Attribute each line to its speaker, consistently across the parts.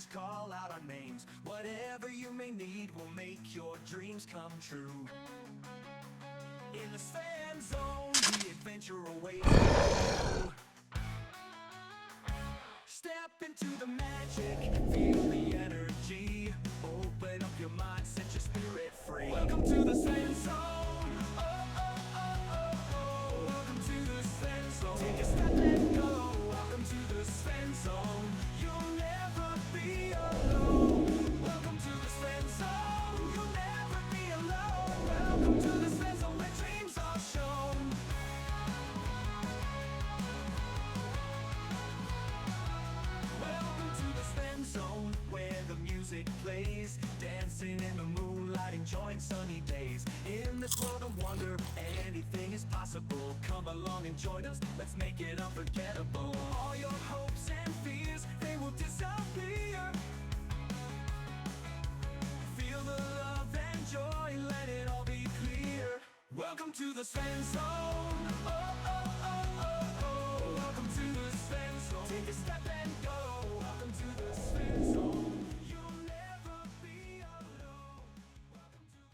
Speaker 1: just call out our names. Whatever you may need will make your dreams come true. In the Sven Zone, the adventure awaits you. Step into the magic, feel the energy. Open up your mind, set your spirit free. Welcome to the Sven Zone. Oh, oh, oh, oh, oh. Welcome to the Sven Zone. Take a step and go. Welcome to the Sven Zone. You'll never be alone. Welcome to the Sven Zone. You'll never be alone. Welcome to the Sven Zone where dreams are shown. Welcome to the Sven Zone, where the music plays, dancing in the moonlight, enjoying sunny days. In this world of wonder, anything is possible. Come along and join us, let's make it unforgettable. All your hopes and fears, they will disappear. Feel the love and joy, let it all be clear. Welcome to the Sven Zone. Oh, oh, oh, oh, oh. Welcome to the Sven Zone. Take a step and go. Welcome to the Sven Zone. You'll never be alone. Welcome to the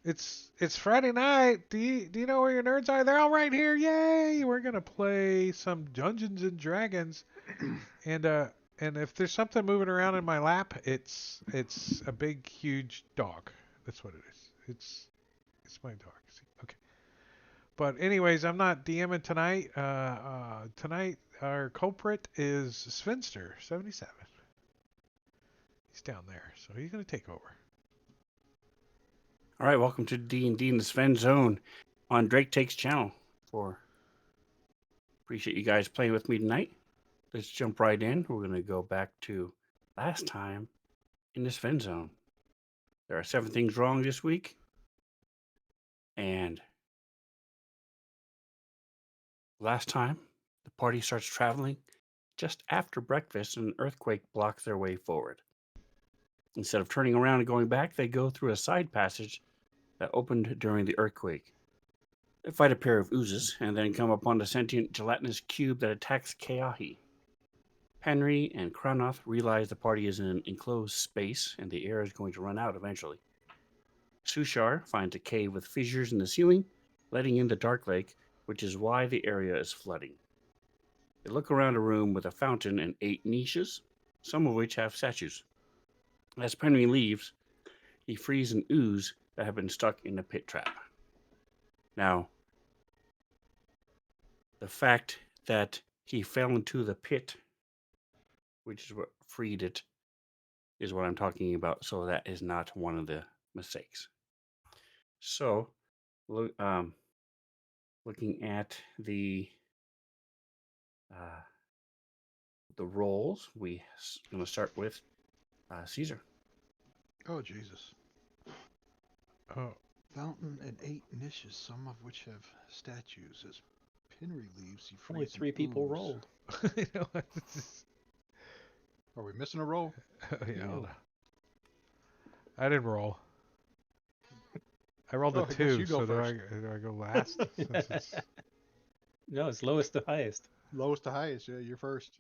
Speaker 1: Sven.
Speaker 2: It's Friday night. Do you know where your nerds are? They're all right here. Yay! We're gonna play some Dungeons and Dragons. And and if there's something moving around in my lap, it's a big huge dog. That's what it is. It's my dog. See? Okay. But anyways, I'm not DMing tonight. Tonight our culprit is Svenster77. He's down there, so he's gonna take over.
Speaker 3: All right, welcome to D&D in the Sven Zone on Drake Takes channel. Appreciate you guys playing with me tonight. Let's jump right in. We're going to go back to last time in the Sven Zone. There are 7 things wrong this week. And last time, the party starts traveling just after breakfast and an earthquake blocks their way forward. Instead of turning around and going back, they go through a side passage that opened during the earthquake. They fight a pair of oozes and then come upon a sentient gelatinous cube that attacks Keahi. Henry and Kranoth realize the party is in an enclosed space and the air is going to run out eventually. Sushar finds a cave with fissures in the ceiling, letting in the dark lake, which is why the area is flooding. They look around a room with a fountain and 8 niches, some of which have statues. As Henry leaves, he frees an ooze that had been stuck in a pit trap. Now, the fact that he fell into the pit, which is what freed it, is what I'm talking about. So that is not one of the mistakes. So, looking at the rolls, we're going to start with Caesar.
Speaker 4: Oh, Jesus.
Speaker 2: Oh,
Speaker 4: Fountain and 8 niches, some of which have statues. As Henry leaves, he frees
Speaker 5: Only 3 people
Speaker 4: ooze.
Speaker 5: rolled.
Speaker 2: you know, it's just,
Speaker 4: Are we missing a roll?
Speaker 2: yeah,
Speaker 5: No.
Speaker 2: I didn't roll. I rolled
Speaker 4: Oh,
Speaker 2: a
Speaker 4: I guess
Speaker 2: 2,
Speaker 4: you go
Speaker 2: so do
Speaker 4: first.
Speaker 2: I go last? Since it's,
Speaker 5: No, it's lowest to highest.
Speaker 4: Lowest to highest, yeah, you're first.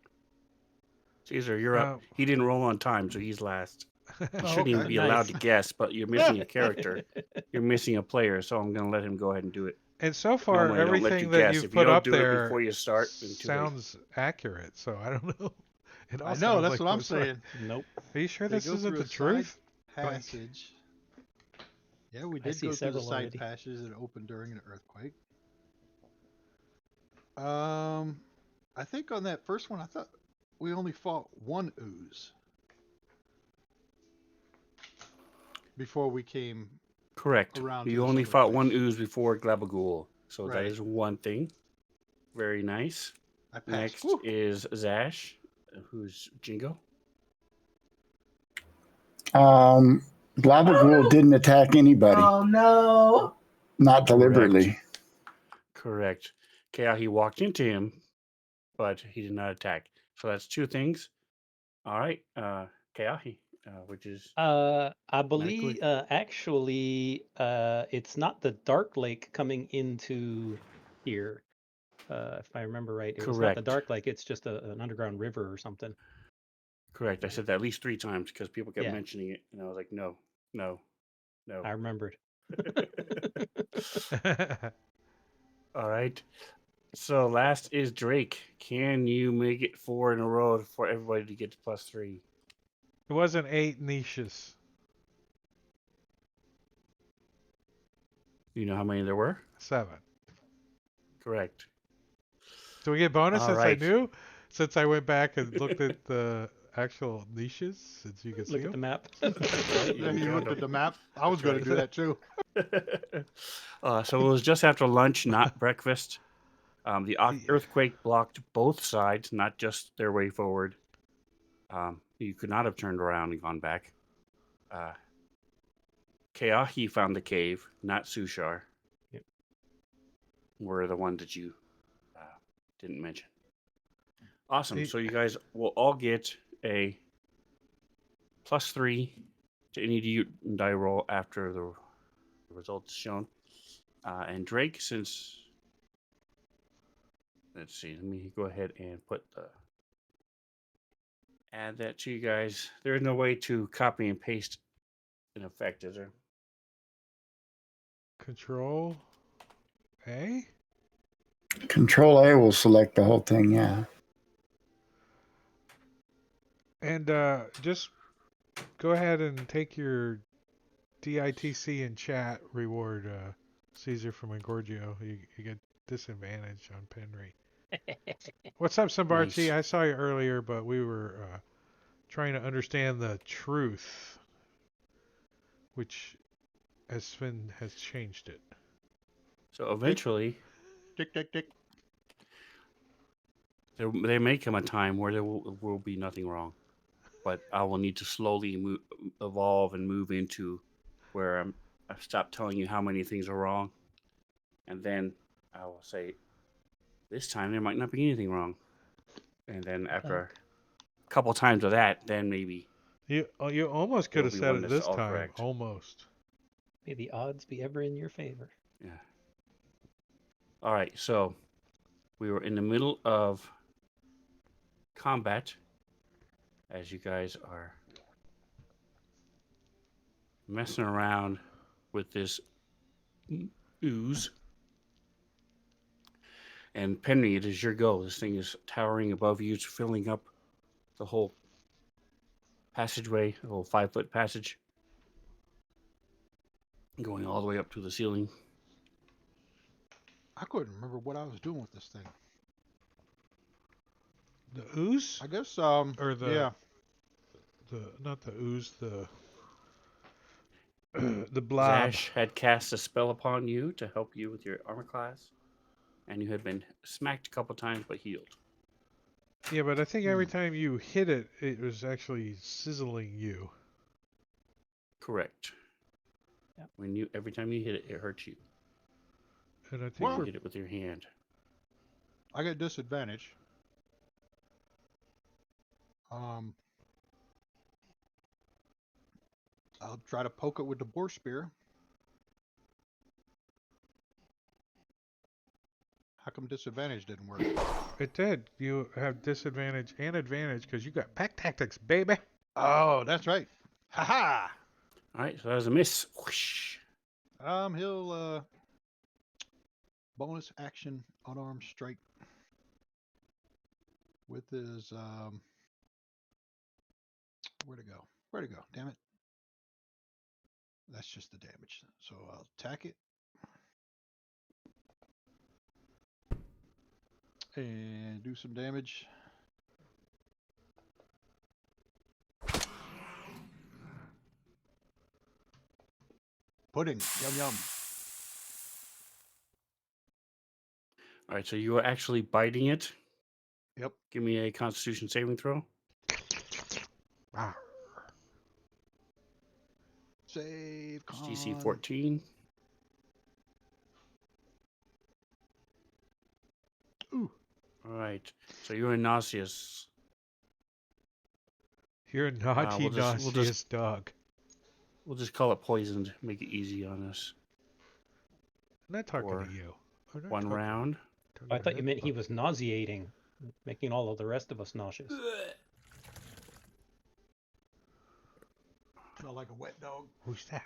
Speaker 3: Caesar, you're up. He didn't roll on time, so he's last. You
Speaker 4: Oh,
Speaker 3: shouldn't even
Speaker 4: okay.
Speaker 3: be allowed
Speaker 5: Nice.
Speaker 3: to guess, but you're missing a character. You're missing a player, so I'm going to let him go ahead and do it.
Speaker 2: and so far,
Speaker 3: Normally, I don't let you
Speaker 2: everything that
Speaker 3: guess.
Speaker 2: you've
Speaker 3: If you
Speaker 2: put
Speaker 3: don't
Speaker 2: up
Speaker 3: do it
Speaker 2: there
Speaker 3: before you start, then too late.
Speaker 2: sounds accurate. So I don't know. It all
Speaker 4: I know,
Speaker 2: sounds
Speaker 4: that's
Speaker 2: like
Speaker 4: what I'm
Speaker 2: what's right.
Speaker 4: saying.
Speaker 5: Nope.
Speaker 2: Are you sure
Speaker 4: They
Speaker 2: this
Speaker 4: go
Speaker 2: isn't
Speaker 4: through
Speaker 2: the
Speaker 4: a
Speaker 2: truth?
Speaker 4: Passage. Yeah, we
Speaker 5: I
Speaker 4: did
Speaker 5: see
Speaker 4: go through the
Speaker 5: several
Speaker 4: side
Speaker 5: already.
Speaker 4: passages that opened during an earthquake. I think on that first one, I thought we only fought 1 ooze before we came
Speaker 3: Correct.
Speaker 4: around to
Speaker 3: You
Speaker 4: this
Speaker 3: only
Speaker 4: other
Speaker 3: fought one
Speaker 4: place.
Speaker 3: ooze before Glabagool, so that
Speaker 4: Right.
Speaker 3: is one thing. Very nice.
Speaker 4: I passed.
Speaker 3: Next
Speaker 4: Whew.
Speaker 3: is Zash, who's Jingo.
Speaker 6: Blabberghoul didn't attack anybody.
Speaker 7: Oh no!
Speaker 6: Not deliberately.
Speaker 3: Correct. Keahi walked into him, but he did not attack. So that's 2 things. All right, Keahi, which is
Speaker 5: I
Speaker 3: medically
Speaker 5: believe actually it's not the Dark Lake coming into here. If I remember right, it was not the
Speaker 3: correct.
Speaker 5: Dark Lake. It's just an underground river or something.
Speaker 3: Correct. I said that at least 3 times because people kept
Speaker 5: Yeah,
Speaker 3: mentioning it, and I was like, no, no, no.
Speaker 5: I remembered.
Speaker 3: All right. So last is Drake. Can you make it 4 in a row for everybody to get to +3?
Speaker 2: It wasn't 8 niches.
Speaker 3: Do you know how many there were?
Speaker 2: 7.
Speaker 3: Correct.
Speaker 2: Do we get bonus
Speaker 3: All
Speaker 2: since I
Speaker 3: right.
Speaker 2: knew? Since I went back and looked at the actual niches, since you can see
Speaker 5: Look at the
Speaker 2: them?
Speaker 5: map.
Speaker 3: Right,
Speaker 4: Yeah,
Speaker 3: you
Speaker 4: you
Speaker 3: count
Speaker 4: looked at
Speaker 3: 'em.
Speaker 4: the map. I was
Speaker 3: That's
Speaker 4: going to
Speaker 3: right.
Speaker 4: do that too.
Speaker 3: So it was just after lunch, not breakfast. The earthquake blocked both sides, not just their way forward. You could not have turned around and gone back. Keahi found the cave, not Sushar.
Speaker 5: Yep.
Speaker 3: Were the one that you didn't mention. Awesome.
Speaker 2: The-
Speaker 3: So you guys will all get a +3 to any die roll after the results shown. And Drake, since let's see, let me go ahead and add that to you guys. There's no way to copy and paste an effect, is there?
Speaker 2: Control A?
Speaker 6: Control A will select the whole thing. Yeah.
Speaker 2: And just go ahead and take your DITC in chat reward, Caesar from Engorgio. You get disadvantage on Penry. What's up, Sambarchi?
Speaker 3: Nice.
Speaker 2: I saw you earlier, but we were trying to understand the truth, which, as Sven has changed it.
Speaker 3: So eventually,
Speaker 4: Tick, tick, tick.
Speaker 3: there may come a time where there will be nothing wrong, but I will need to slowly evolve and move into where I've stopped telling you how many things are wrong, and then I will say, this time there might not be anything wrong, and then after a couple times of that, then maybe
Speaker 2: You almost
Speaker 3: there
Speaker 2: could
Speaker 3: will
Speaker 2: have
Speaker 3: be
Speaker 2: said
Speaker 3: one
Speaker 2: it
Speaker 3: that's
Speaker 2: this
Speaker 3: all
Speaker 2: time.
Speaker 3: correct.
Speaker 2: Almost.
Speaker 5: May the odds be ever in your favor.
Speaker 3: Yeah. All right, so we were in the middle of combat as you guys are messing around with this ooze. And Penny, it is your go. This thing is towering above you. It's filling up the whole passageway, the whole 5-foot passage, going all the way up to the ceiling.
Speaker 4: I couldn't remember what I was doing with this thing.
Speaker 2: The ooze?
Speaker 4: I guess,
Speaker 2: Or
Speaker 4: yeah.
Speaker 2: not the ooze, the the blob.
Speaker 3: Zash had cast a spell upon you to help you with your armor class, and you had been smacked a couple times but healed.
Speaker 2: Yeah, but I think every time you hit it, it was actually sizzling you.
Speaker 3: Correct.
Speaker 5: Yep.
Speaker 3: Every time you hit it, it hurts you.
Speaker 2: And I think
Speaker 3: When you
Speaker 4: Well-
Speaker 3: hit it with your hand.
Speaker 4: I got disadvantage. I'll try to poke it with the boar spear. How come disadvantage didn't work?
Speaker 2: it did. You have disadvantage and advantage because you got pack tactics, baby.
Speaker 4: Oh, that's right. Ha
Speaker 3: All right, so that was a miss. Whoosh.
Speaker 4: ha! He'll bonus action unarmed strike with his where'd it go? Where'd it go? Damn it. That's just the damage. So I'll attack it. And do some damage. Pudding. Yum yum.
Speaker 3: All right, so you are actually biting it.
Speaker 4: Yep.
Speaker 3: Give me a Constitution saving throw.
Speaker 2: Ah,
Speaker 4: Save
Speaker 3: It's
Speaker 4: con.
Speaker 3: DC 14.
Speaker 4: Ooh.
Speaker 3: All right, so you're nauseous.
Speaker 2: You're a naughty,
Speaker 3: we'll just
Speaker 2: naughtiest dog.
Speaker 3: we'll just call it poisoned. Make it easy on us.
Speaker 2: I'm not talking
Speaker 3: For
Speaker 2: to you. I'm not
Speaker 3: one
Speaker 2: talking-
Speaker 3: round.
Speaker 2: talking
Speaker 5: I
Speaker 2: to
Speaker 5: thought you
Speaker 2: that
Speaker 5: meant he
Speaker 2: dog.
Speaker 5: was nauseating, making all of the rest of us nauseous.
Speaker 4: Smell like a wet dog.
Speaker 2: Who's that?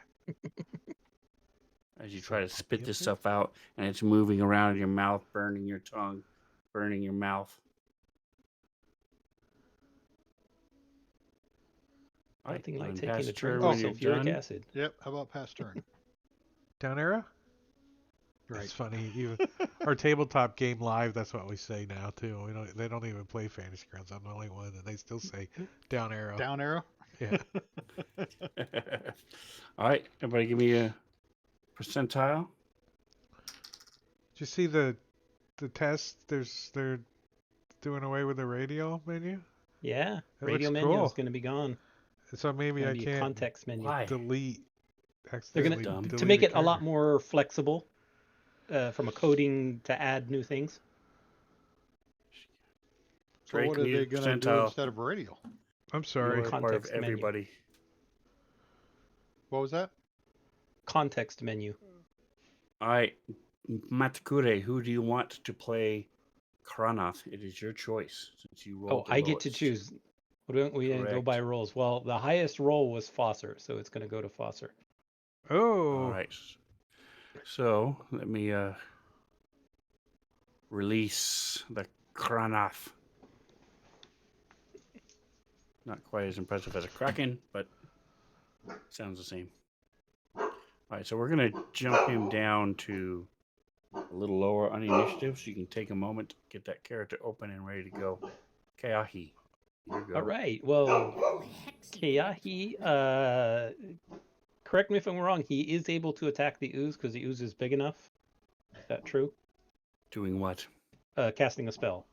Speaker 3: As you
Speaker 2: Is
Speaker 3: try
Speaker 2: there a
Speaker 3: to
Speaker 2: puppy
Speaker 3: spit
Speaker 2: up
Speaker 3: this
Speaker 2: there?
Speaker 3: stuff out, and it's moving around in your mouth, burning your tongue, burning your mouth. All right,
Speaker 5: Nothing like
Speaker 3: and
Speaker 5: taking
Speaker 3: pass
Speaker 5: a
Speaker 3: turn
Speaker 5: drink
Speaker 3: when
Speaker 5: of
Speaker 3: you're
Speaker 5: sulfuric
Speaker 3: done.
Speaker 5: acid.
Speaker 4: Yep. How about pass turn?
Speaker 2: Down arrow?
Speaker 4: Right.
Speaker 2: It's funny. Even our tabletop game live, that's what we say now too. They don't even play Fantasy Grounds. I'm the only one, and they still say down arrow.
Speaker 4: Down arrow.
Speaker 2: Yeah.
Speaker 3: All right, everybody, give me a percentile.
Speaker 2: Did you see the test? They're doing away with the radio menu.
Speaker 5: Yeah,
Speaker 2: It
Speaker 5: radio
Speaker 2: looks
Speaker 5: menu is
Speaker 2: cool.
Speaker 5: going to be gone.
Speaker 2: So maybe
Speaker 5: Going
Speaker 2: I
Speaker 5: to be a
Speaker 2: can't
Speaker 5: context menu.
Speaker 3: Why?
Speaker 2: delete.
Speaker 5: They're going
Speaker 2: Accidentally
Speaker 3: Dumb.
Speaker 5: to
Speaker 2: delete
Speaker 5: make
Speaker 2: a
Speaker 5: it a lot
Speaker 2: character.
Speaker 5: more flexible from a coding to add new things.
Speaker 4: So
Speaker 3: Drake,
Speaker 4: what are
Speaker 3: need
Speaker 4: they
Speaker 3: a
Speaker 4: going to do
Speaker 3: percentile.
Speaker 4: instead of radio?
Speaker 2: I'm
Speaker 3: You
Speaker 2: sorry.
Speaker 3: are part of
Speaker 5: Context menu.
Speaker 3: everybody.
Speaker 4: What was that?
Speaker 5: Context menu.
Speaker 3: All right, Matkure, who do you want to play Kranath? It is your choice since you rolled
Speaker 5: Oh,
Speaker 3: the
Speaker 5: I get to
Speaker 3: lowest.
Speaker 5: choose. We didn't go by
Speaker 3: Correct.
Speaker 5: rolls. Well, the highest roll was Fosser, so it's going to go to Fosser.
Speaker 2: Oh.
Speaker 3: All right. So let me release the Kranath. Not quite as impressive as a Kraken, but sounds the same. All right, so we're going to jump him down to a little lower on the initiative so you can take a moment to get that character open and ready to go. Kayahi, here you go.
Speaker 5: All right. Well, Kayahi, correct me if I'm wrong, he is able to attack the ooze because the ooze is big enough. Is that true?
Speaker 3: Doing what?
Speaker 5: Casting a spell.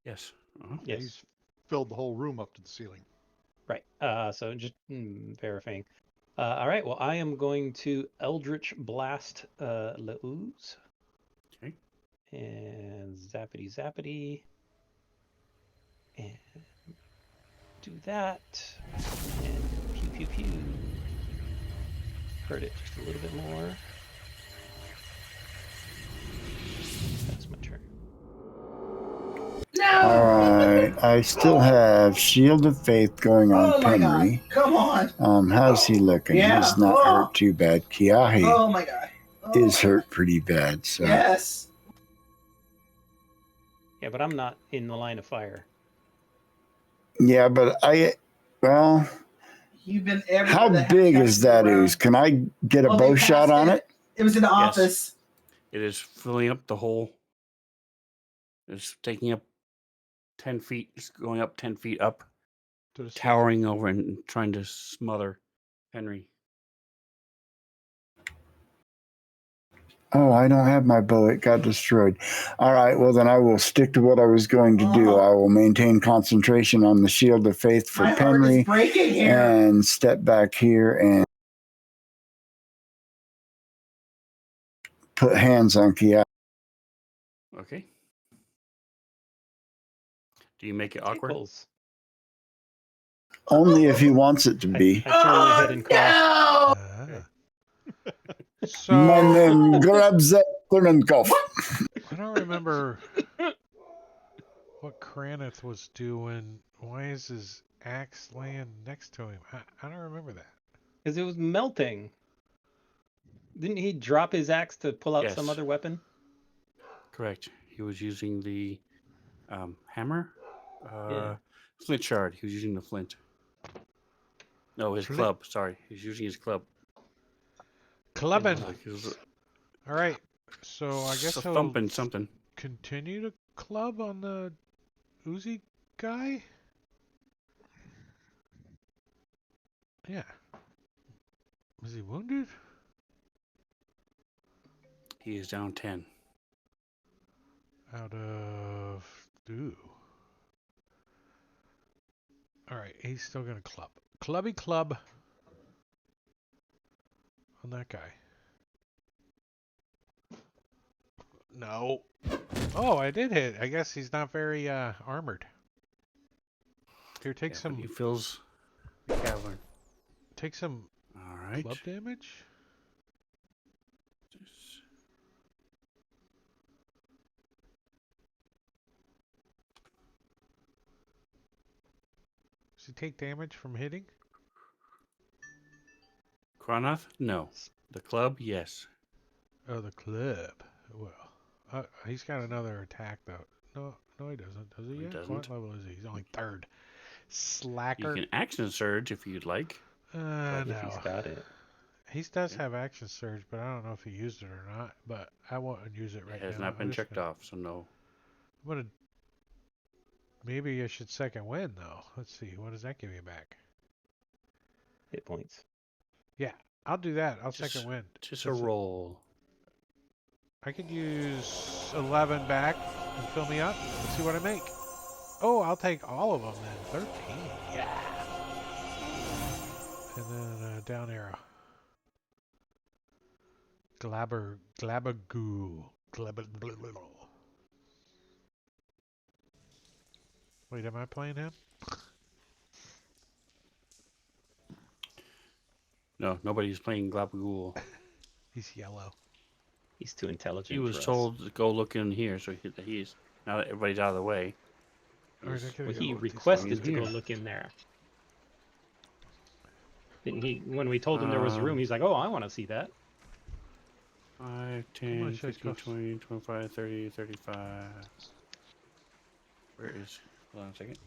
Speaker 3: Yes. Uh-huh.
Speaker 5: Yes.
Speaker 4: He's filled the whole room up to the ceiling.
Speaker 5: Right. So just verifying. All right. Well, I am going to Eldritch Blast Le Ooze.
Speaker 3: Okay.
Speaker 5: And zappity zappity. And do that. And pew pew pew. Hurt it just a little bit more. That's my turn.
Speaker 6: All right. I still have Shield of Faith going on
Speaker 7: Oh my
Speaker 6: Penry.
Speaker 7: god. Come on.
Speaker 6: How's he looking?
Speaker 7: Yeah.
Speaker 6: He's not
Speaker 7: Oh.
Speaker 6: hurt too bad. Kiahi
Speaker 7: Oh my god. Oh.
Speaker 6: is hurt pretty bad. So
Speaker 7: Yes.
Speaker 5: Yeah, but I'm not in the line of fire.
Speaker 6: yeah, but well,
Speaker 7: You've been everywhere.
Speaker 6: how
Speaker 7: the
Speaker 6: big
Speaker 7: heck
Speaker 6: is
Speaker 7: you
Speaker 6: that
Speaker 7: around.
Speaker 6: ooze? Can I get a
Speaker 7: Well,
Speaker 6: bow
Speaker 7: they
Speaker 6: shot
Speaker 7: passed
Speaker 6: on it?
Speaker 7: It was in the
Speaker 3: Yes.
Speaker 7: office.
Speaker 3: It is filling up the whole. It's taking up 10 feet. It's going up 10 feet up,
Speaker 4: To the ceiling.
Speaker 3: towering over and trying to smother Henry.
Speaker 6: Oh, I don't have my bow. It got destroyed. All right. Well, then I will stick to what I was going to do. I will maintain concentration on the Shield of Faith for
Speaker 7: My heart is
Speaker 6: Penry
Speaker 7: breaking here.
Speaker 6: and step back here and put hands on Kia.
Speaker 3: Okay. Do you make it awkward?
Speaker 5: Tickles.
Speaker 6: Only if he wants it to be.
Speaker 5: I turn my head and cough.
Speaker 7: no!
Speaker 2: So
Speaker 6: My name grabs that and cough.
Speaker 2: I don't remember what Kraneth was doing. Why is his axe laying next to him? I don't remember that.
Speaker 5: Because it was melting. Didn't he drop his axe to pull out some
Speaker 3: Yes.
Speaker 5: other weapon?
Speaker 3: Correct. He was using the hammer.
Speaker 5: Yeah.
Speaker 3: Flint shard. He was using the flint. No, his
Speaker 2: Flint?
Speaker 3: club. Sorry. He's using his club.
Speaker 2: Clubbing.
Speaker 5: Yeah.
Speaker 3: He was
Speaker 2: All right. So I guess he'll
Speaker 3: thumping something.
Speaker 2: continue to club on the Uzi guy. Yeah. Was he wounded?
Speaker 3: He is down 10.
Speaker 2: Out of All right, he's still gonna club. Clubby club on that guy. No. Oh, I did hit. I guess he's not very armored. Here, take
Speaker 3: Yeah,
Speaker 2: some.
Speaker 3: he fills the cavern.
Speaker 2: Take some
Speaker 3: All right.
Speaker 2: club damage. Does he take damage from hitting?
Speaker 3: Cronoth? No. The club? Yes.
Speaker 2: Oh, the club. Well, he's got another attack though. No, he doesn't. Does he
Speaker 3: He
Speaker 2: yet?
Speaker 3: doesn't.
Speaker 2: What level is he? He's only third.
Speaker 3: You
Speaker 2: Slacker.
Speaker 3: can action surge if you'd like.
Speaker 5: If
Speaker 2: No.
Speaker 5: he's got it.
Speaker 2: He does
Speaker 3: Yeah.
Speaker 2: have action surge, but I don't know if he used it or not. But I won't use it right
Speaker 3: It has
Speaker 2: now.
Speaker 3: not been
Speaker 2: I'm just
Speaker 3: checked
Speaker 2: gonna,
Speaker 3: off, so no.
Speaker 2: I'm gonna. Maybe I should second win though. Let's see. What does that give me back?
Speaker 5: Hit points.
Speaker 2: Yeah, I'll do that. I'll
Speaker 3: Just-
Speaker 2: second win.
Speaker 3: Just a
Speaker 2: That's it.
Speaker 3: roll.
Speaker 2: I could use 11 back and fill me up. Let's see what I make. Oh, I'll take all of them then. 13. Yeah. And then down arrow. Glabagoo. Wait, am I playing him?
Speaker 3: No, nobody's playing Glabagool.
Speaker 2: He's yellow.
Speaker 5: He's too intelligent.
Speaker 3: He was
Speaker 5: for us.
Speaker 3: told to go look in here, so he's now that everybody's out of the way.
Speaker 2: Alright,
Speaker 3: he's-
Speaker 2: I gotta
Speaker 5: Well,
Speaker 2: go
Speaker 5: he
Speaker 2: with these
Speaker 5: requested
Speaker 3: in
Speaker 5: to go
Speaker 3: here.
Speaker 5: look in there. Didn't he? When we told him there was a room,
Speaker 3: Um,
Speaker 5: he's like, "Oh, I want to see that."
Speaker 3: 5,
Speaker 2: Come on,
Speaker 3: 10,
Speaker 2: Shit's
Speaker 3: 15,
Speaker 2: Cuffs.
Speaker 3: 20, 25, 30, 35. Where is... Hold on a second.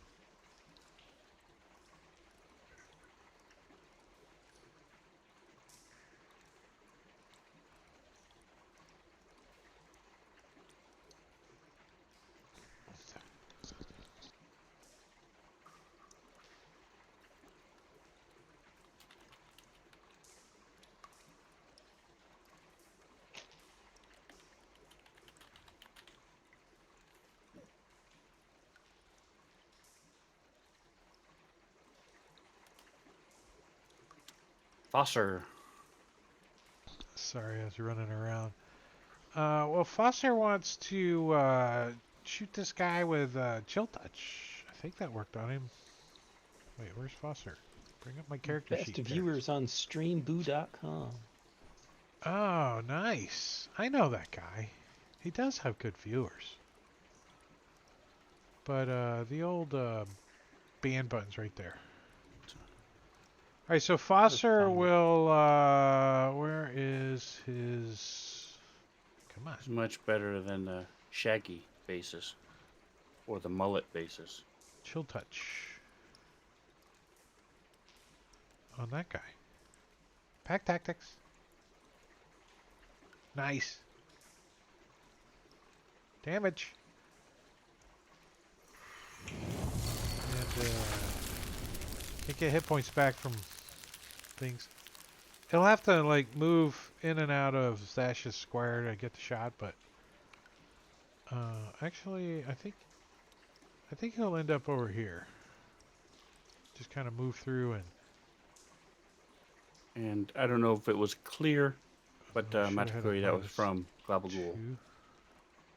Speaker 3: Foster.
Speaker 2: Sorry, I was running around. Well, Foster wants to shoot this guy with chill touch. I think that worked on him. Wait, where's Foster? Bring up my character
Speaker 5: Best
Speaker 2: sheet. there.
Speaker 5: viewers on streamboo.com.
Speaker 2: Oh, nice. I know that guy. He does have good viewers. But the old band button's right there. All right, so Foster
Speaker 5: fine.
Speaker 2: will. Where is his? Come on.
Speaker 3: It's much better than the shaggy basis. Or the mullet basis.
Speaker 2: Chill touch. On that guy. Pack tactics. Nice. Damage. And can't get hit points back from things. He'll have to like move in and out of Zash's square to get the shot, but actually I think he'll end up over here. Just kind of move through and
Speaker 3: And I don't know if it was clear, but
Speaker 2: Oh, should've had a
Speaker 3: magically that was
Speaker 2: minus
Speaker 3: from Glabagool
Speaker 2: 2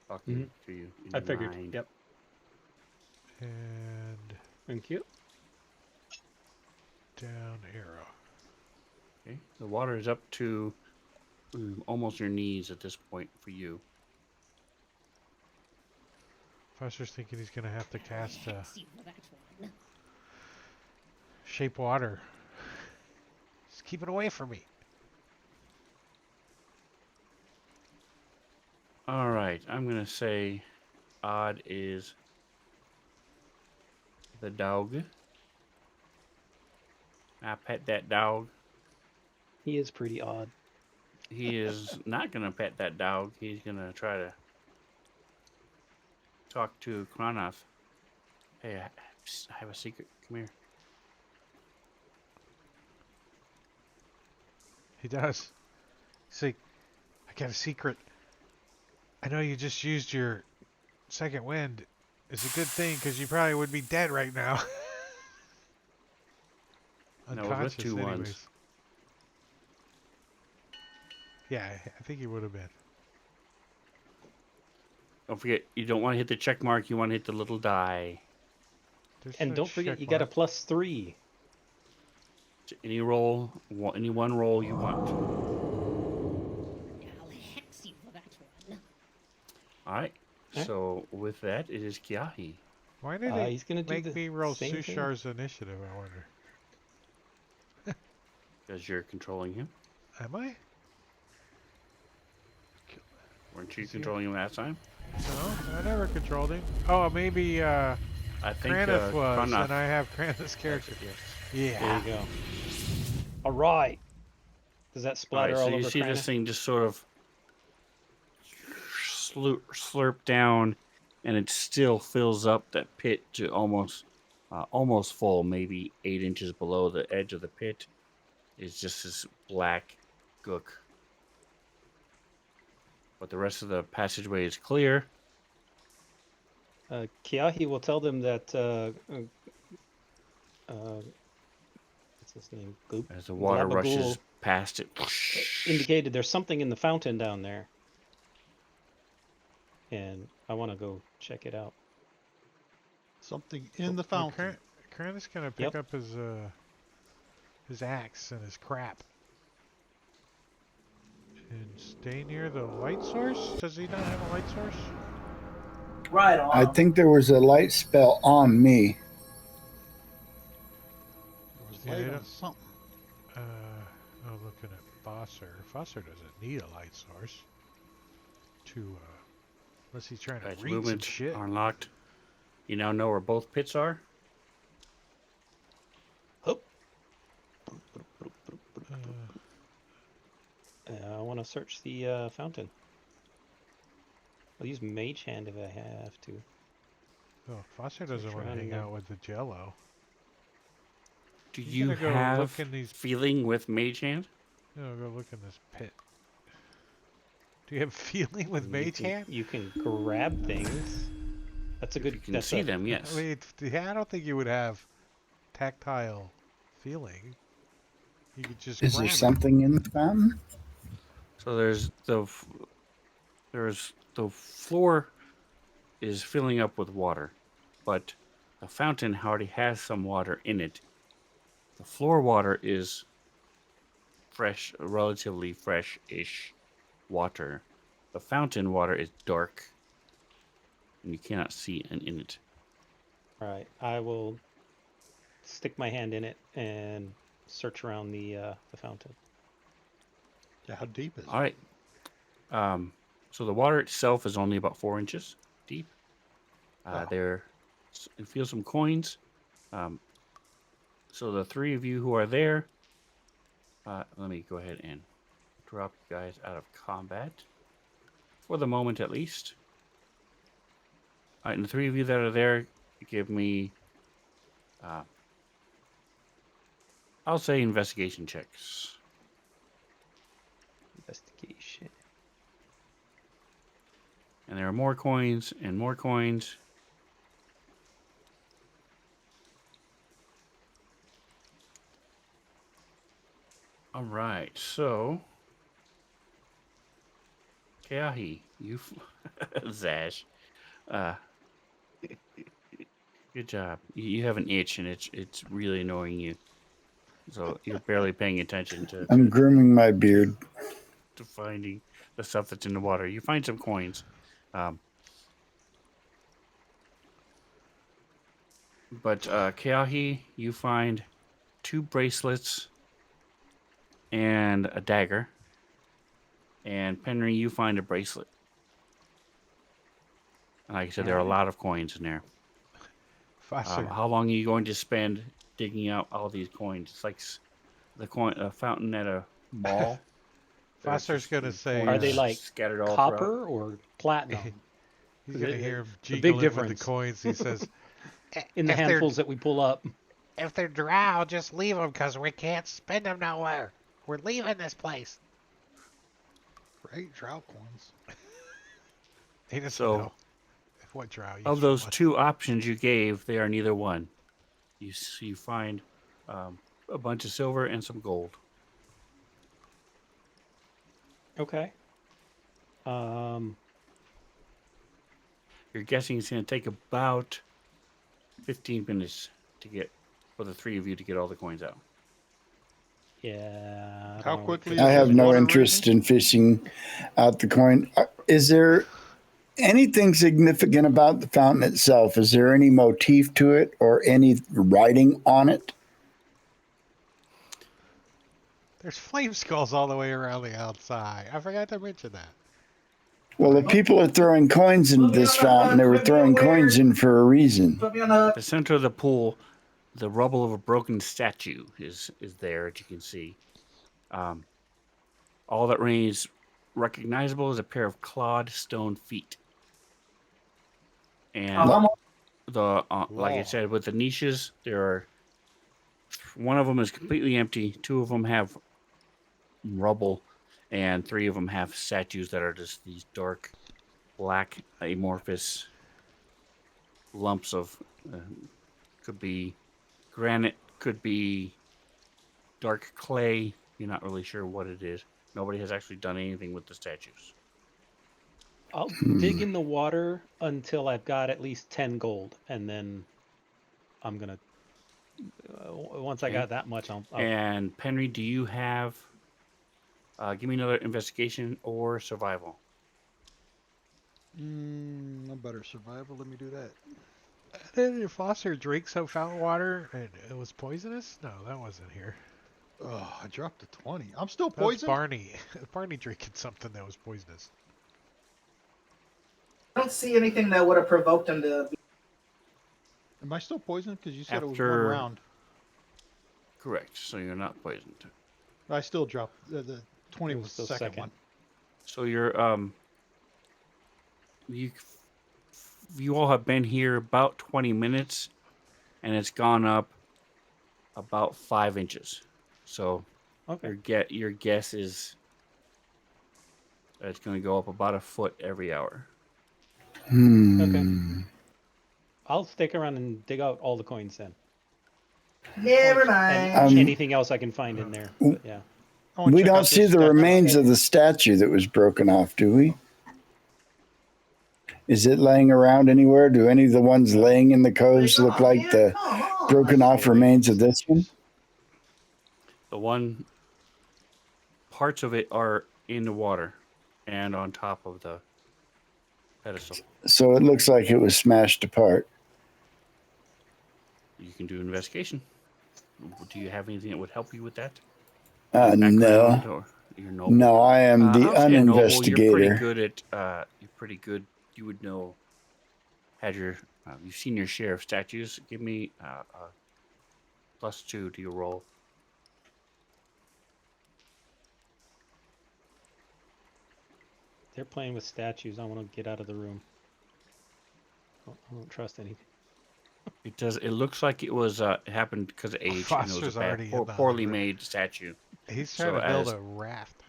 Speaker 3: talking to you. In
Speaker 5: I
Speaker 3: your
Speaker 5: figured.
Speaker 3: mind.
Speaker 5: Yep.
Speaker 2: and
Speaker 5: Thank you.
Speaker 2: down arrow.
Speaker 3: Okay. The water is up to almost your knees at this point for you.
Speaker 2: Foster's thinking he's gonna have to cast shape water. Just keep it away from me.
Speaker 3: All right, I'm gonna say odd is the dog. I pet that dog.
Speaker 5: He is pretty odd.
Speaker 3: He is not gonna pet that dog. He's gonna try to talk to Kronoth. Hey, I have a secret. Come here.
Speaker 2: He does. He's like, I got a secret. I know you just used your second wind. It's a good thing because you probably would be dead right now.
Speaker 3: No, with
Speaker 2: Unconscious,
Speaker 3: two
Speaker 2: anyways.
Speaker 3: ones.
Speaker 2: Yeah, I think he would have been.
Speaker 3: Don't forget, you don't want to hit the check mark. You want to hit the little die.
Speaker 2: Just
Speaker 5: And
Speaker 2: a
Speaker 5: don't forget,
Speaker 2: check
Speaker 5: you got a
Speaker 2: mark.
Speaker 5: +3.
Speaker 3: Any roll, any one roll you want.
Speaker 8: I'll hex you for that one.
Speaker 3: All right.
Speaker 5: Okay.
Speaker 3: So with that, it is Kiahi.
Speaker 2: Why did they
Speaker 5: He's gonna do
Speaker 2: make
Speaker 5: the
Speaker 2: me roll
Speaker 5: same thing.
Speaker 2: Sushar's initiative, I wonder?
Speaker 3: Because you're controlling him.
Speaker 2: Am I?
Speaker 3: Weren't you
Speaker 2: Is he-
Speaker 3: controlling him last time?
Speaker 2: No, I never controlled him. Oh, maybe
Speaker 3: I think
Speaker 2: Kranith was,
Speaker 3: Kranith
Speaker 2: and I have Kranith's
Speaker 3: has
Speaker 2: character.
Speaker 3: it, yes.
Speaker 5: There
Speaker 2: Yeah.
Speaker 5: you go. All right. Does that
Speaker 3: All
Speaker 5: splatter
Speaker 3: right, so
Speaker 5: all
Speaker 3: you
Speaker 5: over
Speaker 3: see this
Speaker 5: Kranich?
Speaker 3: thing just sort of slurp down, and it still fills up that pit to almost full, maybe 8 inches below the edge of the pit. Is just this black gook. But the rest of the passageway is clear.
Speaker 5: Kiahi will tell them that what's his name?
Speaker 3: As the water rushes
Speaker 5: Glabagool
Speaker 3: past it.
Speaker 5: indicated there's something in the fountain down there, and I want to go check it out.
Speaker 4: Something in the fountain.
Speaker 2: Kranith's gonna pick up his axe and his crap. And stay near the light source? Does he not have a light source?
Speaker 7: Right on.
Speaker 6: I think there was a light spell on me.
Speaker 4: There was
Speaker 2: Yeah,
Speaker 4: light
Speaker 2: they
Speaker 4: on
Speaker 2: don't-
Speaker 4: something.
Speaker 2: I'm looking at Fosser. Fosser doesn't need a light source to, unless he's trying to
Speaker 3: Guys,
Speaker 2: read some
Speaker 3: movement
Speaker 2: shit.
Speaker 3: unlocked. You now know where both pits are.
Speaker 5: Hoop.
Speaker 2: Uh,
Speaker 5: I want to search the fountain. I'll use Mage Hand if I have to.
Speaker 2: oh, Fosser doesn't want to
Speaker 5: around
Speaker 2: hang
Speaker 5: in there.
Speaker 2: out with the Jello.
Speaker 3: Do
Speaker 2: He's
Speaker 3: you
Speaker 2: gonna go
Speaker 3: have
Speaker 2: look in these-
Speaker 3: feeling with Mage Hand?
Speaker 2: No, go look in this pit. Do you have feeling with Mage Hand?
Speaker 5: You can grab things. That's a good.
Speaker 3: You can
Speaker 5: that's
Speaker 3: see
Speaker 5: a,
Speaker 3: them, yes.
Speaker 2: I mean, yeah, I don't think you would have tactile feeling. You could just
Speaker 6: Is
Speaker 2: grab
Speaker 6: there
Speaker 2: it.
Speaker 6: something in the fountain?
Speaker 3: So the floor is filling up with water, but the fountain already has some water in it. The floor water is fresh, relatively fresh-ish water. The fountain water is dark, and you cannot see in it.
Speaker 5: Right. I will stick my hand in it and search around the fountain.
Speaker 4: Yeah, how deep is it?
Speaker 3: All right. So the water itself is only about 4 inches deep.
Speaker 4: Oh.
Speaker 3: You feel some coins. So the three of you who are there, let me go ahead and drop you guys out of combat for the moment, at least. All right, and the three of you that are there, give me, I'll say investigation checks.
Speaker 5: Investigation.
Speaker 3: And there are more coins and more coins. All right, so Keahi, you Zash, good job. You have an itch, and it's really annoying you. So you're barely paying attention
Speaker 6: I'm grooming my beard.
Speaker 3: to finding the stuff that's in the water. You find some coins. But Keahi, you find 2 bracelets and a dagger. And Penry, you find a bracelet. And like I said, there are a lot of coins in there.
Speaker 2: Fosser.
Speaker 3: How long are you going to spend digging out all these coins? It's like a fountain at a mall. There's
Speaker 2: Fosser's
Speaker 3: just
Speaker 2: gonna
Speaker 3: these
Speaker 2: say,
Speaker 3: coins
Speaker 5: Are they like
Speaker 3: scattered all throughout.
Speaker 5: copper or platinum?
Speaker 2: He's gonna
Speaker 5: It-
Speaker 2: hear him
Speaker 5: the big
Speaker 2: jiggling with the
Speaker 5: difference.
Speaker 2: coins. He says,
Speaker 5: In the
Speaker 2: If they're-
Speaker 5: handfuls that we pull up.
Speaker 2: "If they're drow, just leave them, 'cause we can't spend them nowhere. We're leaving this place."
Speaker 4: Right? Drought coins.
Speaker 2: He doesn't
Speaker 3: So,
Speaker 2: know what drow you
Speaker 3: Of those 2 options you gave, they are neither one. You find a bunch of silver and some gold.
Speaker 5: Okay.
Speaker 3: You're guessing it's going to take about 15 minutes to get for the three of you to get all the coins out.
Speaker 5: Yeah. I
Speaker 4: How
Speaker 5: don't know.
Speaker 4: quickly
Speaker 6: I
Speaker 4: is
Speaker 6: have
Speaker 4: this
Speaker 6: no
Speaker 4: water
Speaker 6: interest
Speaker 4: raising?
Speaker 6: in fishing out the coin. Is there anything significant about the fountain itself? Is there any motif to it or any writing on it?
Speaker 2: There's flame skulls all the way around the outside. I forgot to mention that.
Speaker 6: Well, if people are throwing coins into this fountain, they were throwing coins in for a reason.
Speaker 7: Put me on the.
Speaker 3: At the center of the pool, the rubble of a broken statue is there, as you can see. All that remains recognizable is a pair of clawed stone feet. And the like I
Speaker 4: Law.
Speaker 3: said, with the niches, there are one of them is completely empty, two of them have rubble, and three of them have statues that are just these dark, black, amorphous lumps of could be granite, could be dark clay. You're not really sure what it is. Nobody has actually done anything with the statues.
Speaker 5: I'll dig in the water until I've got at least 10 gold, and then I'm gonna. Once I
Speaker 3: Okay.
Speaker 5: got that much, I'll
Speaker 3: And Penry, do you have? Give me another investigation or survival.
Speaker 4: A better survival. Let me do that.
Speaker 2: Did Foster drink some fountain water and it was poisonous? No, that wasn't here.
Speaker 4: Oh, I dropped a 20. I'm still
Speaker 2: That was
Speaker 4: poisoned.
Speaker 2: Barney. Barney drinking something that was poisonous.
Speaker 7: I don't see anything that would have provoked him to.
Speaker 4: Am I still poisoned? Because you said it was one
Speaker 3: After-
Speaker 4: round.
Speaker 3: Correct. So you're not poisoned.
Speaker 4: I still dropped the 20
Speaker 5: It
Speaker 4: was
Speaker 5: was
Speaker 4: the
Speaker 5: the
Speaker 4: second
Speaker 5: second.
Speaker 4: one.
Speaker 3: So you're you all have been here about 20 minutes, and it's gone up about 5 inches. So
Speaker 5: okay.
Speaker 3: your guess is that it's going to go up about a foot every hour.
Speaker 6: Hmm.
Speaker 5: I'll stick around and dig out all the coins then,
Speaker 7: Never
Speaker 5: and
Speaker 7: mind.
Speaker 5: anything else I can find in there. But yeah.
Speaker 4: I wanna
Speaker 6: We
Speaker 4: check
Speaker 6: don't
Speaker 4: out
Speaker 6: see
Speaker 4: this
Speaker 6: the
Speaker 4: statue.
Speaker 6: remains of the statue that was broken off, do we? Is it laying around anywhere? Do any of the ones laying in the coves look like the broken off remains of this one?
Speaker 3: The one parts of it are in the water and on top of the pedestal.
Speaker 6: So it looks like it was smashed apart.
Speaker 3: You can do an investigation. Do you have anything that would help you with that?
Speaker 6: No.
Speaker 3: Background or you're noble?
Speaker 6: No, I am the
Speaker 3: I'll say a noble. You're pretty
Speaker 6: uninvestigator.
Speaker 3: good at. You're pretty good. You would know. Had your you've seen your share of statues. Give me a +2 to your roll.
Speaker 5: They're playing with statues. I want to get out of the room. I don't trust anything.
Speaker 3: It does. It looks like it was. It happened because of age. And it was
Speaker 2: Foster's
Speaker 3: a bad,
Speaker 2: already in the
Speaker 3: poorly
Speaker 2: room.
Speaker 3: made statue.
Speaker 2: He's trying
Speaker 3: So
Speaker 2: to build
Speaker 3: as-
Speaker 2: a raft.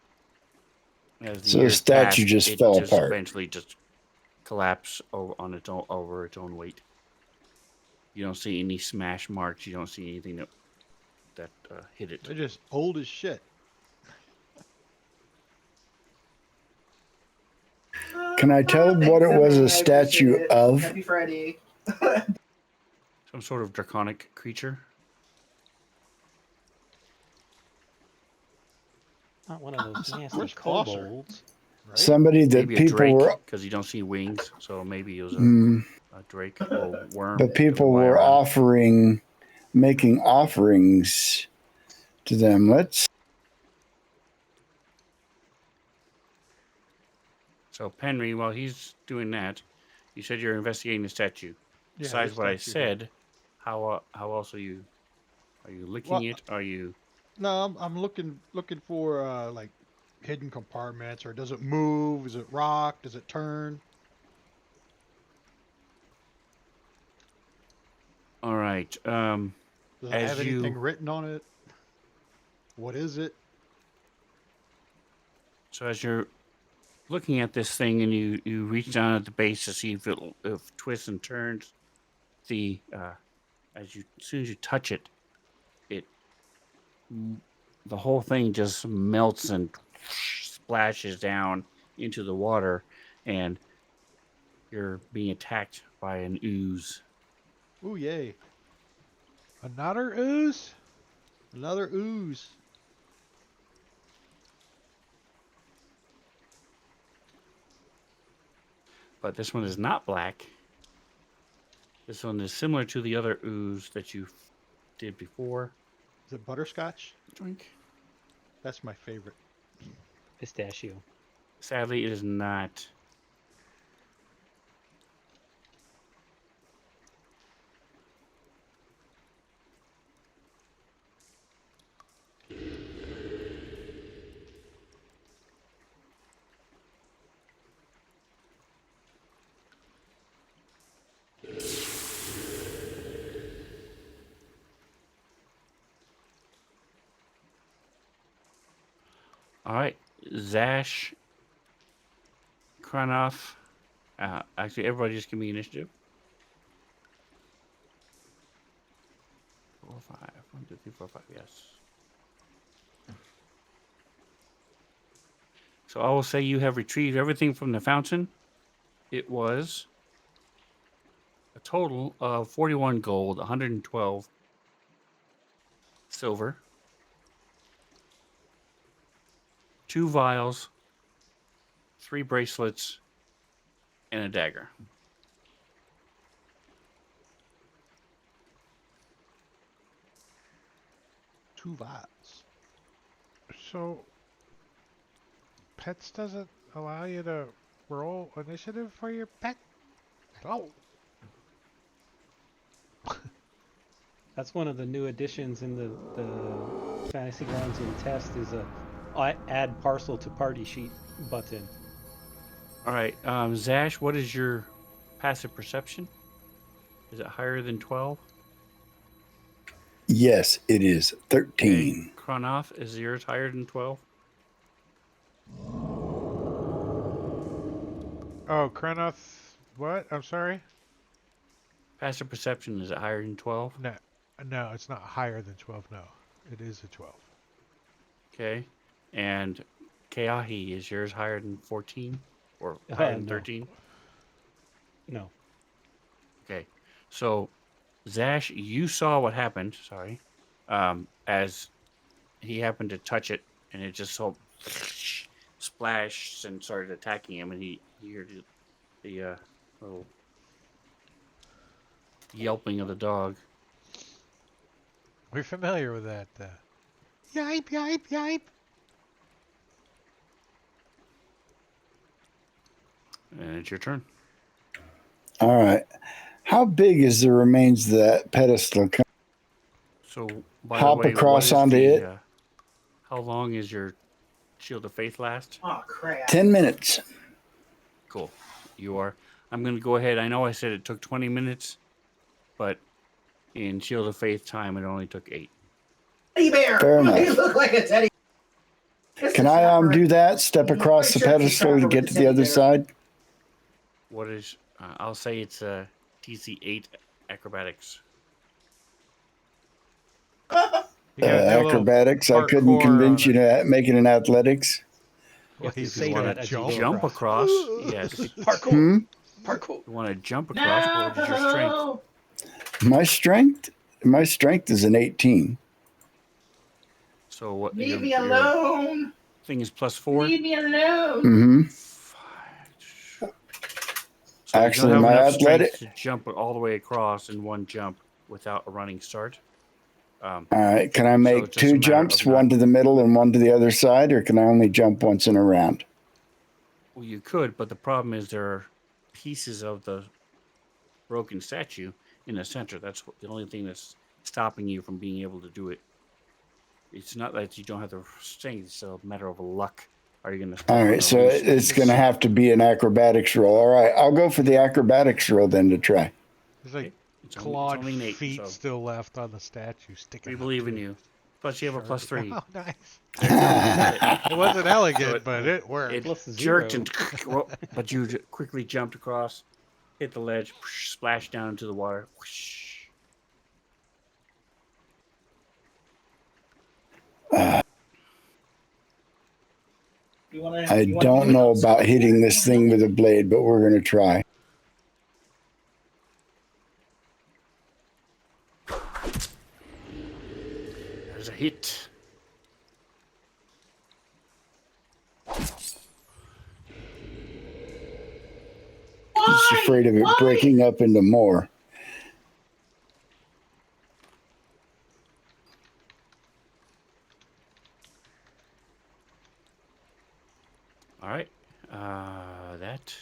Speaker 3: As the
Speaker 6: So the
Speaker 3: years
Speaker 6: statue
Speaker 3: passed,
Speaker 6: just
Speaker 3: it
Speaker 6: fell
Speaker 3: just
Speaker 6: apart.
Speaker 3: eventually just collapsed over its own weight. You don't see any smash marks. You don't see anything that hit it.
Speaker 4: They're just old as shit.
Speaker 6: Can I tell what it was a statue of?
Speaker 7: Happy Friday.
Speaker 3: Some sort of draconic creature.
Speaker 5: Not one of those nasty
Speaker 4: Where's Foster?
Speaker 5: kobolds.
Speaker 4: Right?
Speaker 6: Somebody that
Speaker 3: Maybe a
Speaker 6: people
Speaker 3: drake,
Speaker 6: were,
Speaker 3: because you don't see wings. So maybe it was
Speaker 6: mm,
Speaker 3: a drake or worm.
Speaker 6: but
Speaker 3: that
Speaker 6: people
Speaker 3: would fly
Speaker 6: were
Speaker 3: around.
Speaker 6: making offerings to them. Let's.
Speaker 3: So Penry, while he's doing that, you said you're investigating the statue.
Speaker 4: Yeah,
Speaker 3: Besides
Speaker 4: this
Speaker 3: what I
Speaker 4: statue here.
Speaker 3: said, how else are you? Are you licking
Speaker 4: Well,
Speaker 3: it? Are you?
Speaker 4: No, I'm looking for like hidden compartments, or does it move? Is it rock? Does it turn?
Speaker 3: All right.
Speaker 4: Does it
Speaker 3: As
Speaker 4: have anything
Speaker 3: you-
Speaker 4: written on it? What is it?
Speaker 3: So as you're looking at this thing and you reach down at the base to see if it twists and turns, the as soon as you touch it, the whole thing just melts and splashes down into the water, and you're being attacked by an ooze.
Speaker 4: Ooh, yay.
Speaker 2: Another ooze?
Speaker 4: Another ooze.
Speaker 3: But this one is not black. This one is similar to the other ooze that you did before.
Speaker 4: Is it butterscotch?
Speaker 3: Drink.
Speaker 4: That's my favorite.
Speaker 5: Pistachio.
Speaker 3: Sadly, it is not. All right, Zash, Kranoff. Actually, everybody just give me initiative. 4, 5. 1, 2, 3, 4, 5. Yes. So I will say you have retrieved everything from the fountain. It was a total of 41 gold, 112 silver, 2 vials, 3 bracelets, and a dagger.
Speaker 4: Two vials.
Speaker 2: So, pets doesn't allow you to roll initiative for your pet? Hello?
Speaker 5: That's one of the new additions in the Fantasy Grounds in test is a add parcel to party sheet button.
Speaker 3: All right, Zash, what is your passive perception? Is it higher than 12?
Speaker 6: Yes, it is 13.
Speaker 3: Okay. Kronoff, is yours higher than 12?
Speaker 2: Oh, Krenoth, what? I'm sorry?
Speaker 3: Passive perception, is it higher than 12?
Speaker 2: No, no, it's not higher than 12, no. It is a 12.
Speaker 3: Okay. And Keahi, is yours higher than 14? Or higher than
Speaker 5: No.
Speaker 3: 13?
Speaker 5: No.
Speaker 3: Okay. So, Zash, you saw what happened, sorry, as he happened to touch it, and it just so splashed and started attacking him, and he heard the little yelping of the dog.
Speaker 2: We're familiar with that. Yipe, yipe, yipe.
Speaker 3: And it's your turn.
Speaker 6: All right. How big is the remains of that pedestal?
Speaker 3: So, by
Speaker 6: Hop
Speaker 3: the way, what
Speaker 6: across
Speaker 3: is
Speaker 6: onto
Speaker 3: the,
Speaker 6: it?
Speaker 3: how long is your Shield of Faith last?
Speaker 7: Oh crap.
Speaker 6: 10 minutes.
Speaker 3: Cool. You are. I'm going to go ahead. I know I said it took 20 minutes, but in Shield of Faith time, it only took 8.
Speaker 7: Teddy bear.
Speaker 6: Fair enough.
Speaker 7: You look like a teddy. This
Speaker 6: Can
Speaker 7: is
Speaker 6: I
Speaker 7: not right.
Speaker 6: do that? Step across the pedestal to get to the other side?
Speaker 3: What is, I'll say it's a TC 8 acrobatics.
Speaker 2: You gotta do a little
Speaker 6: Acrobatics. I couldn't
Speaker 2: parkour
Speaker 6: convince
Speaker 2: on
Speaker 6: you to make it an athletics.
Speaker 5: You have to
Speaker 2: he's
Speaker 5: say
Speaker 2: just gonna
Speaker 5: that as you
Speaker 2: jump.
Speaker 5: go
Speaker 3: Jump across. Yes.
Speaker 5: Parkour.
Speaker 6: Hmm?
Speaker 5: Parkour.
Speaker 3: You want to jump across? What is your strength?
Speaker 7: No.
Speaker 6: My strength is an 18.
Speaker 3: So what?
Speaker 7: Leave
Speaker 3: Your,
Speaker 7: me
Speaker 3: your
Speaker 7: alone.
Speaker 3: thing is +4.
Speaker 7: Leave me alone.
Speaker 6: Mm-hmm.
Speaker 3: So
Speaker 6: Actually,
Speaker 3: you don't
Speaker 6: my
Speaker 3: have enough
Speaker 6: athletic.
Speaker 3: strength to jump all the way across in one jump without a running start.
Speaker 6: All right. Can I
Speaker 3: So
Speaker 6: make
Speaker 3: it's just a
Speaker 6: two
Speaker 3: matter
Speaker 6: jumps,
Speaker 3: of not-
Speaker 6: one to the middle and one to the other side, or can I only jump once in a round?
Speaker 3: Well, you could, but the problem is there are pieces of the broken statue in the center. That's the only thing that's stopping you from being able to do it. It's not that you don't have the strength; it's a matter of luck. Are you going to step
Speaker 6: All
Speaker 3: on
Speaker 6: right.
Speaker 3: a
Speaker 6: So
Speaker 3: loose
Speaker 6: it's
Speaker 3: piece?
Speaker 6: going to have to be an acrobatics roll. All right. I'll go for the acrobatics roll then to try.
Speaker 2: There's like
Speaker 3: Okay. It's
Speaker 2: clawed
Speaker 3: only an 8,
Speaker 2: feet
Speaker 3: so
Speaker 2: still left on the statue sticking
Speaker 3: we
Speaker 2: up,
Speaker 3: believe in
Speaker 2: too.
Speaker 3: you. Plus, you have a
Speaker 2: Sure.
Speaker 3: +3.
Speaker 2: Oh, nice.
Speaker 3: There you go. You got it.
Speaker 2: It wasn't elegant,
Speaker 3: So it-
Speaker 2: but it worked.
Speaker 3: It
Speaker 5: Plus
Speaker 3: jerked
Speaker 5: 0.
Speaker 3: and well, but you quickly jumped across, hit the ledge, splashed down into the water. Whoosh.
Speaker 6: I don't know about hitting this thing with a blade, but we're going to try.
Speaker 3: is a hit.
Speaker 6: Just afraid of it breaking up into more.
Speaker 3: All right. That.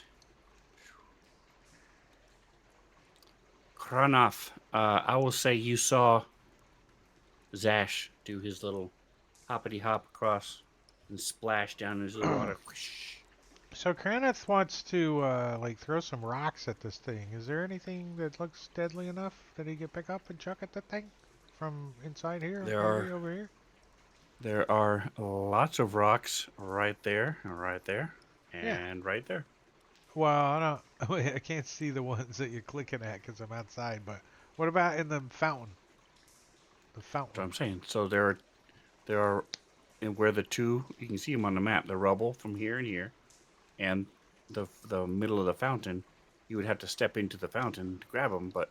Speaker 3: Kranoff, I will say you saw Zash do his little hoppity hop across and splash down into the water. Whoosh.
Speaker 2: So Kraneth wants to like throw some rocks at this thing. Is there anything that looks deadly enough that he could pick up and chuck at the thing from inside here? Maybe over here.
Speaker 3: There are lots of rocks right there,
Speaker 2: Yeah.
Speaker 3: and right there.
Speaker 2: Well, I don't. I can't see the ones that you're clicking at because I'm outside. But what about in the fountain? The
Speaker 3: That's what
Speaker 2: fountain.
Speaker 3: I'm saying. So there are, and where the two you can see them on the map. The rubble from here and here, and the middle of the fountain. You would have to step into the fountain to grab them, but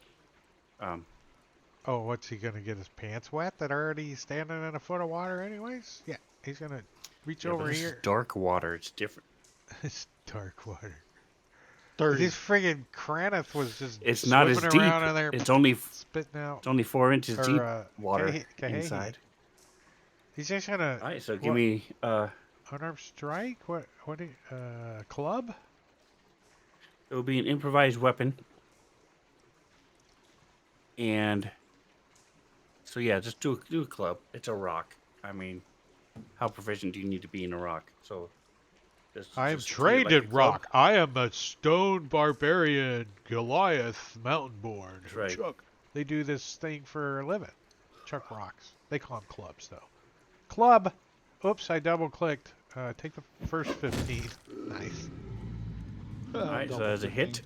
Speaker 2: Oh, what's he gonna get his pants wet? That already standing in a foot of water, anyways. Yeah, he's gonna reach
Speaker 3: yeah, but
Speaker 2: over
Speaker 3: this is
Speaker 2: here.
Speaker 3: dark water. It's different.
Speaker 2: It's dark water.
Speaker 4: 30.
Speaker 2: This friggin' Kraneth was just
Speaker 3: It's not as
Speaker 2: swimming
Speaker 3: deep.
Speaker 2: around in there,
Speaker 3: It's only
Speaker 2: spitting out.
Speaker 3: 4 inches
Speaker 2: Or,
Speaker 3: deep water
Speaker 2: Kahegi.
Speaker 3: inside.
Speaker 2: He's just gonna
Speaker 3: All right, so give
Speaker 2: what-
Speaker 3: me
Speaker 2: unarmed strike. What? Club?
Speaker 3: it will be an improvised weapon. And so yeah, just do a club. It's a rock. I mean, how proficient do you need to be in a rock? So
Speaker 2: I am
Speaker 3: just treat it
Speaker 2: trained
Speaker 3: like a
Speaker 2: in
Speaker 3: club.
Speaker 2: rock. I am a stone barbarian, Goliath, mountain-born.
Speaker 3: That's right.
Speaker 2: Chuck. They do this thing for a living. Chuck rocks. They call them clubs, though. Club. Oops, I double-clicked. Take the first 15. Nice.
Speaker 3: All right, so that's a hit.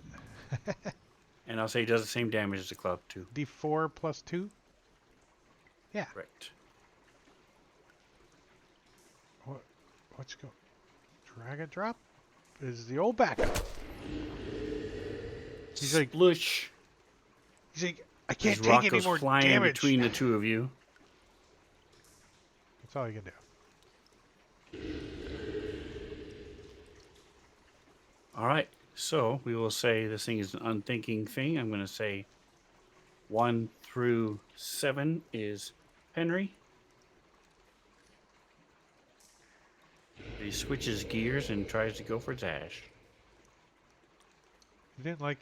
Speaker 3: And I'll say he does the same damage as the club too.
Speaker 2: D4 plus 2. Yeah.
Speaker 3: Right.
Speaker 2: What's going? Drag and drop is the old backup. He's like,
Speaker 3: Splush.
Speaker 2: I can't
Speaker 3: His
Speaker 2: take
Speaker 3: rock
Speaker 2: any
Speaker 3: goes
Speaker 2: more
Speaker 3: flying
Speaker 2: damage.
Speaker 3: between the two of you.
Speaker 2: That's all you can do.
Speaker 3: All right. So we will say this thing is an unthinking thing. I'm going to say 1 through 7 is Henry. He switches gears and tries to go for Zash.
Speaker 2: He didn't like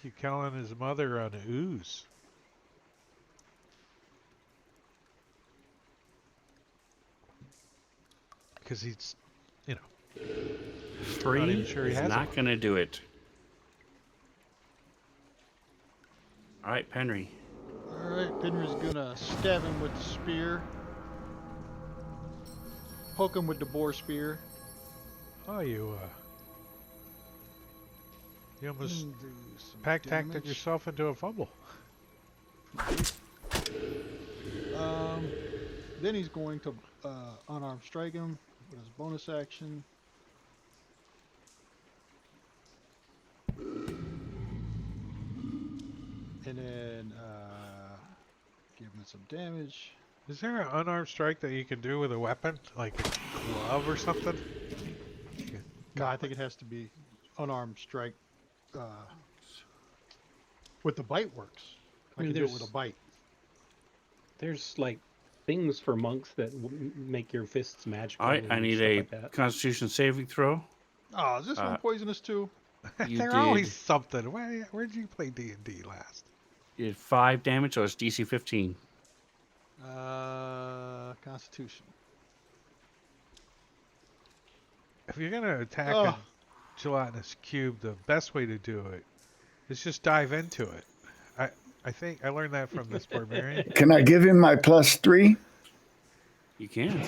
Speaker 2: you calling his mother an ooze. Because he's, you know,
Speaker 3: 3
Speaker 2: not even sure he
Speaker 3: is
Speaker 2: has
Speaker 3: not going to do it. All right, Henry.
Speaker 4: Alright, Penry's gonna stab him with the spear. Poke him with the boar spear.
Speaker 2: Oh, you almost
Speaker 4: and do some
Speaker 2: tacted
Speaker 4: damage.
Speaker 2: yourself into a fumble.
Speaker 4: Then he's going to unarmed strike him with his bonus action. And then give him some damage.
Speaker 2: Is there an unarmed strike that you can do with a weapon, like a glove or something?
Speaker 4: No, I think it has to be unarmed strike. With the bite works. I
Speaker 5: mean,
Speaker 4: can do it with
Speaker 5: there's-
Speaker 4: a bite.
Speaker 5: There's like things for monks that make your fists magical.
Speaker 3: All right, I
Speaker 5: and
Speaker 3: need
Speaker 5: stuff
Speaker 3: a
Speaker 5: like that.
Speaker 3: Constitution saving throw.
Speaker 4: Oh, is this one poisonous too?
Speaker 3: You
Speaker 2: They're
Speaker 3: did,
Speaker 2: always something. Where'd you play D&D last?
Speaker 3: you did 5 damage, so it's DC 15.
Speaker 4: Constitution.
Speaker 2: If you're gonna attack
Speaker 4: Ugh.
Speaker 2: a gelatinous cube, the best way to do it is just dive into it. I think I learned that from this barbarian.
Speaker 6: Can I give him my +3?
Speaker 3: You can.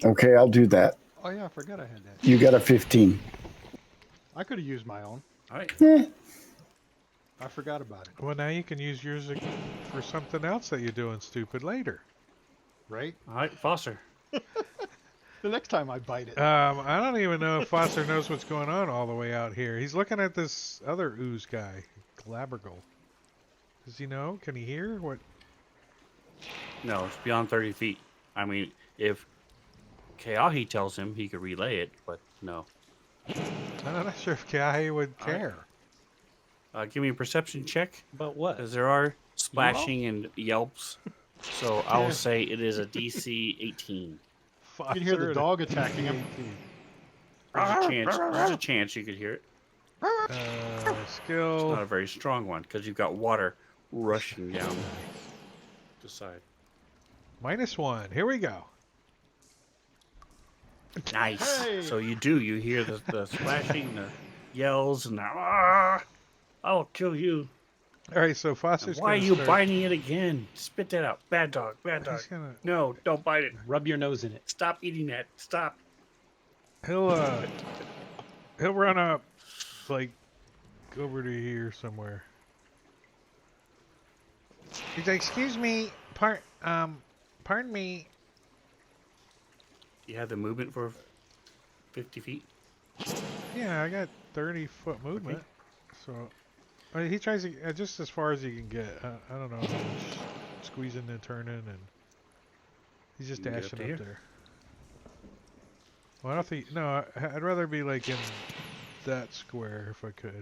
Speaker 6: Okay, I'll do that.
Speaker 4: Oh yeah, I forgot I had that.
Speaker 6: You got a 15.
Speaker 4: I could have used my own.
Speaker 3: All right.
Speaker 6: Eh,
Speaker 4: I forgot about it.
Speaker 2: Well, now you can use yours for something else that you're doing stupid later.
Speaker 4: Right?
Speaker 3: All right, Foster.
Speaker 4: The next time I bite it.
Speaker 2: I don't even know if Foster knows what's going on all the way out here. He's looking at this other ooze guy, Glabergal. Does he know? Can he hear what?
Speaker 3: No, it's beyond 30 feet. I mean, if Keahi tells him he could relay it, but no.
Speaker 2: I'm not sure if Kai would
Speaker 3: All right.
Speaker 2: care.
Speaker 3: Give me a perception check,
Speaker 5: But what?
Speaker 3: because there are splashing and yelps. So I will
Speaker 4: Yeah.
Speaker 3: say it is a DC 18.
Speaker 4: You can hear the
Speaker 2: Foster
Speaker 4: dog attacking him.
Speaker 2: 18.
Speaker 3: There's a chance you could hear it. It's
Speaker 2: Skill.
Speaker 3: not a very strong one, because you've got water rushing down the side.
Speaker 2: -1. Here we go.
Speaker 3: Nice.
Speaker 4: Hey!
Speaker 3: So you hear the splashing, the yells, and the "Ah, I'll kill you."
Speaker 2: All right, so
Speaker 3: And
Speaker 2: Foster's
Speaker 3: why are
Speaker 2: gonna
Speaker 3: you
Speaker 2: start.
Speaker 3: biting it again? Spit that out. Bad dog. Bad dog.
Speaker 2: He's gonna.
Speaker 3: No, don't bite it.
Speaker 5: Rub your nose in it.
Speaker 3: Stop eating that. Stop.
Speaker 2: He'll run up, like, over to here somewhere. He's like, "Excuse me, pardon me."
Speaker 3: You have the movement for 50 feet.
Speaker 2: Yeah, I got 30-foot movement. So he tries to just as far as he can get. I don't know how much squeezing and turning, and he's just
Speaker 3: You can get
Speaker 2: dashing
Speaker 3: up
Speaker 2: up,
Speaker 3: to here.
Speaker 2: there. Well, I don't think. No, I'd rather be like in that square if I could.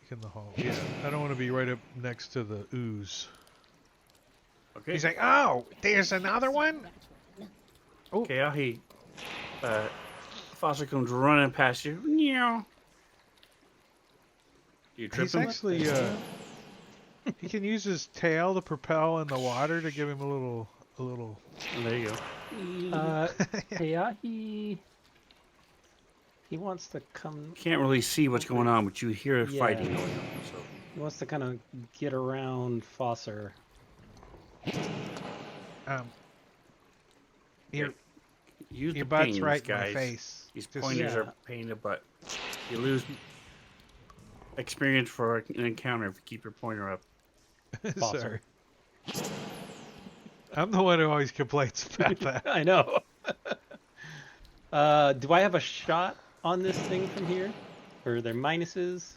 Speaker 2: Like in the hall. Yeah, I don't want to be right up next to the ooze.
Speaker 3: Okay.
Speaker 2: He's like, "Oh, there's another one."
Speaker 3: Okay, Foster comes running past you. Meow. You trip
Speaker 2: He's
Speaker 3: him?
Speaker 2: actually he can use his tail to propel in the water to give him a little.
Speaker 3: Oh, there you go.
Speaker 5: Yeah, he wants to come.
Speaker 3: Can't really see what's going on, but you hear
Speaker 5: Yeah.
Speaker 3: fighting going on. So
Speaker 5: He wants to kind of get around Fosser.
Speaker 2: Your
Speaker 3: use
Speaker 2: your
Speaker 3: the
Speaker 2: butt's
Speaker 3: pings,
Speaker 2: right in
Speaker 3: guys.
Speaker 2: my face.
Speaker 3: These
Speaker 2: Just-
Speaker 3: pointers
Speaker 5: Yeah.
Speaker 3: are pain in the butt. You lose experience for an encounter if you keep your pointer up.
Speaker 2: Sorry. I'm the one who always complains about that.
Speaker 5: I know. Do I have a shot on this thing from here? Or are there minuses?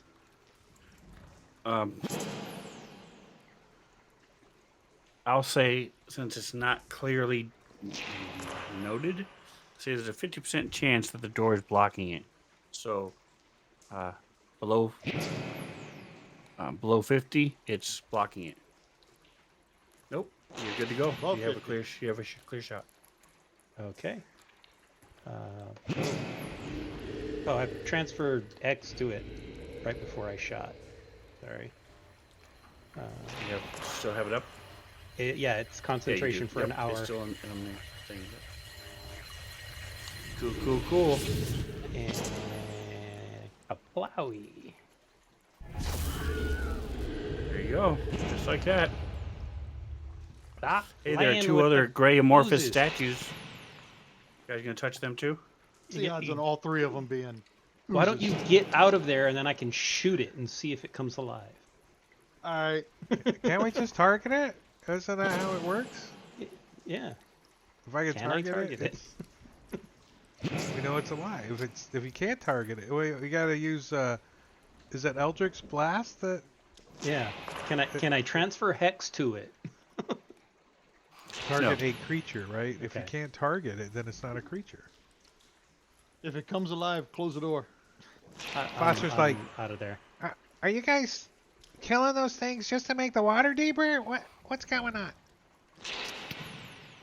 Speaker 3: I'll say, since it's not clearly noted, say there's a 50% chance that the door is blocking it. So, below 50, it's blocking it. Nope, you're good to go.
Speaker 4: Above
Speaker 3: You have
Speaker 4: 50.
Speaker 3: you have a clear shot.
Speaker 5: Okay. Oh, I've transferred X to it right before I shot. Sorry.
Speaker 3: You still have it up.
Speaker 5: Yeah, it's
Speaker 3: Yeah, you
Speaker 5: concentration
Speaker 3: do.
Speaker 5: for
Speaker 3: Yep,
Speaker 5: an hour.
Speaker 3: It's still in the thing. Cool.
Speaker 5: And a plowy.
Speaker 3: There you go, just like that.
Speaker 5: Stop
Speaker 3: Hey, there are
Speaker 5: playing
Speaker 3: 2
Speaker 5: with
Speaker 3: other
Speaker 5: the
Speaker 3: gray amorphous
Speaker 5: oozes.
Speaker 3: statues. You guys gonna touch them too?
Speaker 4: What's the odds on all 3 of them being?
Speaker 5: Why don't
Speaker 4: oozes?
Speaker 5: you get out of there and then I can shoot it and see if it comes alive?
Speaker 4: All right.
Speaker 2: Can't we just target it? Isn't that how it works?
Speaker 5: Yeah.
Speaker 2: If I can
Speaker 5: Can I
Speaker 2: target,
Speaker 5: target it?
Speaker 2: we know it's alive. If you can't target it, we gotta use. Is that Eldritch Blast? That
Speaker 5: Yeah. Can I transfer hex to it?
Speaker 2: target a creature, right? If you
Speaker 5: Okay.
Speaker 2: can't target it, then it's not a creature.
Speaker 4: If it comes alive, close the door.
Speaker 2: Foster's like-
Speaker 5: out of there.
Speaker 2: Are you guys killing those things just to make the water deeper? What's going on?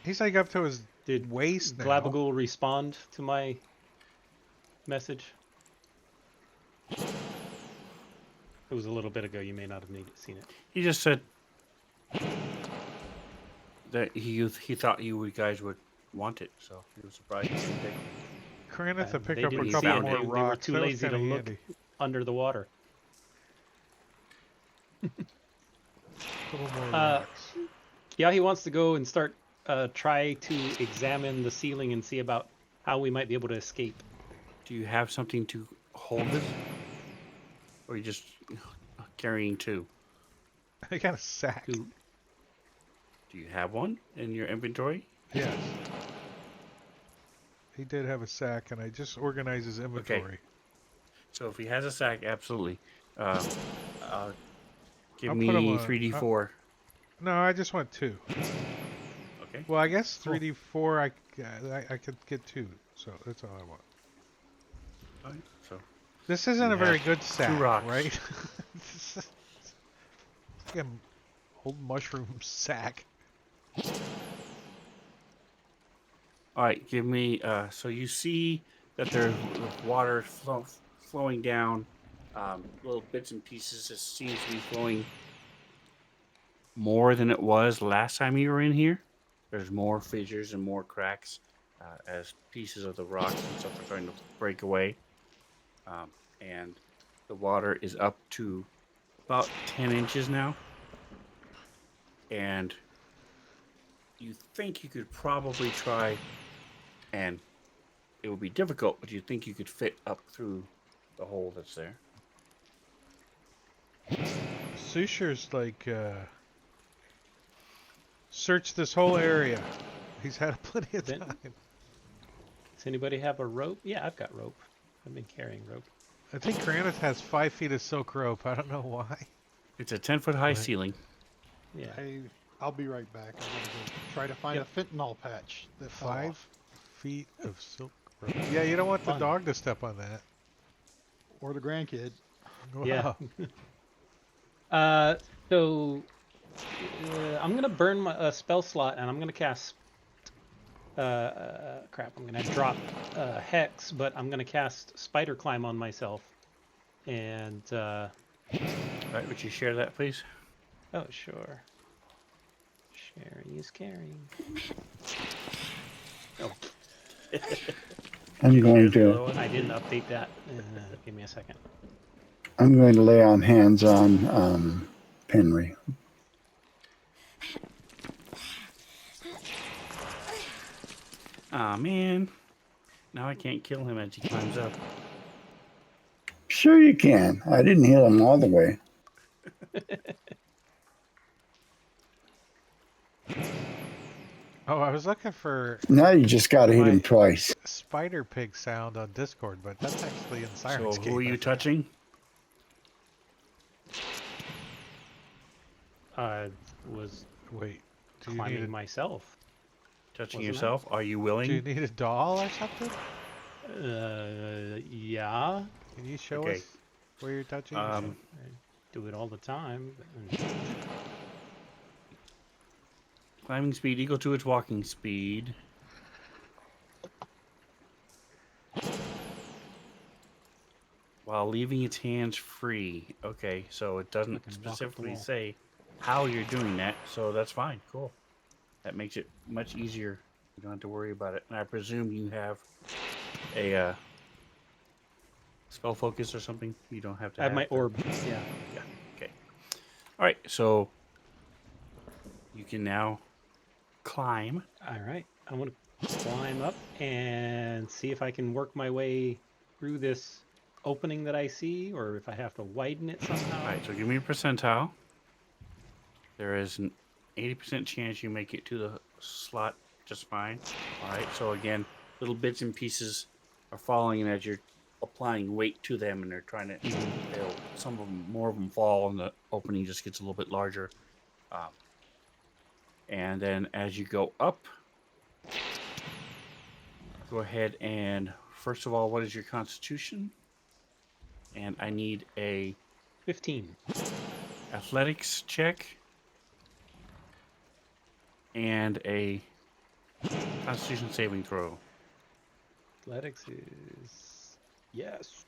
Speaker 2: He's like up to his
Speaker 5: Did
Speaker 2: waist now.
Speaker 5: Glabagool respond to my message? It was a little bit ago. You may not have seen it.
Speaker 3: He just said that he thought you guys would want it, so he was surprised. You didn't take it.
Speaker 2: Kranith to pick
Speaker 5: They
Speaker 2: up a
Speaker 5: didn't
Speaker 2: couple
Speaker 5: see it.
Speaker 2: more
Speaker 5: They were
Speaker 2: rocks.
Speaker 5: too
Speaker 2: That was
Speaker 5: lazy to
Speaker 2: kinda
Speaker 5: look
Speaker 2: handy.
Speaker 5: under the water.
Speaker 2: Couple more
Speaker 5: Uh,
Speaker 2: rocks.
Speaker 5: Yeah, he wants to go and start try to examine the ceiling and see about how we might be able to escape.
Speaker 3: Do you have something to hold it? Or are you just carrying 2?
Speaker 2: I got a sack.
Speaker 5: To-
Speaker 3: Do you have one in your inventory?
Speaker 2: Yes. He did have a sack, and I just organized his inventory.
Speaker 3: So if he has a sack, absolutely. Give
Speaker 2: I'll
Speaker 3: me
Speaker 2: put him on-
Speaker 3: 3d4.
Speaker 2: No, I just want 2.
Speaker 3: Okay.
Speaker 2: Well, I guess
Speaker 3: Cool.
Speaker 2: 3d4 I could get 2, so that's all I want.
Speaker 3: All right. So
Speaker 2: This isn't
Speaker 3: You
Speaker 2: a very
Speaker 3: have
Speaker 2: good sack,
Speaker 3: rocks.
Speaker 2: right? It's like an old mushroom sack.
Speaker 3: all right. Give me. So you see that there's water flowing down. Little bits and pieces. It seems to be flowing more than it was last time you were in here. There's more fissures and more cracks as pieces of the rocks and stuff are starting to break away. And the water is up to about 10 inches now. And you think you could probably try, and it would be difficult, but you think you could fit up through the hole that's there.
Speaker 2: Susher's like, search this whole area. He's had plenty of
Speaker 5: Then-
Speaker 2: time.
Speaker 5: Does anybody have a rope? Yeah, I've got rope. I've been carrying rope.
Speaker 2: I think Granite has 5 feet of silk rope. I don't know why.
Speaker 3: It's a 10-foot high
Speaker 2: Right.
Speaker 3: ceiling.
Speaker 5: Yeah.
Speaker 4: I'll be right back. I'm gonna go try to find
Speaker 5: Yep.
Speaker 4: a fentanyl patch that fell
Speaker 2: 5
Speaker 4: off.
Speaker 2: feet of silk rope. Yeah, you don't want the
Speaker 4: Fun.
Speaker 2: dog to step on that.
Speaker 4: Or the grandkid.
Speaker 2: Wow.
Speaker 5: Yeah. So I'm gonna burn my spell slot, and I'm gonna cast. Crap! I'm gonna drop hex, but I'm gonna cast spider climb on myself. And
Speaker 3: All right, would you share that, please?
Speaker 5: oh sure, sharing is caring.
Speaker 3: Oh.
Speaker 6: I'm going
Speaker 3: Share the other
Speaker 6: to
Speaker 3: one?
Speaker 5: I didn't update that. Give me a second.
Speaker 6: lay on hands on Penry.
Speaker 3: Aw, man. Now I can't kill him as he climbs up.
Speaker 6: Sure you can. I didn't heal him all the way.
Speaker 2: Oh, I was looking for
Speaker 6: Now you just got to hit him
Speaker 2: My-
Speaker 6: twice.
Speaker 2: spider pig sound on Discord, but that's actually in
Speaker 3: So
Speaker 2: Sirenscape.
Speaker 3: who are
Speaker 2: I
Speaker 3: you
Speaker 2: think.
Speaker 3: touching?
Speaker 5: I was
Speaker 2: Wait, do you
Speaker 5: climbing
Speaker 2: need a,
Speaker 5: myself.
Speaker 3: Touching
Speaker 5: Wasn't I?
Speaker 3: yourself? Are you
Speaker 2: do you
Speaker 3: willing?
Speaker 2: need a doll or something?
Speaker 5: Yeah.
Speaker 2: Can you show
Speaker 3: Okay.
Speaker 2: us where you're touching?
Speaker 5: I do it all the time.
Speaker 3: Climbing speed equal to its walking speed. While leaving its hands free. Okay, so it doesn't
Speaker 5: I can walk up the
Speaker 3: specifically
Speaker 5: wall.
Speaker 3: say how you're doing that, so that's fine. Cool. That makes it much easier. You don't have to worry about it. And I presume you have a spell focus or something. You don't have to
Speaker 5: I have my
Speaker 3: the-
Speaker 5: orb. Yeah.
Speaker 3: Yeah. Okay. All right. So you can now climb.
Speaker 5: All right. I want to climb up and see if I can work my way through this opening that I see, or if I have to widen it somehow.
Speaker 3: All right. So give me a percentile. There is an 80% chance you make it to the slot just fine. All right. So again, little bits and pieces are falling, and as you're applying weight to them, and they're trying to, some of them, more of them fall, and the opening just gets a little bit larger. And then as you go up, go ahead and first of all, what is your constitution? And I need a
Speaker 5: 15.
Speaker 3: athletics check and a constitution saving throw.
Speaker 5: Athletics is yes.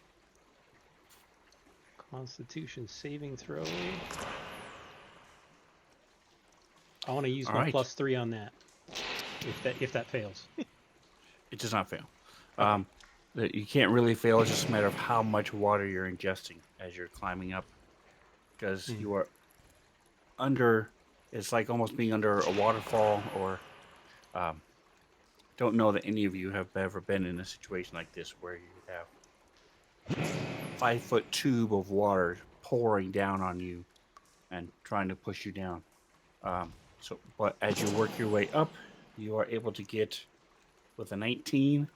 Speaker 5: Constitution saving throw. I want to use
Speaker 3: All
Speaker 5: my
Speaker 3: right.
Speaker 5: +3 on that. If that fails.
Speaker 3: It does not fail. You can't really fail. It's just a matter of how much water you're ingesting as you're climbing up, because you are under. It's like almost being under a waterfall, or don't know that any of you have ever been in a situation like this where you have 5-foot tube of water pouring down on you and trying to push you down. But as you work your way up, you are able to get, with a 19,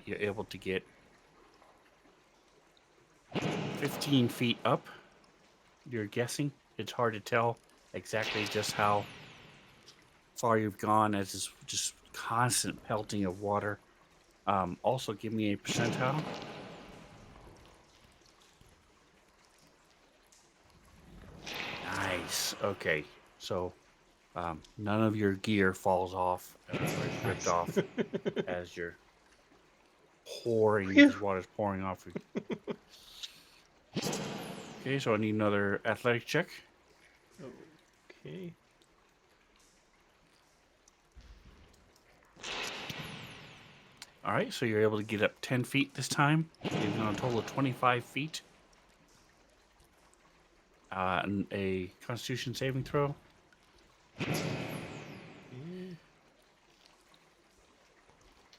Speaker 3: you're able to get 15 feet up. You're guessing. It's hard to tell exactly just how far you've gone as this just constant pelting of water. Also, give me a percentile. Nice. Okay. So none of your gear falls off or is ripped
Speaker 5: Nice.
Speaker 3: off as you're pouring,
Speaker 5: Phew.
Speaker 3: this water's pouring off you. Okay, so I need another athletic check.
Speaker 5: Okay.
Speaker 3: All right, so you're able to get up 10 feet this time, leaving on a total of 25 feet. And a Constitution saving throw.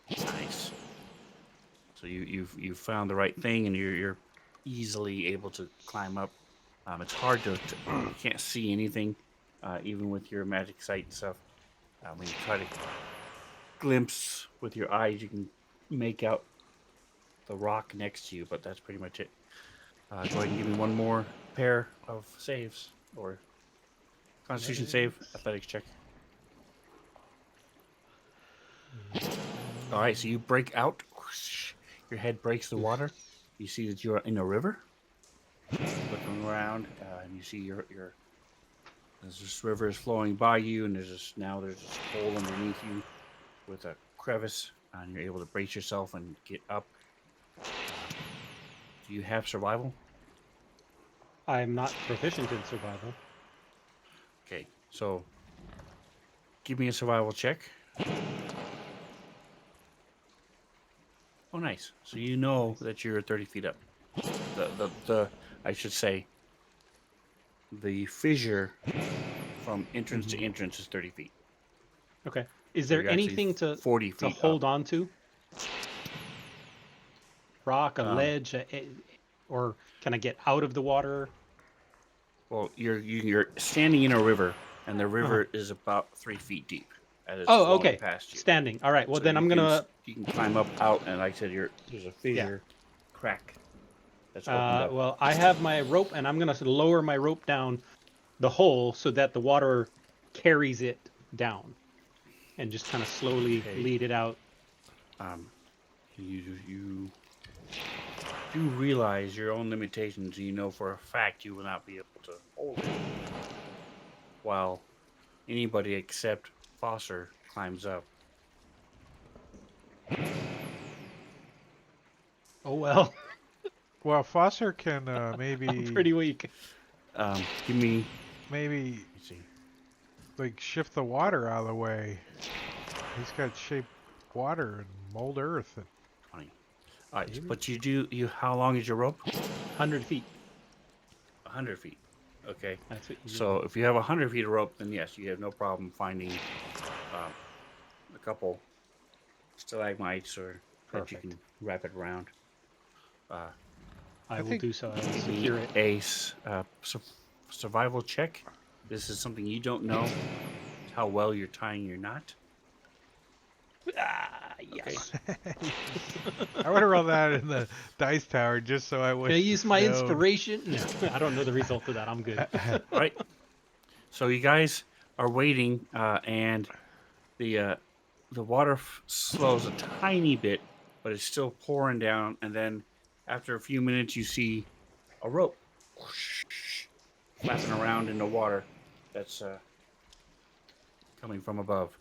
Speaker 3: Nice. So you've found the right thing, and you're easily able to climb up. It's hard to you can't see anything, even with your magic sight and stuff. When you try to glimpse with your eyes, you can make out the rock next to you, but that's pretty much it. Go ahead and give me one more pair of saves, or Constitution save, athletics check. All right, so you break out. Whoosh, your head breaks the water. You see that you're in a river. Looking around, and you see your as this river is flowing by you, and there's this hole underneath you with a crevice, and you're able to brace yourself and get up. Do you have survival?
Speaker 5: I'm not proficient in survival.
Speaker 3: Okay, so give me a survival check. Oh, nice. So you know that you're 30 feet up. The I should say, the fissure from entrance to entrance is 30 feet.
Speaker 5: Okay. Is
Speaker 3: So
Speaker 5: there
Speaker 3: you're actually
Speaker 5: anything to
Speaker 3: 40 feet
Speaker 5: hold
Speaker 3: up.
Speaker 5: on to? Rock, a
Speaker 3: Um,
Speaker 5: ledge, or can I get out of the water?
Speaker 3: Well, you're standing in a river, and the
Speaker 5: Uh-huh.
Speaker 3: river is about 3 feet deep as it's
Speaker 5: Oh,
Speaker 3: flowing
Speaker 5: okay.
Speaker 3: past you.
Speaker 5: Standing. All right. Well,
Speaker 3: So
Speaker 5: then I'm gonna.
Speaker 3: you can climb up out, and like I said, there's a fissure, crack that's opened up.
Speaker 5: Well, I have my rope, and I'm gonna lower my rope down the hole so that the water carries it down, and just kind of slowly
Speaker 3: Okay.
Speaker 5: lead it out.
Speaker 3: You do realize your own limitations, and you know for a fact you will not be able to hold it while anybody except Foster climbs up.
Speaker 5: Oh well.
Speaker 2: Well, Foster can
Speaker 5: I'm
Speaker 2: maybe
Speaker 5: pretty weak.
Speaker 3: Give me.
Speaker 2: maybe
Speaker 3: Let's see.
Speaker 2: like shift the water out of the way. He's got shaped water and mold earth. And
Speaker 3: 20. All right, but you. How long is your rope?
Speaker 5: 100 feet.
Speaker 3: 100 feet. Okay.
Speaker 5: That's what you
Speaker 3: So if you have 100 feet of rope, then yes, you have no problem finding a couple stalagmites or that you
Speaker 5: Perfect.
Speaker 3: can wrap it around.
Speaker 5: I will
Speaker 2: think-
Speaker 5: do so. I will
Speaker 3: Give me
Speaker 5: secure it.
Speaker 3: a survival check. This is something you don't know how well you're tying your knot.
Speaker 5: Yes.
Speaker 2: I would have rolled that in the dice tower just so I would.
Speaker 5: Can I use my inspiration? No, I don't know the result of that. I'm good.
Speaker 3: All right. So you guys are waiting, and the water slows a tiny bit, but it's still pouring down. And then after a few minutes, you see a rope flapping around in the water that's coming from above.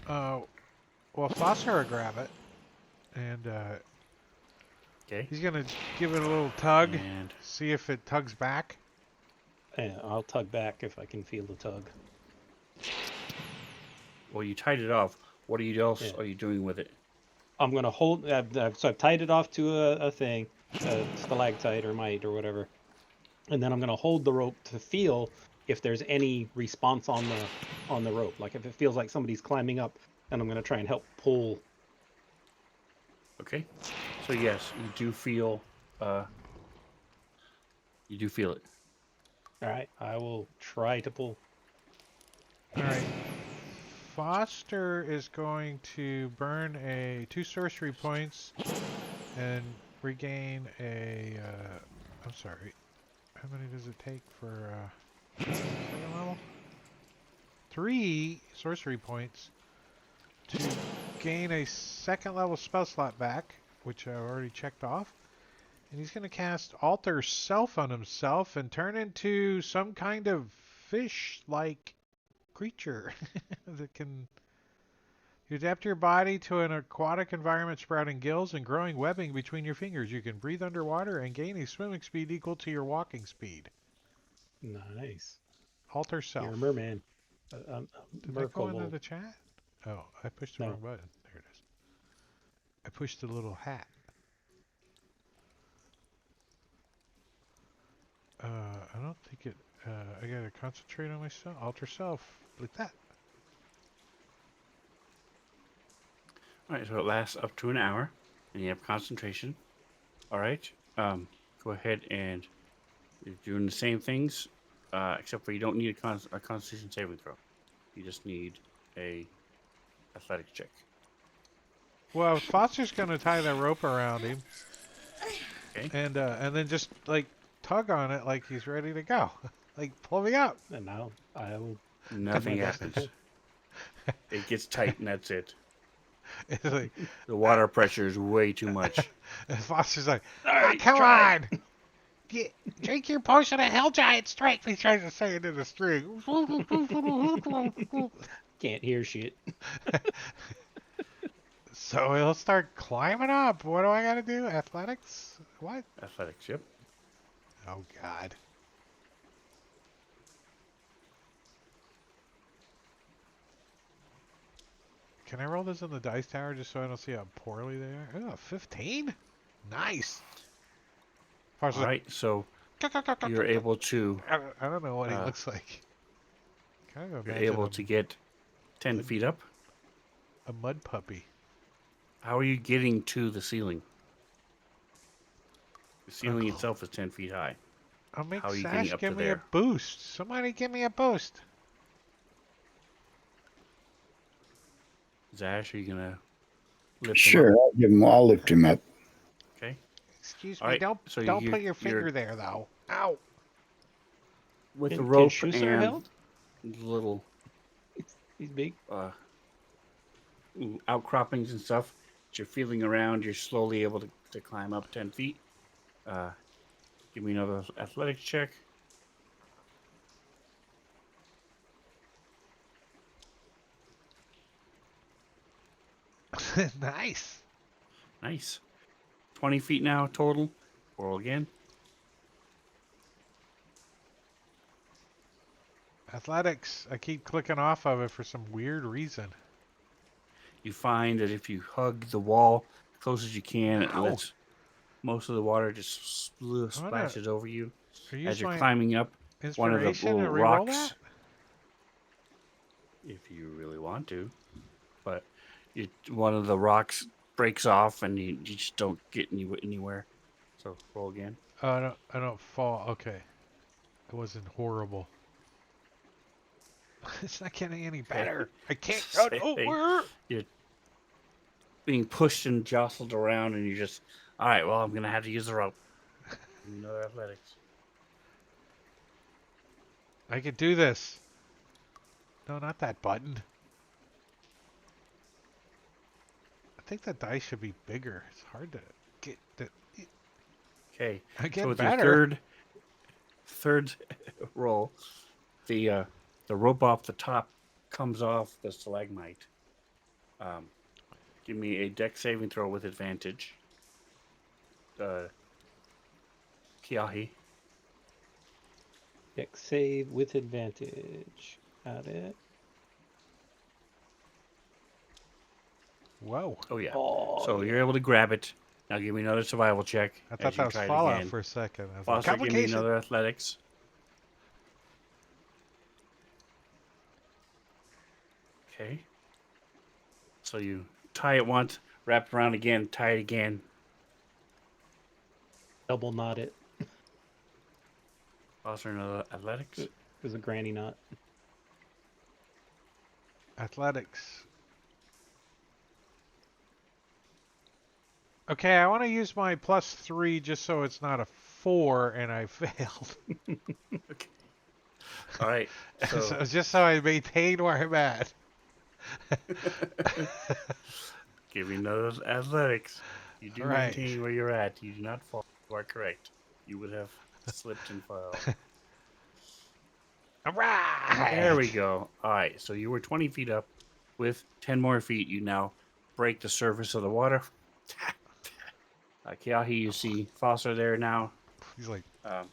Speaker 2: Well, Foster will grab it, and
Speaker 3: Okay.
Speaker 2: he's gonna give it a little tug,
Speaker 3: And
Speaker 2: see if it tugs back.
Speaker 5: Yeah, I'll tug back if I can feel the tug.
Speaker 3: well, you tied it off. What else
Speaker 5: Yeah.
Speaker 3: are you doing with it?
Speaker 5: I'm gonna hold. So I've tied it off to a thing, a stalactite or mite or whatever, and then I'm gonna hold the rope to feel if there's any response on the rope. Like if it feels like somebody's climbing up, and I'm gonna try and help pull.
Speaker 3: Okay. So yes, you do feel it.
Speaker 5: All right, I will try to pull.
Speaker 2: All right. Foster is going to burn 2 sorcery points and regain a. I'm sorry. how many does it take for second level? 3 sorcery points to gain a second level spell slot back, which I already checked off. And he's going to cast Alter Self on himself and turn into some kind of fish-like creature that can... You adapt your body to an aquatic environment sprouting gills and growing webbing between your fingers. You can breathe underwater and gain a swimming speed equal to your walking speed.
Speaker 5: Nice.
Speaker 2: Alter Self.
Speaker 5: You're a merman.
Speaker 2: Did that go into the chat? Oh, I pushed the wrong button. There it is. I pushed the little hat. I don't think it... I gotta concentrate on myself. Alter Self. Like that.
Speaker 3: Alright, so it lasts up to an hour, and you have concentration. Alright, go ahead and you're doing the same things, except for you don't need a Constitution saving throw. You just need a athletics check.
Speaker 2: Well, Foster's gonna tie that rope around him.
Speaker 3: Okay.
Speaker 2: And then just, like, tug on it like he's ready to go. Like, pull me up.
Speaker 5: And now I'll...
Speaker 3: Nothing happens. It gets tight, and that's it.
Speaker 2: It's like,
Speaker 3: The water pressure is way too much.
Speaker 2: and Foster's like,
Speaker 5: Alright,
Speaker 2: come
Speaker 5: try
Speaker 2: on! Drink your potion of Hell Giant Strength. He tries to say it in a string.
Speaker 5: Can't hear shit.
Speaker 2: So he'll start climbing up. What do I gotta do? Athletics? What?
Speaker 3: Athletics, yep.
Speaker 2: Oh, God. Can I roll this in the dice tower just so I don't see how poorly they are? Oh, 15? Nice.
Speaker 3: All right, so you're able to...
Speaker 2: I don't know what he looks like. Kind of
Speaker 3: You're
Speaker 2: imagine
Speaker 3: able to get 10 feet up.
Speaker 2: a mud puppy.
Speaker 3: How are you getting to the ceiling? The ceiling itself is 10 feet high.
Speaker 2: I'll make
Speaker 3: How are you
Speaker 2: Sash
Speaker 3: getting up
Speaker 2: give
Speaker 3: to
Speaker 2: me
Speaker 3: there?
Speaker 2: a boost. Somebody give me a boost.
Speaker 3: Zash, are you going to lift
Speaker 6: Sure,
Speaker 3: him up?
Speaker 6: I'll lift him up.
Speaker 3: Okay.
Speaker 2: Excuse
Speaker 3: All
Speaker 2: me.
Speaker 3: right,
Speaker 2: Don't
Speaker 3: so
Speaker 2: put your
Speaker 3: you're-
Speaker 2: finger there, though. Ow.
Speaker 3: With
Speaker 5: Can-
Speaker 3: the
Speaker 5: can
Speaker 3: rope
Speaker 5: Schuster
Speaker 3: and
Speaker 5: help?
Speaker 3: little
Speaker 5: He's big.
Speaker 3: outcroppings and stuff that you're feeling around, you're slowly able to climb up 10 feet. Give me another athletics check.
Speaker 2: Nice.
Speaker 3: Nice. 20 feet now total. Roll again.
Speaker 2: Athletics. I keep clicking off of it for some weird reason.
Speaker 3: You find that if you hug the wall as close as you can, it
Speaker 2: Ow.
Speaker 3: lets most of the water just splashes over you. As you're climbing up one of the
Speaker 2: Inspiration
Speaker 3: little
Speaker 2: to reroll
Speaker 3: rocks.
Speaker 2: that?
Speaker 3: If you really want to. But one of the breaks off and you just don't get anywhere. So roll again.
Speaker 2: I don't fall. Okay. It wasn't horrible. It's not getting any better. I can't go nowhere.
Speaker 3: You're being pushed and jostled around, and you're just, all right, well, I'm going to have to use the rope. Another athletics.
Speaker 2: I can do this. No, not that button. I think the dice should be bigger. It's hard to get the...
Speaker 3: Okay.
Speaker 2: I get
Speaker 3: So with
Speaker 2: better.
Speaker 3: your third roll, the rope off the top comes off the stalagmite. Give me a dex saving throw with advantage. Kiahi.
Speaker 5: Dex save with advantage. Got it.
Speaker 2: Whoa.
Speaker 3: Oh, yeah.
Speaker 5: Oh,
Speaker 3: So you're able to grab it. Now give me another survival check.
Speaker 2: I thought
Speaker 3: as you
Speaker 2: that was
Speaker 3: try it
Speaker 2: Fallout
Speaker 3: again.
Speaker 2: for a second. I was
Speaker 3: Foster,
Speaker 2: like,
Speaker 3: give me
Speaker 2: complication.
Speaker 3: another athletics. Okay. So you tie it once, wrap it around again, tie it again.
Speaker 5: double knot it.
Speaker 3: Foster, another athletics.
Speaker 5: It was a granny knot.
Speaker 2: Athletics. Okay, I want to use my +3 just so it's not a 4 and I failed.
Speaker 3: Okay. All right.
Speaker 2: So
Speaker 3: So
Speaker 2: just so I maintain where I'm at.
Speaker 3: give me those athletics. You do
Speaker 2: Right.
Speaker 3: maintain where you're at. You do not fall. You are correct. You would have slipped and fell.
Speaker 2: All right.
Speaker 3: There we go. All right. So you were 20 feet up. With 10 more feet, you now break the surface of the water. Kiahi, you see Foster there now.
Speaker 2: He's like,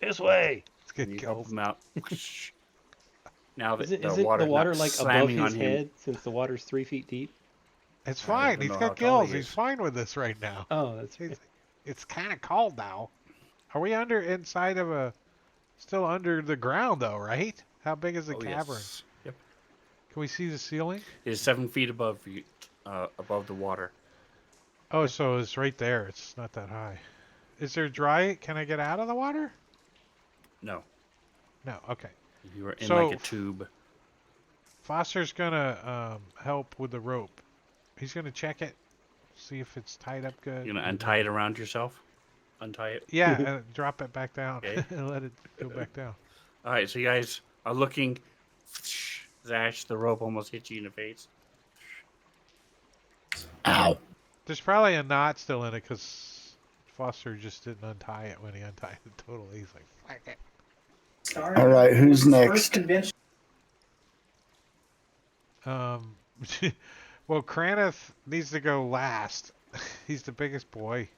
Speaker 5: This way.
Speaker 2: let's
Speaker 3: And
Speaker 2: get
Speaker 3: you
Speaker 2: going.
Speaker 3: help him out. Now that
Speaker 5: Is
Speaker 3: the
Speaker 5: it the
Speaker 3: water's
Speaker 5: water
Speaker 3: not
Speaker 5: like above
Speaker 3: slamming
Speaker 5: his
Speaker 3: on him.
Speaker 5: head since the water's 3 feet deep?
Speaker 2: It's
Speaker 3: I
Speaker 2: fine.
Speaker 3: don't
Speaker 2: He's
Speaker 3: know how
Speaker 2: got
Speaker 3: tall
Speaker 2: gills.
Speaker 3: he
Speaker 2: He's
Speaker 3: is.
Speaker 2: fine with this right now.
Speaker 5: Oh, that's
Speaker 2: He's, it's kind of cold now. Are we inside of still under the ground though, right? How big is the
Speaker 3: Oh,
Speaker 2: cavern?
Speaker 3: yes. Yep.
Speaker 2: Can we see the ceiling?
Speaker 3: It is 7 feet above you, above the water.
Speaker 2: Oh, so it's right there. It's not that high. Is there dry? Can I get out of the water?
Speaker 3: No,
Speaker 2: No. Okay.
Speaker 3: you were in
Speaker 2: So,
Speaker 3: like a tube.
Speaker 2: Foster's gonna help with the rope. He's gonna check it, see if it's tied up good.
Speaker 3: You're gonna untie it around yourself. Untie it.
Speaker 2: Yeah, and drop it back down
Speaker 3: Okay.
Speaker 2: and let it go back down.
Speaker 3: All right. So you guys are looking. Zash, the rope almost hit you in the face.
Speaker 6: Ow.
Speaker 2: There's probably a knot still in it because Foster just didn't untie it when he untied it totally. He's like, fuck it.
Speaker 7: Sorry.
Speaker 6: All right, who's
Speaker 7: First
Speaker 6: next?
Speaker 7: convention.
Speaker 2: Well, Kraneth needs to go last. He's the biggest boy.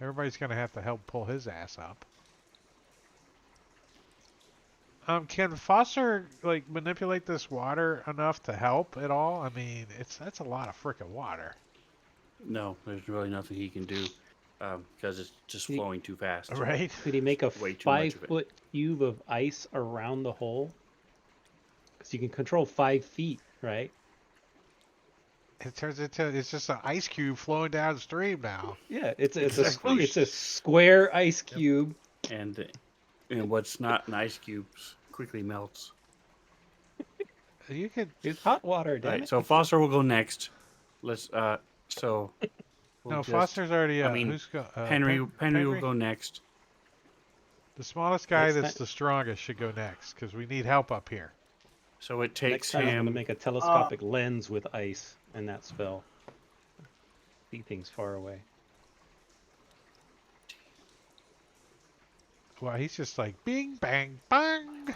Speaker 2: Everybody's gonna have to help pull his ass up. Can Foster like manipulate this water enough to help at all? I mean, that's a lot of frickin' water.
Speaker 3: No, there's really nothing he can do because it's just
Speaker 5: He-
Speaker 3: flowing too fast.
Speaker 2: Right?
Speaker 5: Could he make a
Speaker 3: Way too much of it.
Speaker 5: 5-foot cube of ice around the hole? Because you can control 5 feet, right?
Speaker 2: It turns into it's just an ice cube flowing downstream now.
Speaker 5: Yeah, it's a
Speaker 3: Exactly.
Speaker 5: it's a square ice cube.
Speaker 3: And what's not an ice cube quickly melts.
Speaker 2: You could.
Speaker 5: It's hot water,
Speaker 3: All
Speaker 5: damn
Speaker 3: right,
Speaker 5: it.
Speaker 3: so Foster will go next. Let's so we'll
Speaker 2: No,
Speaker 3: just-
Speaker 2: Foster's already.
Speaker 3: I mean,
Speaker 2: who's go?
Speaker 3: Henry will go next.
Speaker 2: The smallest guy
Speaker 5: Next
Speaker 2: that's the strongest should go next because we need help up here.
Speaker 3: So it
Speaker 5: Next
Speaker 3: takes
Speaker 5: time I'm
Speaker 3: him.
Speaker 5: gonna make a telescopic lens with ice and that spell. See things far away.
Speaker 2: Well, he's just like bing, bang, bang.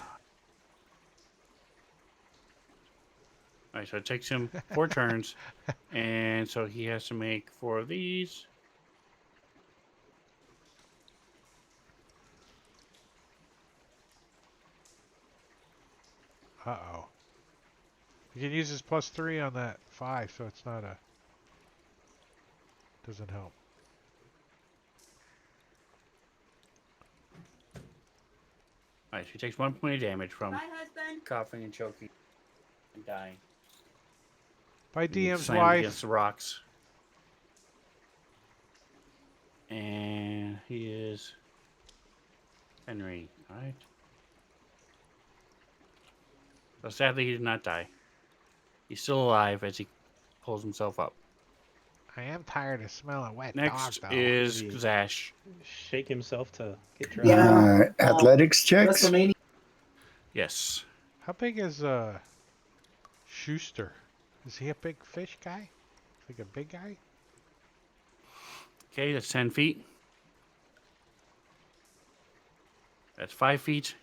Speaker 3: All right, so it takes him 4 turns, and so he has to make 4 of these.
Speaker 2: Uh-oh. You can use his +3 on that 5, so it's not a... Doesn't help.
Speaker 3: All right, so he takes 1 point of damage from
Speaker 8: Bye, husband.
Speaker 3: coughing and choking and dying.
Speaker 2: By
Speaker 3: And he
Speaker 2: DM's
Speaker 3: slams
Speaker 2: wife.
Speaker 3: against the rocks. And he is Henry, all right? So sadly, he did not die. He's still alive as he pulls himself up.
Speaker 2: I am tired of smelling wet
Speaker 3: Next
Speaker 2: dog, though.
Speaker 3: is
Speaker 5: Easy.
Speaker 3: Zash.
Speaker 5: Shake himself to get dry.
Speaker 7: Yeah.
Speaker 6: Athletics checks.
Speaker 7: WrestleMania.
Speaker 3: Yes.
Speaker 2: How big is Schuster? Is he a big fish guy? Like a big guy?
Speaker 3: Okay, that's 10 feet. That's 5 feet.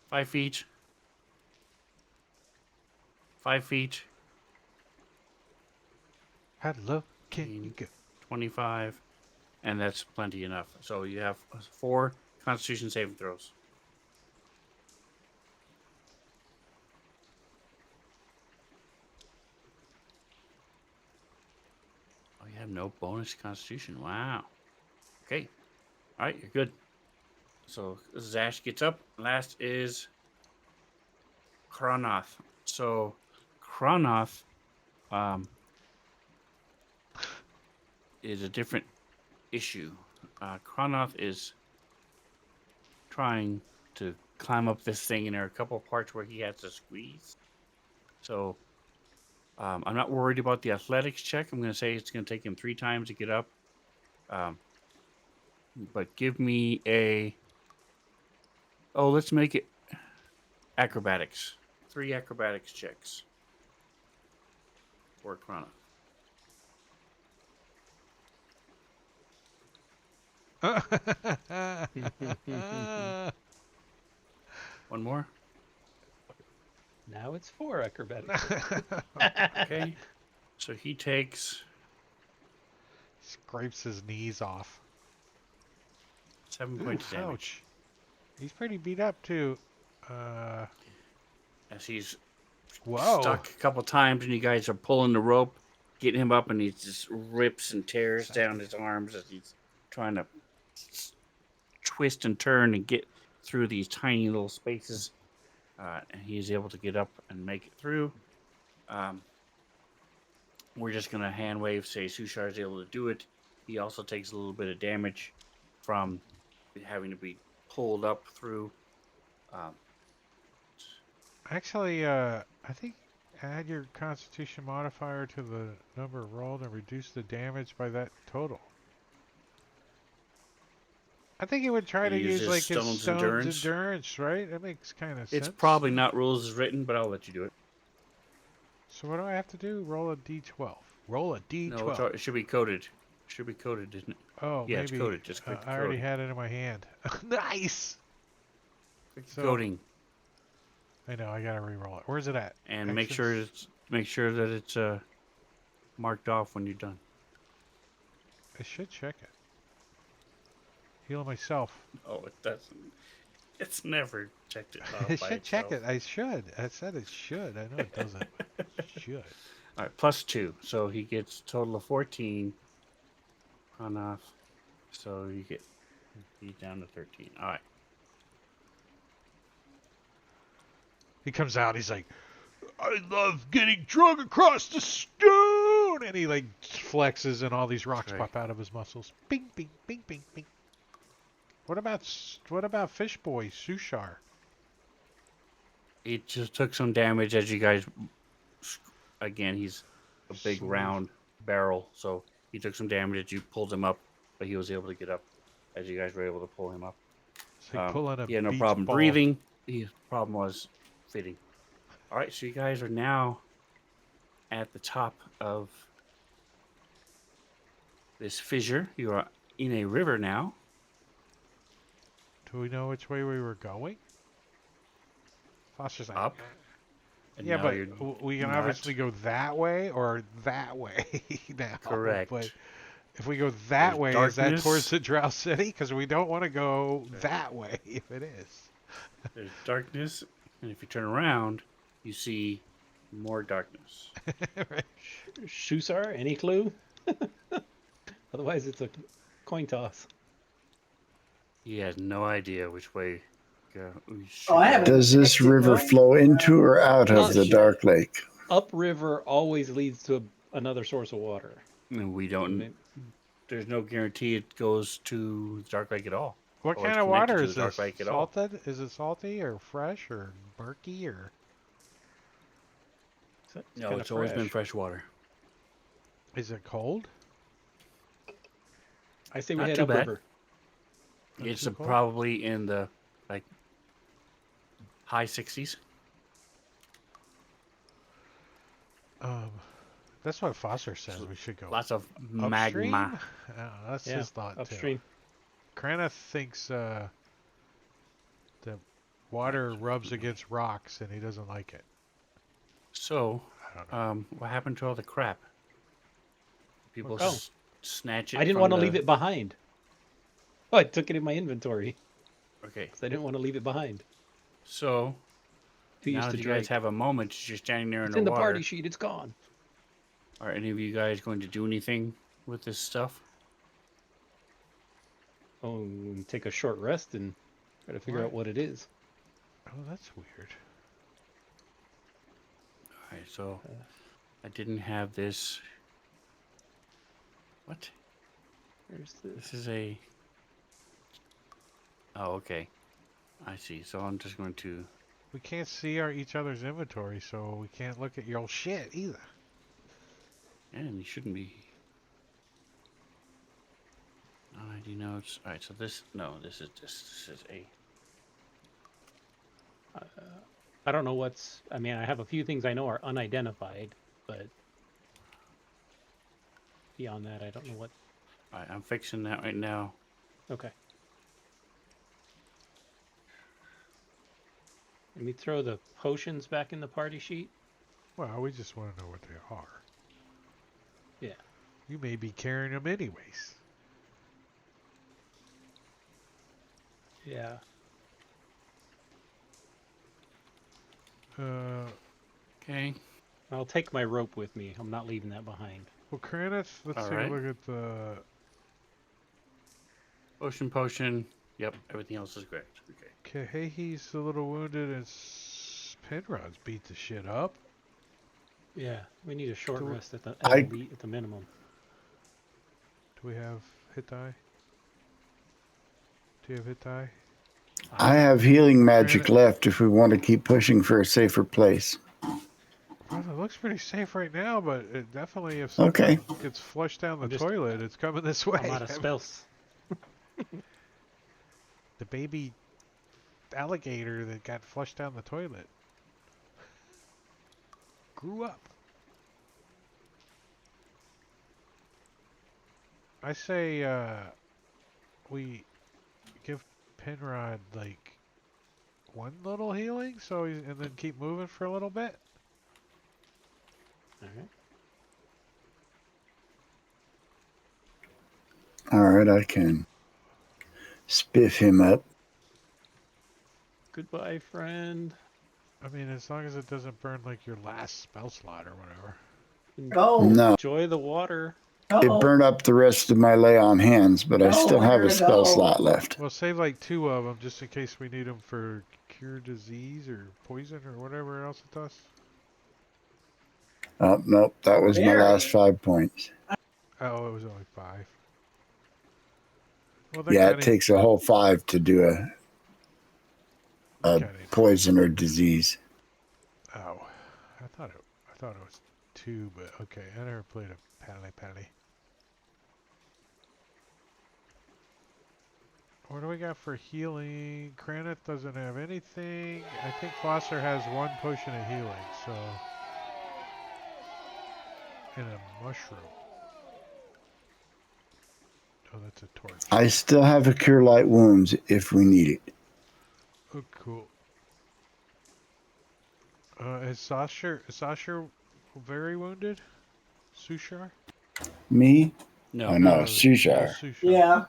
Speaker 3: 5 feet. 5 feet.
Speaker 2: How low can you go?
Speaker 3: 25. And that's plenty enough. So you have 4 Constitution saving throws. Oh, you have no bonus Constitution. Wow. Okay. All right, you're good. So Zash gets up. Last is Kronoth. So Kronoth is a different issue. Kronoth is trying to climb up this thing, and there are a couple of parts where he has to squeeze. So I'm not worried about the athletics check. I'm going to say it's going to take him 3 times to get up. Um, but give me a. Oh, let's make it acrobatics. 3 acrobatics checks for Krana. One more.
Speaker 5: Now it's 4 acrobatics.
Speaker 3: Okay. So he takes
Speaker 2: Scrapes his knees off.
Speaker 3: 7
Speaker 2: Ooh,
Speaker 3: points of damage.
Speaker 2: ouch. He's pretty beat up too.
Speaker 3: As he's
Speaker 2: Whoa.
Speaker 3: stuck a couple times, and you guys are pulling the rope, getting him up, and he just rips and tears down his arms as he's trying to twist and turn and get through these tiny little spaces. And he's able to get up and make it through. We're just going to hand wave, say Sushar is able to do it. He also takes a little bit of damage from having to be pulled up through.
Speaker 2: Actually, I think add your Constitution modifier to the number rolled and reduce the damage by that total. I think he would try to
Speaker 3: He
Speaker 2: use
Speaker 3: uses
Speaker 2: like his
Speaker 3: stone's
Speaker 2: stone's
Speaker 3: endurance.
Speaker 2: endurance, right? That makes kind of sense.
Speaker 3: It's probably not rules as written, but I'll let you do it.
Speaker 2: So what do I have to do? Roll a d12. Roll a d12.
Speaker 3: No, it should be coded. It should be coded, isn't it?
Speaker 2: Oh,
Speaker 3: Yeah,
Speaker 2: maybe.
Speaker 3: it's coded. Just click the
Speaker 2: I already
Speaker 3: coding.
Speaker 2: had it in my hand. Nice.
Speaker 3: Click the
Speaker 2: So-
Speaker 3: coding
Speaker 2: I know. I gotta re-roll it. Where's it at?
Speaker 3: and make sure that it's marked off when you're done.
Speaker 2: I should check it. Heal myself.
Speaker 3: Oh, it doesn't. It's never checked it off.
Speaker 2: I
Speaker 3: by
Speaker 2: should check
Speaker 3: itself.
Speaker 2: it. I should. I said it should. I know it doesn't. But it should.
Speaker 3: All right, +2, so he gets a total of 14 on off. So you get he's down to 13. All right.
Speaker 2: He comes out. He's like, I love getting drug across the stone, and he like flexes, and all these rocks
Speaker 3: Right.
Speaker 2: pop out of his muscles. Bing, bing, bing, bing, bing. What about Fish Boy Sushar?
Speaker 3: He just took some damage as you guys. Again, he's a big
Speaker 2: Smooth.
Speaker 3: round barrel, so he took some damage as you pulled him up, but he was able to get up as you guys were able to pull him up.
Speaker 2: It's like pulling a
Speaker 3: He had no
Speaker 2: beach
Speaker 3: problem
Speaker 2: ball.
Speaker 3: breathing. His problem was fitting. All right, so you guys are now at the top of this fissure. You are in a river now.
Speaker 2: Do we know which way we were going? Foster's like,
Speaker 3: Up. And
Speaker 2: yeah,
Speaker 3: now
Speaker 2: but
Speaker 3: you're
Speaker 2: we can
Speaker 3: not.
Speaker 2: obviously go that way or that way now.
Speaker 3: Correct.
Speaker 2: But if we go that
Speaker 3: There's
Speaker 2: way, is that
Speaker 3: darkness.
Speaker 2: towards the Drow City? Because we don't want to go that way if it is.
Speaker 3: There's darkness, and if you turn around, you see more darkness.
Speaker 2: Right.
Speaker 5: Shusar, any clue? Otherwise, it's a coin toss.
Speaker 3: He has no idea which way to go.
Speaker 7: Oh, I have
Speaker 6: Does this river flow into or out
Speaker 5: Oh,
Speaker 6: of the
Speaker 5: shit.
Speaker 6: Dark Lake?
Speaker 5: Upriver always leads to another source of water.
Speaker 3: And we don't. There's no guarantee it goes to the Dark Lake at all.
Speaker 2: What
Speaker 3: Or
Speaker 2: kind
Speaker 3: it's
Speaker 2: of
Speaker 3: connected
Speaker 2: water
Speaker 3: to
Speaker 2: is
Speaker 3: the Dark
Speaker 2: this?
Speaker 3: Lake at all.
Speaker 2: Salted? Is it salty or fresh or murky or?
Speaker 3: No,
Speaker 5: kinda
Speaker 3: it's always been fresh water.
Speaker 2: Is it cold?
Speaker 5: I say we
Speaker 3: Not
Speaker 5: head
Speaker 3: too bad.
Speaker 5: upriver.
Speaker 2: Not
Speaker 3: It's
Speaker 2: too cold?
Speaker 3: probably in the like high 60s.
Speaker 2: That's what Foster says we should go.
Speaker 3: Lots of
Speaker 2: Upstream?
Speaker 3: magma.
Speaker 2: That's
Speaker 5: Yeah,
Speaker 2: his thought
Speaker 5: upstream.
Speaker 2: too. Krana thinks the water rubs against rocks and he doesn't like it.
Speaker 3: So,
Speaker 2: I don't know.
Speaker 3: what happened to all the crap? People
Speaker 5: Oh.
Speaker 3: snatch it.
Speaker 5: I didn't
Speaker 3: from
Speaker 5: want to
Speaker 3: the-
Speaker 5: leave it behind. Oh, I took it in my inventory
Speaker 3: Okay,
Speaker 5: because I didn't want to leave it behind.
Speaker 3: so
Speaker 5: Too
Speaker 3: now
Speaker 5: used
Speaker 3: that
Speaker 5: to
Speaker 3: you
Speaker 5: drink.
Speaker 3: guys have a moment, you're standing there in
Speaker 5: It's
Speaker 3: the
Speaker 5: in the
Speaker 3: water.
Speaker 5: party sheet. It's gone.
Speaker 3: Are any of you guys going to do anything with this stuff?
Speaker 5: Oh, we take a short rest and try to figure
Speaker 2: Right.
Speaker 5: out what it is.
Speaker 2: Oh, that's weird.
Speaker 3: All right, so I didn't have this. What?
Speaker 5: Where's the...
Speaker 3: This is a. Oh, okay. I see. So I'm just going to.
Speaker 2: We can't see each other's inventory, so we can't look at your shit either.
Speaker 3: And you shouldn't be. ID notes. All right, so this this is a.
Speaker 5: I don't know what's. I mean, I have a few things I know are unidentified, but beyond that, I don't know what.
Speaker 3: All right, I'm fixing that right now.
Speaker 5: Okay. Let me throw the potions back in the party sheet.
Speaker 2: Well, we just want to know what they are.
Speaker 5: Yeah.
Speaker 2: You may be carrying them anyways.
Speaker 5: Yeah.
Speaker 3: Okay.
Speaker 5: I'll take my rope with me. I'm not leaving that behind.
Speaker 2: Well, Kranich, let's
Speaker 3: All
Speaker 2: take
Speaker 3: right.
Speaker 2: a look at the.
Speaker 3: Potion. Yep, everything else is correct. Okay.
Speaker 2: Kahehi's a little wounded and Penrod's beat the shit up.
Speaker 5: Yeah, we need a short
Speaker 2: Do-
Speaker 5: rest at the
Speaker 6: I-
Speaker 5: at the minimum.
Speaker 2: Do we have hit die? Do you have hit die?
Speaker 6: I have healing magic
Speaker 2: Granted-
Speaker 6: left if we want to keep pushing for a safer place.
Speaker 2: Well, it looks pretty safe right now, but it definitely, if something
Speaker 6: Okay.
Speaker 2: gets flushed down the
Speaker 5: I'm just-
Speaker 2: toilet, it's coming this way.
Speaker 5: I'm out of spells.
Speaker 2: The baby alligator that got flushed down the toilet grew up. I say we give Penrod like one little healing, so he's, and then keep moving for a little bit.
Speaker 5: All right.
Speaker 6: All right, I can spiff him up.
Speaker 5: Goodbye, friend.
Speaker 2: I mean, as long as it doesn't burn like your last spell slot or whatever.
Speaker 7: Go.
Speaker 6: No,
Speaker 5: Enjoy the water.
Speaker 7: Go.
Speaker 6: it burned up the rest of my lay on hands, but I
Speaker 7: No,
Speaker 6: still
Speaker 7: we're
Speaker 6: have a
Speaker 7: gonna
Speaker 6: spell
Speaker 7: go.
Speaker 6: slot left.
Speaker 2: Well, save like 2 of them just in case we need them for cure disease or poison or whatever else it does.
Speaker 6: Oh, nope, that was my
Speaker 7: Very.
Speaker 6: last 5 points.
Speaker 2: Oh, it was only 5. Well, they're
Speaker 6: Yeah, it
Speaker 2: getting,
Speaker 6: takes a whole 5 to do a
Speaker 2: getting-
Speaker 6: poison or disease.
Speaker 2: Oh, I thought it was 2, but okay. I never played a pally. What do we got for healing? Kranith doesn't have anything. I think Foster has 1 potion of healing, so. And a mushroom. Oh, that's a torch.
Speaker 6: I still have a cure light wounds if we need it.
Speaker 2: Oh, cool. Is Sasha very wounded? Sushar?
Speaker 6: Me?
Speaker 3: No.
Speaker 6: Oh, no,
Speaker 2: just
Speaker 6: Sushar.
Speaker 2: Sushar.
Speaker 7: Yeah.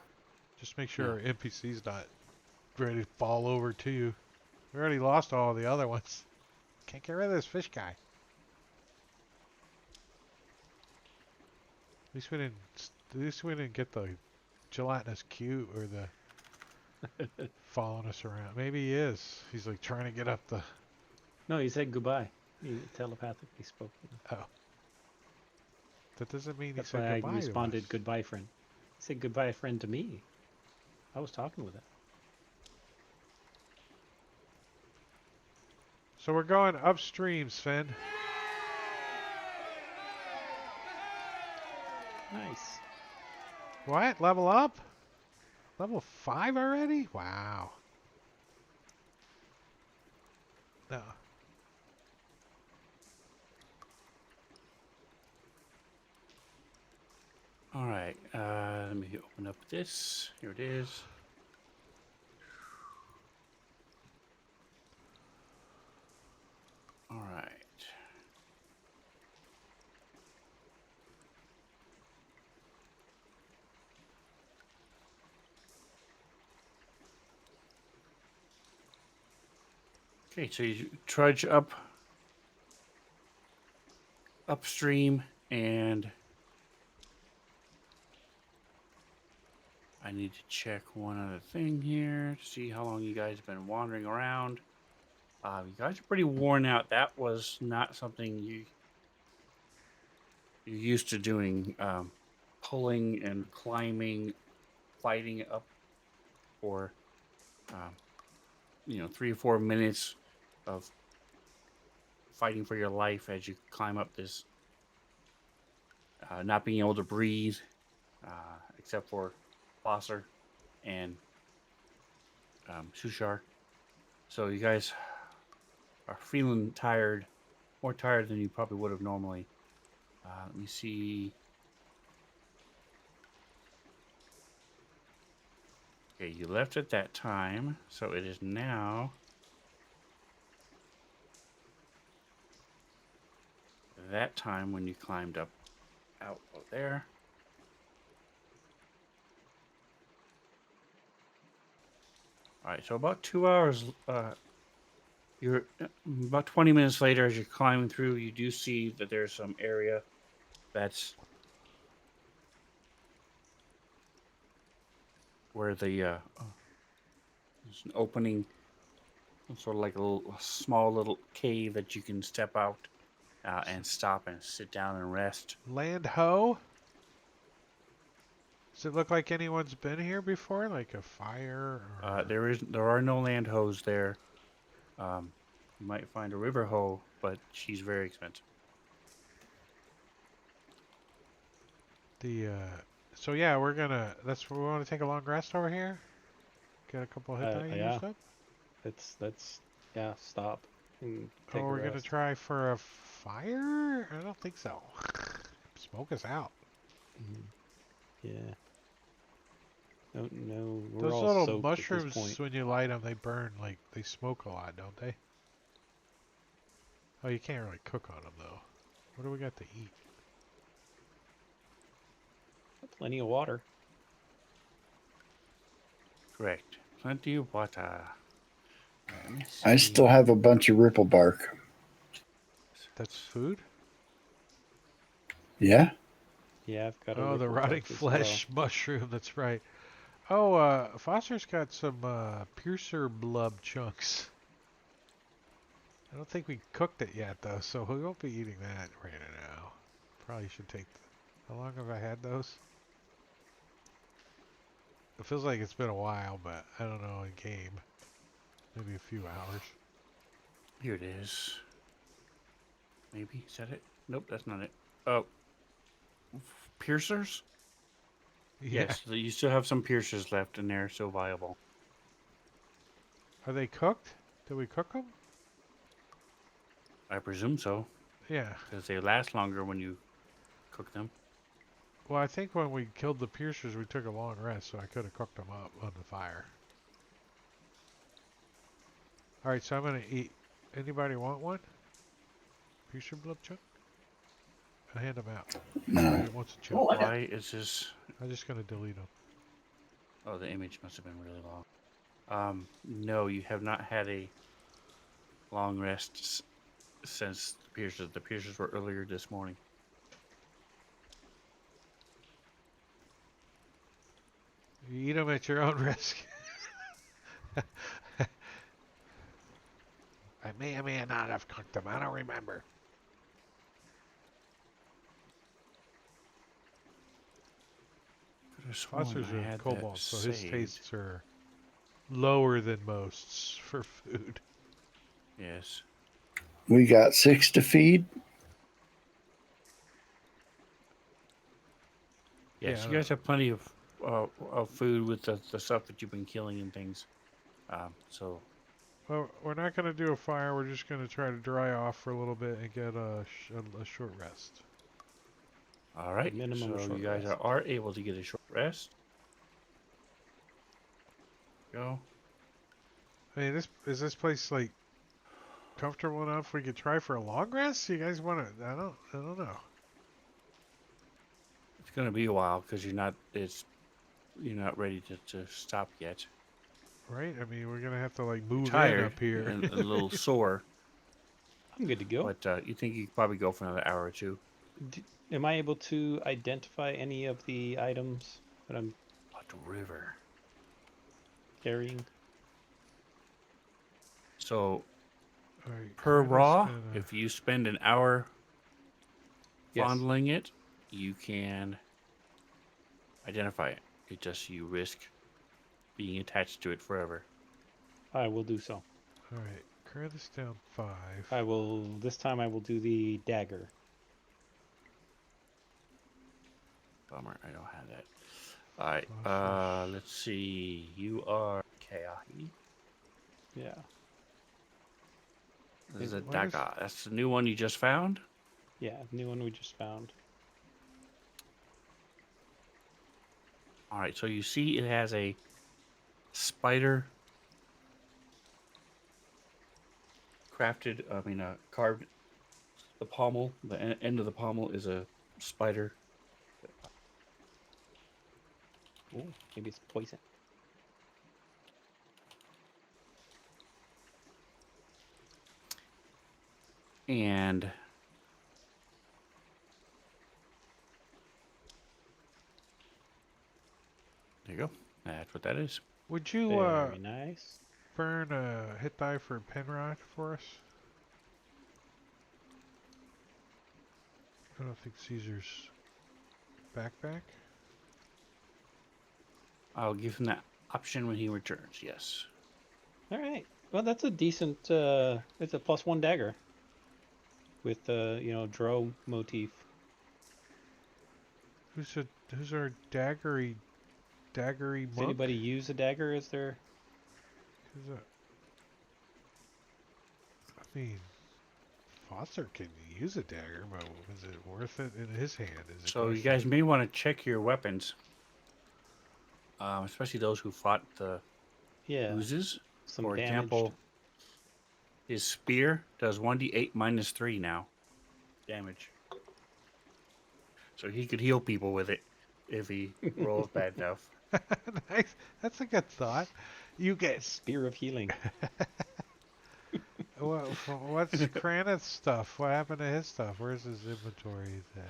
Speaker 2: Just make sure our NPC's not ready to fall over to you. We already lost all the other ones. Can't get rid of this fish guy. At least we didn't get the gelatinous cube or the following us around. Maybe he is. He's like trying to get up the.
Speaker 5: No, he said goodbye. He telepathically spoke.
Speaker 2: That doesn't mean
Speaker 5: That's
Speaker 2: he said
Speaker 5: why I
Speaker 2: goodbye to
Speaker 5: responded,
Speaker 2: us.
Speaker 5: "Goodbye, friend." He said goodbye, friend, to me. I was talking with him.
Speaker 2: So we're going upstream, Sven.
Speaker 5: Nice.
Speaker 2: What? Level up? Level 5 already? Wow. No.
Speaker 3: All right. Let me open up this. Here it is. All right. Okay, so you trudge upstream, and I need to check one other thing here to see how long you guys have been wandering around. You guys are pretty worn out. That was not something you're used to doing. Pulling and climbing, fighting up for, 3 or 4 minutes of fighting for your life as you climb up this, not being able to breathe, except for Foster and Shushar. So you guys are feeling tired, more tired than you probably would have normally. Let me see. Okay, you left at that time, so it is now that time when you climbed up out of there. All right, so about 2 hours. You're about 20 minutes later as you're climbing through. You do see that there's some area that's where there's an opening, sort of like a small little cave that you can step out and stop and sit down and rest.
Speaker 2: Land ho? Does it look like anyone's been here before? Like a fire? Or...
Speaker 3: There are no land hoes there. You might find a river hoe, but she's very expensive.
Speaker 2: So yeah, we're gonna. We want to take a long rest over here. Get a couple hit die
Speaker 5: Yeah.
Speaker 2: used up.
Speaker 5: Let's stop and take
Speaker 2: Oh,
Speaker 5: a
Speaker 2: we're gonna
Speaker 5: rest.
Speaker 2: try for a fire? I don't think so. Smoke us out.
Speaker 5: Yeah. No, we're
Speaker 2: Those
Speaker 5: all
Speaker 2: little
Speaker 5: soaked at this
Speaker 2: mushrooms,
Speaker 5: point.
Speaker 2: when you light them, they burn like they smoke a lot, don't they? Oh, you can't really cook on them though. What do we got to eat?
Speaker 5: Plenty of water.
Speaker 3: Correct. Plenty of water. Let me
Speaker 6: I
Speaker 3: see.
Speaker 6: still have a bunch of ripple bark.
Speaker 2: That's food?
Speaker 6: Yeah?
Speaker 5: Yeah, I've got a
Speaker 2: Oh, the
Speaker 5: ripple
Speaker 2: rotting
Speaker 5: bark as well.
Speaker 2: flesh mushroom. That's right. Oh, Foster's got some piercer blub chunks. I don't think we cooked it yet though, so we won't be eating that right now. Probably should take. How long have I had those? It feels like it's been a while, but I don't know in game. Maybe a few hours.
Speaker 3: Here it is. Maybe. Is that it? Nope, that's not it. Oh. Piercers?
Speaker 2: Yeah.
Speaker 3: Yes, you still have some piercers left and they're still viable.
Speaker 2: Are they cooked? Did we cook them?
Speaker 3: I presume so,
Speaker 2: Yeah.
Speaker 3: because they last longer when you cook them.
Speaker 2: Well, I think when we killed the piercers, we took a long rest, so I could have cooked them up on the fire. Alright, so I'm going to eat. Anybody want one? Piercer blub chunk? I hand them out.
Speaker 6: No.
Speaker 2: Anybody wants a chunk?
Speaker 7: Oh, I got
Speaker 3: Why is this?
Speaker 2: I'm just going to delete them.
Speaker 3: Oh, the image must have been really long. No, you have not had a long rest since the piercers. The piercers were earlier this morning.
Speaker 2: You eat them at your own risk. I may or may not have cooked them. I don't remember.
Speaker 3: Could have sworn
Speaker 2: Foster's
Speaker 3: I
Speaker 2: a
Speaker 3: had
Speaker 2: cobalt,
Speaker 3: that
Speaker 2: so his
Speaker 3: saved.
Speaker 2: tastes are lower than most for food.
Speaker 3: Yes.
Speaker 6: We got 6 to feed.
Speaker 3: Yes,
Speaker 2: Yeah,
Speaker 3: you guys have plenty of food with the stuff that you've been killing and things. So
Speaker 2: Well, we're not going to do a fire. We're just going to try to dry off for a little bit and get a short rest.
Speaker 3: all right.
Speaker 5: Minimum
Speaker 3: So
Speaker 5: short
Speaker 3: you guys
Speaker 5: rest.
Speaker 3: are able to get a short rest. Go.
Speaker 2: I mean, is this place like comfortable enough we could try for a long rest? You guys want to? I don't know.
Speaker 3: It's gonna be a while because you're not ready to stop yet.
Speaker 2: Right? I mean, we're gonna have to like
Speaker 3: You're
Speaker 2: move in
Speaker 3: tired
Speaker 2: up here.
Speaker 3: and a little sore,
Speaker 5: I'm good to go.
Speaker 3: but you think you could probably go for another hour or two.
Speaker 5: Am I able to identify any of the items that I'm
Speaker 3: But the river.
Speaker 5: carrying?
Speaker 3: So
Speaker 2: All right,
Speaker 3: per
Speaker 2: Corinna's
Speaker 3: raw,
Speaker 2: gonna-
Speaker 3: if you spend an hour
Speaker 5: Yes.
Speaker 3: fondling it, you can identify it. It just you risk being attached to it forever.
Speaker 5: I will do so.
Speaker 2: All right, Corinna's down 5.
Speaker 5: I will. This time I will do the dagger.
Speaker 3: Bummer, I don't have that. All right. Let's see. You are Kayahi.
Speaker 5: Yeah.
Speaker 3: This is a
Speaker 2: What is-
Speaker 3: Daga. That's the new one you just found.
Speaker 5: Yeah, new one we just found.
Speaker 3: All right. So you see, it has a spider crafted. Carved. The pommel, the end of the pommel is a spider.
Speaker 5: Oh, maybe it's poison.
Speaker 3: And there you go. That's what that is.
Speaker 2: Would you
Speaker 5: Very nice.
Speaker 2: burn a hit die for Penrod for us? I don't think Caesar's backpack.
Speaker 3: I'll give him that option when he returns. Yes.
Speaker 5: All right. Well, that's a decent. It's a +1 dagger with Dro motif.
Speaker 2: Who's our daggery
Speaker 5: Does
Speaker 2: monk?
Speaker 5: anybody use a dagger as their?
Speaker 2: Who's a, I mean, Foster can use a dagger, but is it worth it in his hand? Is the
Speaker 3: So you
Speaker 2: question.
Speaker 3: guys may want to check your weapons, especially those who fought the
Speaker 5: Yeah.
Speaker 3: oozes.
Speaker 5: Some
Speaker 3: For
Speaker 5: damage.
Speaker 3: example, his spear does 1d8 minus 3 now damage. So he could heal people with it if he rolls bad enough.
Speaker 2: Nice. That's a good thought. You get
Speaker 5: Spear of healing.
Speaker 2: what's Kranith's stuff? What happened to his stuff? Where's his inventory then?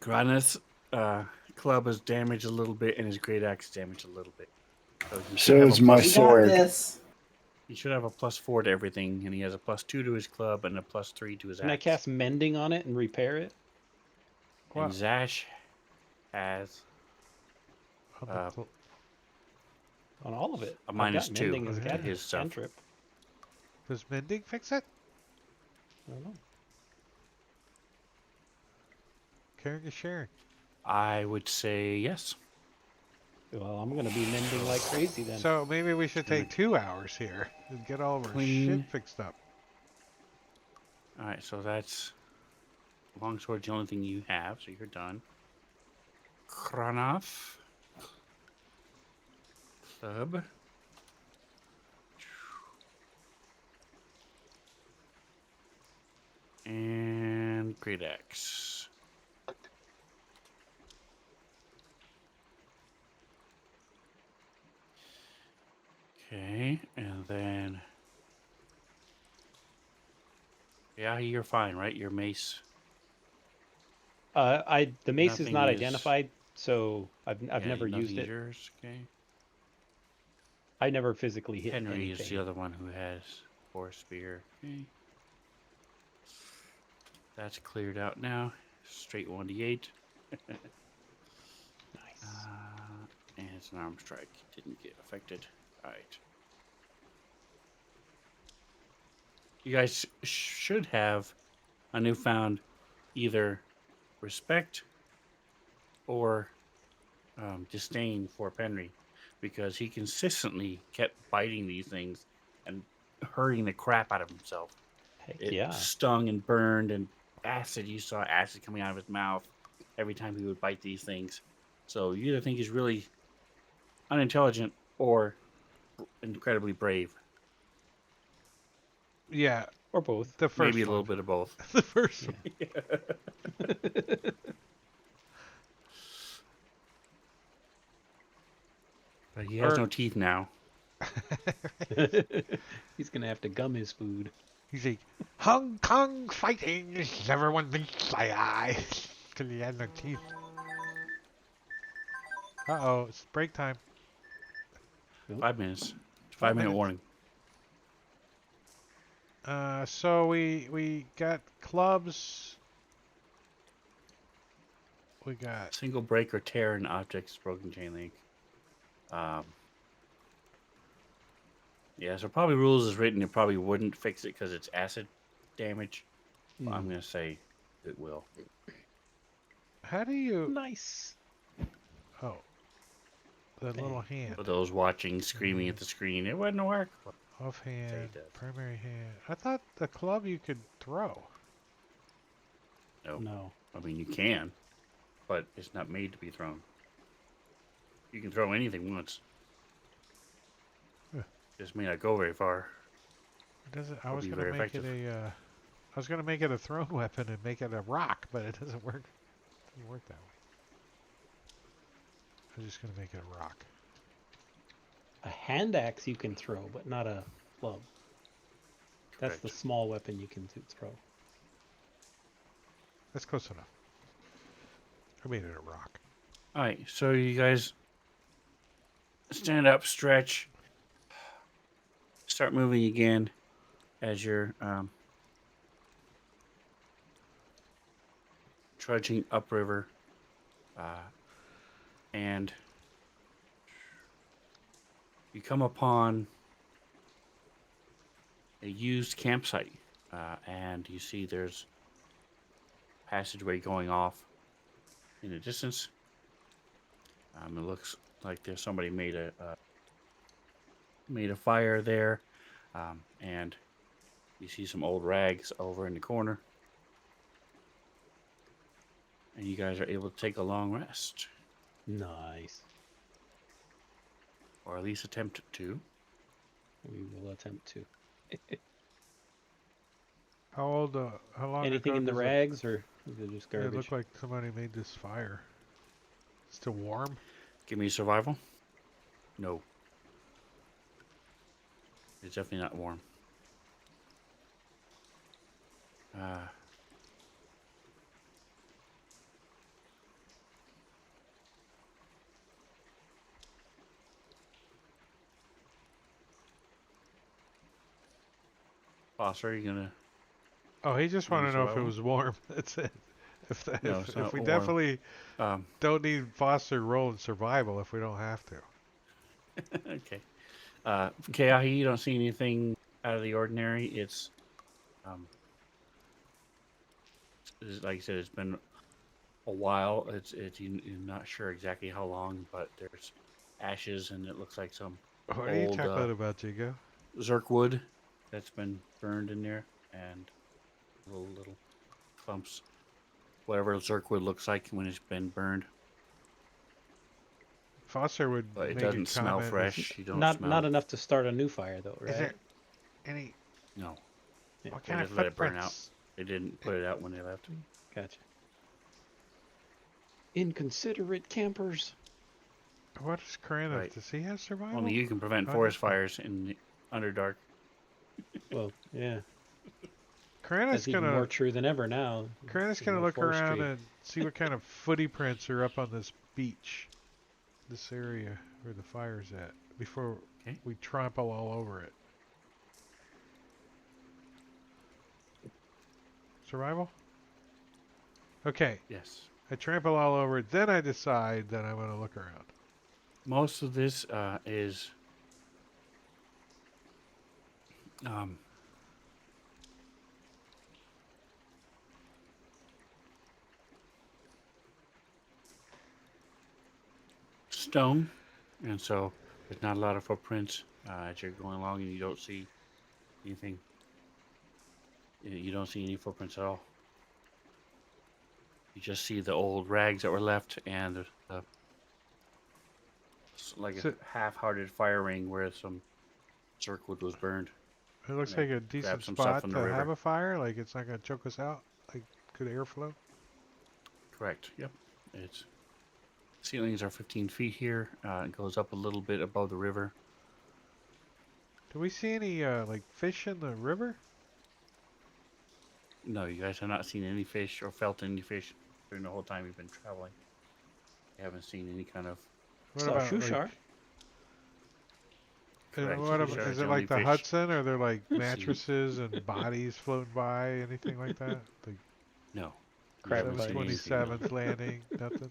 Speaker 3: Granith's club is damaged a little bit, and his great axe is damaged a little bit. So he should
Speaker 6: So
Speaker 3: have
Speaker 6: is
Speaker 3: a
Speaker 6: my
Speaker 7: We
Speaker 3: plus-
Speaker 7: got
Speaker 6: sword.
Speaker 7: this.
Speaker 3: He should have a +4 to everything, and he has a +2 to his club and a +3 to his
Speaker 5: Can I
Speaker 3: axe.
Speaker 5: cast mending on it and repair it?
Speaker 3: And
Speaker 2: What?
Speaker 3: Zash has
Speaker 2: On the
Speaker 3: uh,
Speaker 2: cl-
Speaker 5: On all of it.
Speaker 3: a
Speaker 5: I've got
Speaker 3: -2
Speaker 5: mending as a
Speaker 2: to
Speaker 3: his stuff.
Speaker 5: cantrip.
Speaker 2: Does mending fix it?
Speaker 5: I don't know.
Speaker 2: Caring is sharing.
Speaker 3: I would say yes.
Speaker 5: Well, I'm gonna be mending like crazy then.
Speaker 2: So maybe we should take 2 hours here and get all of our
Speaker 3: Clean.
Speaker 2: shit fixed up.
Speaker 3: All right, so that's longsword's the only thing you have, so you're done. Kranov. Club. And great axe. Okay, and then yeah, you're fine, right? Your mace.
Speaker 5: The mace is
Speaker 3: Nothing
Speaker 5: not
Speaker 3: is-
Speaker 5: identified, so I've
Speaker 3: Yeah,
Speaker 5: never
Speaker 3: nothing
Speaker 5: used
Speaker 3: is
Speaker 5: it.
Speaker 3: Yours, okay.
Speaker 5: I never physically hit
Speaker 3: Henry
Speaker 5: anything.
Speaker 3: is the other one who has 4 spear. Okay. That's cleared out now. Straight 1d8.
Speaker 5: Nice.
Speaker 3: And it's an arm strike. Didn't get affected. Alright. You guys should have a newfound either respect or disdain for Penry, because he consistently kept biting these things and hurting the crap out of himself.
Speaker 5: Heck
Speaker 3: It
Speaker 5: yeah.
Speaker 3: stung and burned, and acid. You saw acid coming out of his mouth every time he would bite these things. So you either think he's really unintelligent or incredibly brave.
Speaker 2: Yeah,
Speaker 5: Or both.
Speaker 2: the first
Speaker 3: Maybe a
Speaker 2: one.
Speaker 3: little bit of both.
Speaker 2: The first one.
Speaker 3: But he has
Speaker 2: Or-
Speaker 3: no teeth now.
Speaker 5: He's gonna have to gum his food.
Speaker 2: He's like, Hong Kong fighting, everyone thinks I. Till he had no teeth. Uh-oh, it's break time.
Speaker 3: 5 minutes.
Speaker 2: 5
Speaker 3: 5-minute
Speaker 2: minutes.
Speaker 3: warning.
Speaker 2: So we got clubs. We got
Speaker 3: Single break or tear in objects, broken chain link. Yeah, so probably rules is written. It probably wouldn't fix it because it's acid damage. But I'm gonna say it will.
Speaker 2: how do you
Speaker 5: Nice.
Speaker 2: Oh. The little hand.
Speaker 3: For those watching, screaming at the screen, it wouldn't work.
Speaker 2: Offhand,
Speaker 3: does.
Speaker 2: primary hand. I thought the club you could throw.
Speaker 3: No.
Speaker 5: No.
Speaker 3: I mean, you can, but it's not made to be thrown. You can throw anything once.
Speaker 2: Huh.
Speaker 3: Just may not go very far.
Speaker 2: It doesn't. I
Speaker 3: Or
Speaker 2: was
Speaker 3: be
Speaker 2: gonna
Speaker 3: very
Speaker 2: make
Speaker 3: effective.
Speaker 2: it a. I was gonna make it a thrown weapon and make it a rock, but it doesn't work. It doesn't work that way. I'm just gonna make it a rock.
Speaker 5: A hand axe you can throw, but not a club. That's the
Speaker 3: Correct.
Speaker 5: small weapon you can throw.
Speaker 2: That's close enough. I made it a rock.
Speaker 3: All right, so you guys stand up, stretch, start moving again as you're trudging upriver, and you come upon a used campsite, and you see there's a passageway going off in the distance. It looks like there's somebody made a fire there, and you see some old rags over in the corner, and you guys are able to take a long rest,
Speaker 5: Nice.
Speaker 3: or at least attempt to.
Speaker 5: We will attempt to.
Speaker 2: How old? How long
Speaker 5: Anything
Speaker 2: ago
Speaker 5: in the
Speaker 2: does it-
Speaker 5: rags, or is it just
Speaker 2: It
Speaker 5: garbage?
Speaker 2: looked like somebody made this fire. Still warm?
Speaker 3: Give me survival. No, it's definitely not warm. Foster, are you gonna?
Speaker 2: Oh, he just wanted to know if it
Speaker 3: survival?
Speaker 2: was warm. That's it.
Speaker 3: No, it's
Speaker 2: If
Speaker 3: not
Speaker 2: we
Speaker 3: warm.
Speaker 2: definitely
Speaker 3: Um,
Speaker 2: don't need Foster roll in survival if we don't have to.
Speaker 3: okay. Keahi, you don't see anything out of the ordinary. It's like I said, it's been a while. You're not sure exactly how long, but there's ashes, and it looks like some
Speaker 2: What are you
Speaker 3: old
Speaker 2: talking about, Jigo?
Speaker 3: zerk wood that's been burned in there, and little clumps. Whatever zerk wood looks like when it's been burned,
Speaker 2: Foster would
Speaker 3: but it
Speaker 2: make a
Speaker 3: doesn't smell
Speaker 2: comment.
Speaker 3: fresh. You don't
Speaker 5: Not
Speaker 3: smell.
Speaker 5: not enough to start a new fire, though, right?
Speaker 2: Is there any?
Speaker 3: No,
Speaker 5: Yeah,
Speaker 2: What
Speaker 3: they
Speaker 2: kind of
Speaker 3: just let it burn out.
Speaker 2: footprints?
Speaker 3: They didn't put it out when they left.
Speaker 5: Gotcha. Inconsiderate campers.
Speaker 2: What is Karana?
Speaker 3: Right.
Speaker 2: Does he have survival?
Speaker 3: Only you can prevent
Speaker 2: Oh,
Speaker 3: forest
Speaker 2: okay.
Speaker 3: fires in the Underdark.
Speaker 5: Well, yeah.
Speaker 2: Karana's
Speaker 5: That's even more
Speaker 2: gonna.
Speaker 5: true than ever now.
Speaker 2: Karana's
Speaker 5: There's
Speaker 2: gonna
Speaker 5: no
Speaker 2: look around
Speaker 5: forestry.
Speaker 2: and see what kind of footy prints are up on this beach, this area where the fire's at, before
Speaker 3: Okay.
Speaker 2: we trample all over it. Survival? Okay,
Speaker 3: Yes.
Speaker 2: I trample all over it, then I decide that I'm gonna look around.
Speaker 3: Most of this is stone, and so there's not a lot of footprints as you're going along, and you don't see anything. You don't see any footprints at all. You just see the old rags that were left and like
Speaker 2: So-
Speaker 3: a half-hearted fire ring where some zerkwood was burned.
Speaker 2: It looks
Speaker 3: And
Speaker 2: like
Speaker 3: they
Speaker 2: a decent
Speaker 3: grabbed some stuff
Speaker 2: spot
Speaker 3: from
Speaker 2: to
Speaker 3: the river.
Speaker 2: have a fire, like it's not gonna choke us out, like good airflow.
Speaker 3: Correct. Yep. It's ceilings are 15 feet here. It goes up a little bit above the river.
Speaker 2: Do we see any like fish in the river?
Speaker 3: No, you guys have not seen any fish or felt any fish during the whole time you've been traveling. You haven't seen any kind of.
Speaker 2: What
Speaker 5: Saw
Speaker 2: about
Speaker 5: Shushar.
Speaker 3: Correct.
Speaker 2: what
Speaker 3: Fish
Speaker 2: about,
Speaker 3: are
Speaker 2: is
Speaker 3: the
Speaker 2: it
Speaker 3: only
Speaker 2: like the
Speaker 3: fish.
Speaker 2: Hudson? Are there like mattresses and bodies floating by, anything like that? Like
Speaker 3: No. You
Speaker 5: Crab
Speaker 3: haven't seen anything.
Speaker 2: 727th landing, nothing.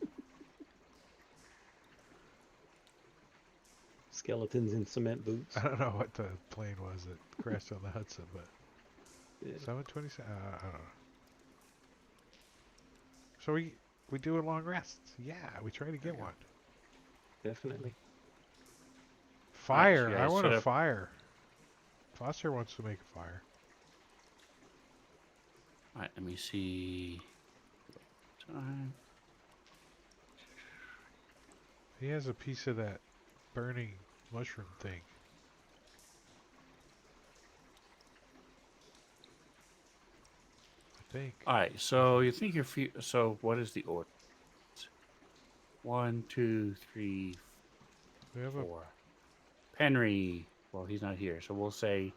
Speaker 5: Skeletons in cement boots.
Speaker 2: I don't know what the plane was that crashed on the Hudson, but
Speaker 5: Yeah.
Speaker 2: 727. I don't know. So we do a long rest. Yeah, we try to get one.
Speaker 5: definitely.
Speaker 2: Fire.
Speaker 3: you
Speaker 2: I
Speaker 3: guys
Speaker 2: want
Speaker 3: set
Speaker 2: a
Speaker 3: up-
Speaker 2: fire. Foster wants to make a fire.
Speaker 3: All right, let me see. Time.
Speaker 2: He has a piece of that burning mushroom thing. I think.
Speaker 3: All right, so you think your feet. So what is the order? 1, 2, 3,
Speaker 2: We have a
Speaker 3: 4. Penry. Well, he's not here, so we'll say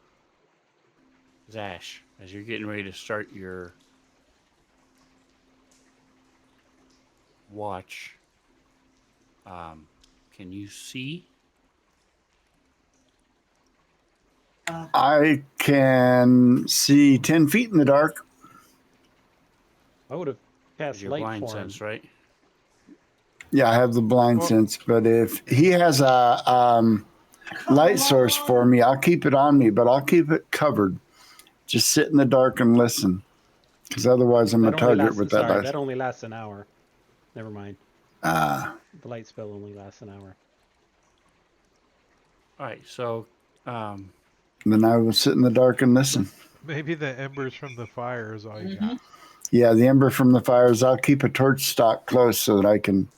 Speaker 3: Zash. As you're getting ready to start your watch, can you see?
Speaker 6: I can see 10 feet in the dark.
Speaker 5: I would have cast
Speaker 3: Your
Speaker 5: light
Speaker 3: blind
Speaker 5: for him.
Speaker 3: sense, right?
Speaker 6: Yeah, I have the blind
Speaker 2: Well-
Speaker 6: sense, but if he has a light source for me, I'll keep it on me, but I'll keep it covered. Just sit in the dark and listen, because otherwise I'm a
Speaker 5: That only
Speaker 6: target
Speaker 5: lasts,
Speaker 6: with that
Speaker 5: sorry,
Speaker 6: light.
Speaker 5: that only lasts an hour. Never mind.
Speaker 6: Ah,
Speaker 5: The light spell only lasts an hour.
Speaker 3: All right, so
Speaker 6: then I will sit in the dark and listen.
Speaker 2: maybe the embers from the fire is all you got.
Speaker 6: Yeah, the ember from the fires, I'll keep a torch stock close so that I can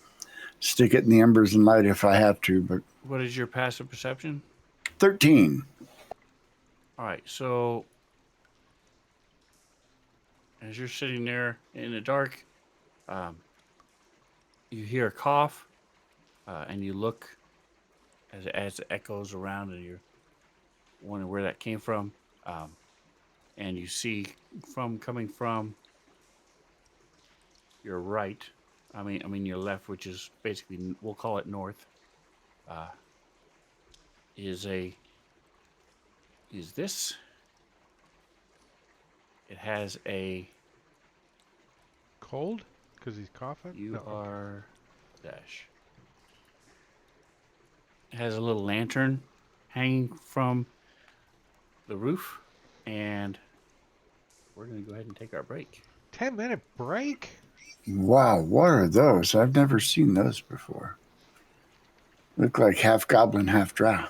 Speaker 6: stick it in the embers and light if I have to, but
Speaker 3: what is your passive perception?
Speaker 6: 13.
Speaker 3: All right, so as you're sitting there in the dark, you hear a cough, and you look as it echoes around, and you're wondering where that came from. And you see coming from your right, I mean your left, which is basically we'll call it north. Is this? It has a.
Speaker 2: Cold? Because he's coughing?
Speaker 3: You
Speaker 2: No, okay.
Speaker 3: are dash. It has a little lantern hanging from the roof, and we're gonna go ahead and take our break.
Speaker 2: 10-minute break?
Speaker 6: Wow, what are those? I've never seen those before. Look like half goblin, half drow.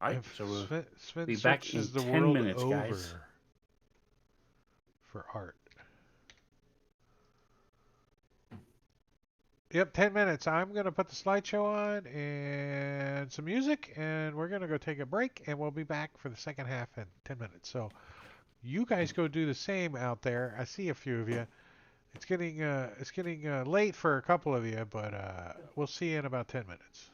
Speaker 3: All right,
Speaker 2: If
Speaker 3: so we'll
Speaker 2: Sven
Speaker 3: be back
Speaker 2: searches
Speaker 3: in
Speaker 2: the
Speaker 3: 10
Speaker 2: world
Speaker 3: minutes,
Speaker 2: over
Speaker 3: guys.
Speaker 2: for art. Yep, 10 minutes. I'm going to put the slideshow on and some music, and we're going to go take a break, and we'll be back for the second half in 10 minutes. So you guys go do the same out there. I see a few of you. It's getting late for a couple of you, but we'll see you in about 10 minutes.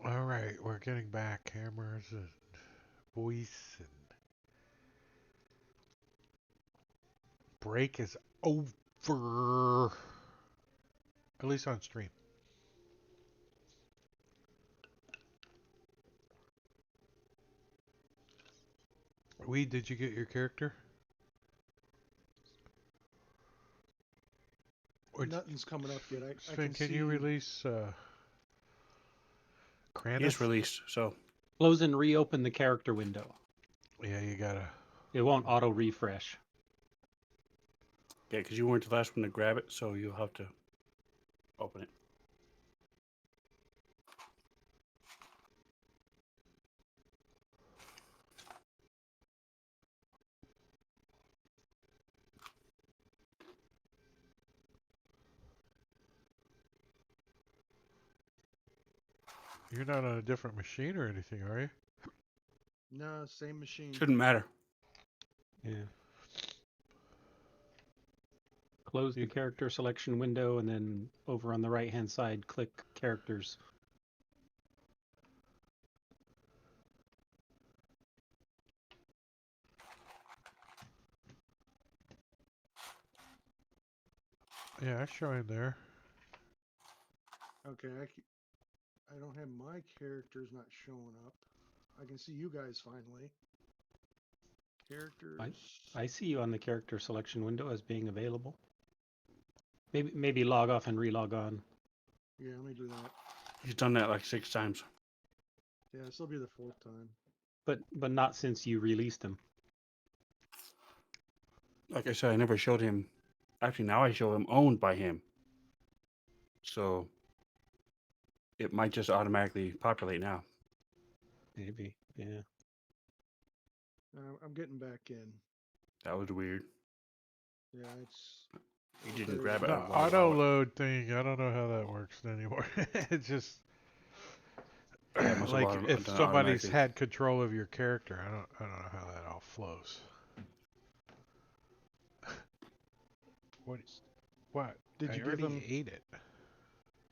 Speaker 2: All right, we're getting back cameras and voice and break is over. At least on stream. Weed, did you get your character? Or
Speaker 9: Nothing's coming up yet. I
Speaker 2: Sven,
Speaker 9: can
Speaker 2: can
Speaker 9: see.
Speaker 2: you release
Speaker 3: He is
Speaker 2: Kranis?
Speaker 3: released, so
Speaker 5: Close and reopen the character window.
Speaker 2: Yeah, you gotta.
Speaker 5: It won't auto refresh.
Speaker 3: yeah, because you weren't the last one to grab it, so you'll have to open it.
Speaker 2: You're not on a different machine or anything, are you?
Speaker 9: No, same machine.
Speaker 3: Shouldn't matter.
Speaker 5: Yeah. Close the
Speaker 2: You-
Speaker 5: character selection window and then over on the right hand side, click characters.
Speaker 2: Yeah, it's showing there.
Speaker 9: Okay, I don't have my characters not showing up. I can see you guys finally. Characters.
Speaker 5: I see you on the character selection window as being available. Maybe log off and relog on.
Speaker 9: Yeah, let me do that.
Speaker 3: He's done that like 6 times.
Speaker 9: Yeah, this will be the 4th time.
Speaker 5: But not since you released them.
Speaker 3: Like I said, I never showed him. Actually, now I show him owned by him. So it might just automatically populate now.
Speaker 5: Maybe. Yeah.
Speaker 9: I'm getting back in.
Speaker 3: That was weird.
Speaker 9: Yeah, it's.
Speaker 3: He didn't grab it.
Speaker 2: The
Speaker 3: out of my
Speaker 2: auto
Speaker 3: wallet.
Speaker 2: load thing, I don't know how that works anymore. It's just
Speaker 3: Yeah, it must have
Speaker 2: like
Speaker 3: auto-
Speaker 2: if
Speaker 3: done
Speaker 2: somebody's
Speaker 3: automatically.
Speaker 2: had control of your character, I don't know how that all flows. What? What?
Speaker 4: Did
Speaker 2: I
Speaker 4: you give
Speaker 2: already
Speaker 4: him?
Speaker 2: ate it.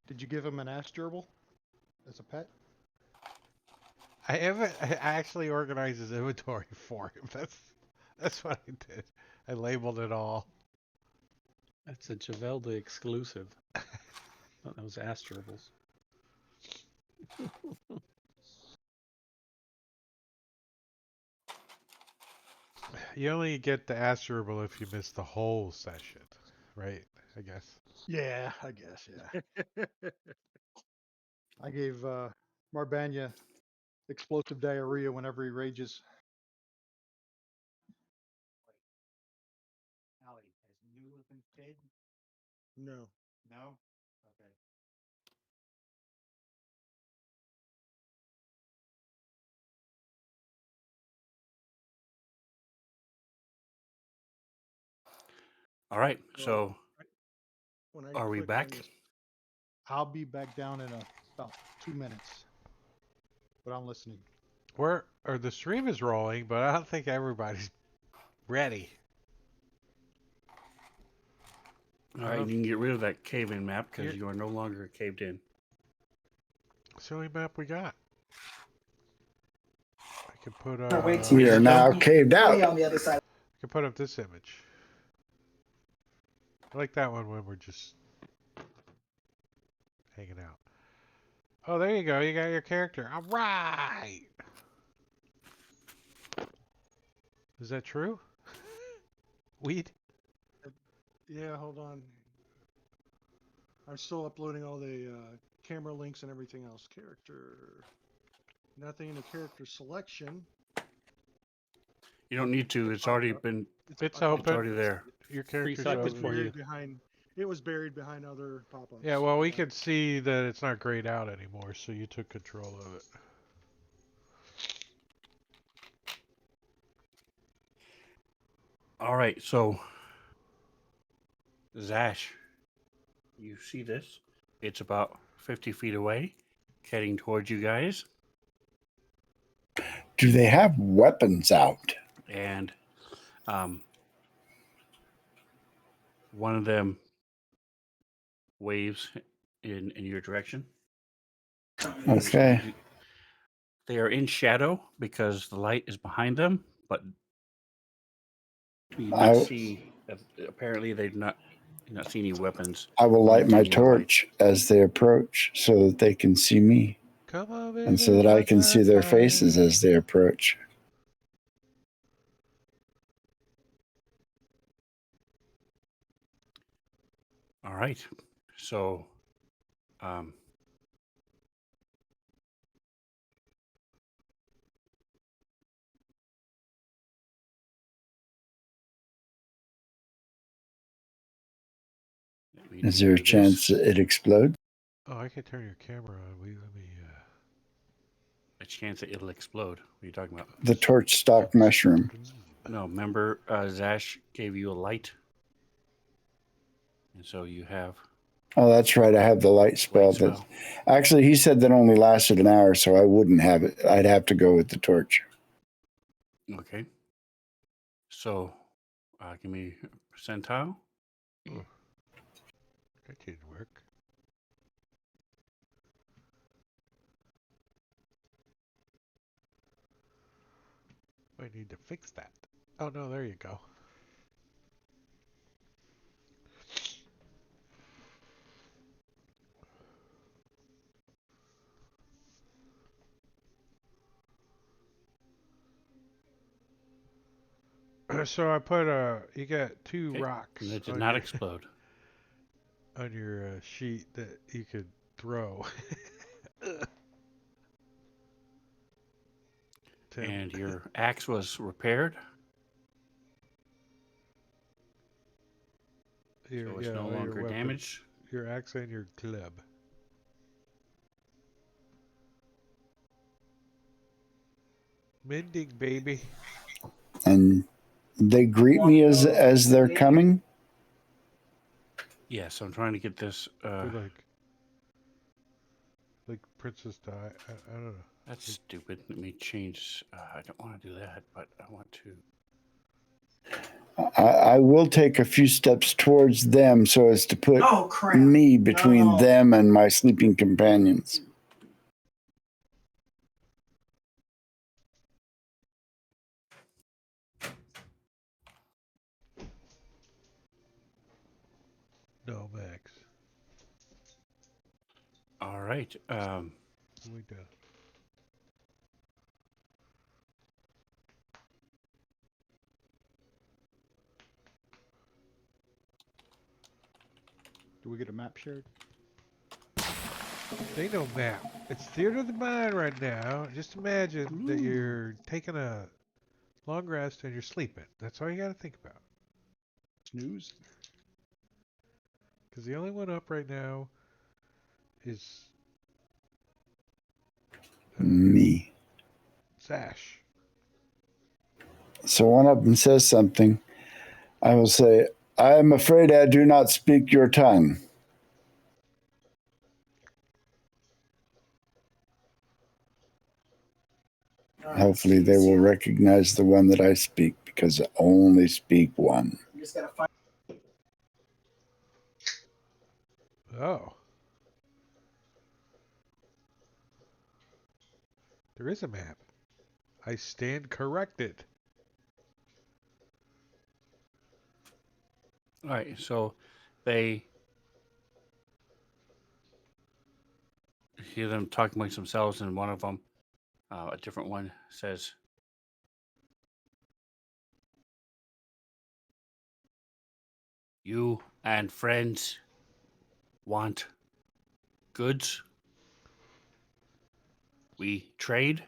Speaker 4: Did you give him an ass gerbil as a pet?
Speaker 2: I haven't. I actually organized his inventory for him. That's what I did. I labeled it all.
Speaker 5: That's a Javelda exclusive. Thought that was ass gerbils.
Speaker 2: You only get the Astrobal if you miss the whole session, right? I guess.
Speaker 4: Yeah, I guess. Yeah. I gave Marbanya explosive diarrhea whenever he rages.
Speaker 10: Allie, has Newland been fed?
Speaker 9: No.
Speaker 10: No? Okay.
Speaker 3: All right.
Speaker 9: Well,
Speaker 3: So
Speaker 9: When I
Speaker 3: are we
Speaker 9: clicked on
Speaker 3: back?
Speaker 9: this-
Speaker 4: I'll be back down in about 2 minutes, but I'm listening.
Speaker 2: The stream is rolling, but I don't think everybody's ready.
Speaker 3: All right. You can get rid of that cave-in map because
Speaker 2: You're-
Speaker 3: you are no longer caved in.
Speaker 2: It's the only map we got. I can put
Speaker 7: Wait
Speaker 6: We are now caved
Speaker 7: Way
Speaker 6: out.
Speaker 7: on the other side.
Speaker 2: I can put up this image. I like that one when we're just hanging out. Oh, there you go. You got your character. All right. Is that true? Weed?
Speaker 9: Yeah, hold on. I'm still uploading all the camera links and everything else. Character. Nothing in the character selection.
Speaker 3: You don't need to. It's already been.
Speaker 2: It's
Speaker 3: It's
Speaker 2: open.
Speaker 3: already there.
Speaker 2: Your character's
Speaker 5: Pre-selected
Speaker 2: open.
Speaker 5: for you.
Speaker 9: Behind. It was buried behind other pop-ups.
Speaker 2: Yeah, well, we can see that it's not grayed out anymore, so you took control of it.
Speaker 3: All right. So Zash, you see this? It's about 50 feet away, heading towards you guys,
Speaker 6: Do they have weapons out?
Speaker 3: and one of them waves in your direction.
Speaker 6: Okay.
Speaker 3: They are in shadow because the light is behind them, but you not see. Apparently, they do not see any weapons.
Speaker 6: I will light my
Speaker 3: pointing your way.
Speaker 6: torch as they approach so that they can see me
Speaker 2: Come on, baby.
Speaker 6: and so that I
Speaker 2: light
Speaker 6: can
Speaker 2: my
Speaker 6: see their
Speaker 2: fire.
Speaker 6: faces as they approach.
Speaker 3: All right. So, let me
Speaker 6: Is there a
Speaker 3: do
Speaker 6: chance
Speaker 3: this.
Speaker 6: it explodes?
Speaker 2: Oh, I can turn your camera on. Let me.
Speaker 3: A chance that it'll explode. What are you talking about?
Speaker 6: The torch stalk mushroom.
Speaker 3: No, remember Zash gave you a light, and so you have
Speaker 6: Oh, that's right. I have the light spell.
Speaker 3: light spell.
Speaker 6: Actually, he said that only lasted an hour, so I wouldn't have it. I'd have to go with the torch.
Speaker 3: Okay. So, give me a percentile.
Speaker 2: That didn't work. I need to fix that. Oh no, there you go. So I put you got two
Speaker 3: Okay.
Speaker 2: rocks
Speaker 3: And it did
Speaker 2: on
Speaker 3: not
Speaker 2: your,
Speaker 3: explode.
Speaker 2: on your sheet that you could throw. Tim.
Speaker 3: And your axe was repaired,
Speaker 2: Your,
Speaker 3: so it's
Speaker 2: yeah,
Speaker 3: no
Speaker 2: all your
Speaker 3: longer
Speaker 2: weapons,
Speaker 3: damaged.
Speaker 2: your axe and your club. Mending, baby.
Speaker 6: And they greet me as they're coming.
Speaker 3: Yes, I'm trying to get this.
Speaker 2: They're like Princess Di. I don't know.
Speaker 3: That's stupid. Let me change. I don't want to do that, but I want to.
Speaker 6: I will take a few steps towards them so as to put
Speaker 7: Oh, crap.
Speaker 6: me between
Speaker 7: No.
Speaker 6: them and my sleeping companions.
Speaker 2: No, Max.
Speaker 3: All right.
Speaker 2: We do.
Speaker 4: Do we get a map shared?
Speaker 2: They know map. It's theater of the mind right now. Just imagine that you're taking a long rest and you're sleeping. That's all you got to think about.
Speaker 4: Snooze?
Speaker 2: Because the only one up right now is
Speaker 6: Me.
Speaker 2: Sash.
Speaker 6: So one of them says something. I will say, I am afraid I do not speak your tongue. Hopefully they will recognize the one that I speak because I only speak one.
Speaker 7: You just gotta find.
Speaker 2: Oh. There is a map. I stand corrected.
Speaker 3: All right. So they hear them talking amongst themselves, and one of them, a different one, says, "You and friends want goods? We trade?"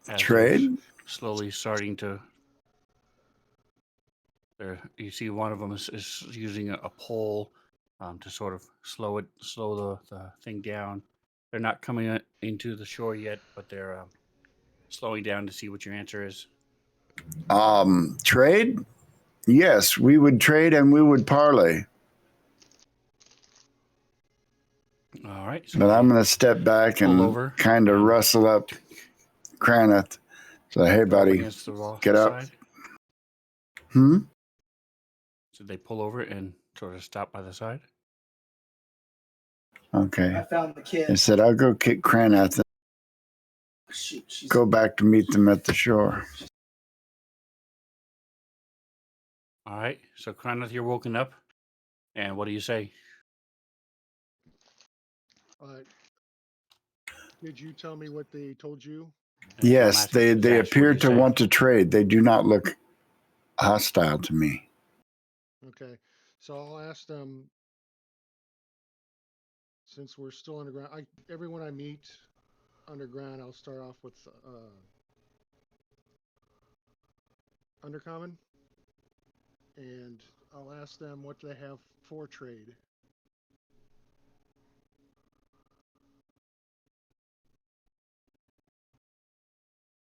Speaker 3: As
Speaker 6: Trade?
Speaker 3: slowly starting to. You see, one of them is using a pole to sort of slow the thing down. They're not coming into the shore yet, but they're slowing down to see what your answer is.
Speaker 6: Trade? Yes, we would trade and we would parlay.
Speaker 3: All right. So
Speaker 6: But I'm going to step back
Speaker 3: pull
Speaker 6: and
Speaker 3: over
Speaker 6: kind of
Speaker 3: and
Speaker 6: rustle up Craneth. So, hey,
Speaker 3: go up
Speaker 6: buddy,
Speaker 3: against the wall
Speaker 6: get up.
Speaker 3: side.
Speaker 6: Hmm?
Speaker 3: So they pull over and sort of stop by the side.
Speaker 6: Okay.
Speaker 7: I found the kid.
Speaker 6: I said, I'll go kick Kranath and
Speaker 7: She's
Speaker 6: go back to meet them at the shore.
Speaker 3: All right. So, Kraneth, you're woken up. And what do you say?
Speaker 9: Did you tell me what they told you?
Speaker 3: And so I'm
Speaker 6: Yes,
Speaker 3: asking
Speaker 6: they
Speaker 3: Zash, what do
Speaker 6: appear
Speaker 3: you
Speaker 6: to
Speaker 3: say?
Speaker 6: want to trade. They do not look hostile to me.
Speaker 9: Okay, so I'll ask them. Since we're still underground, everyone I meet underground, I'll start off with Undercommon, and I'll ask them what they have for trade.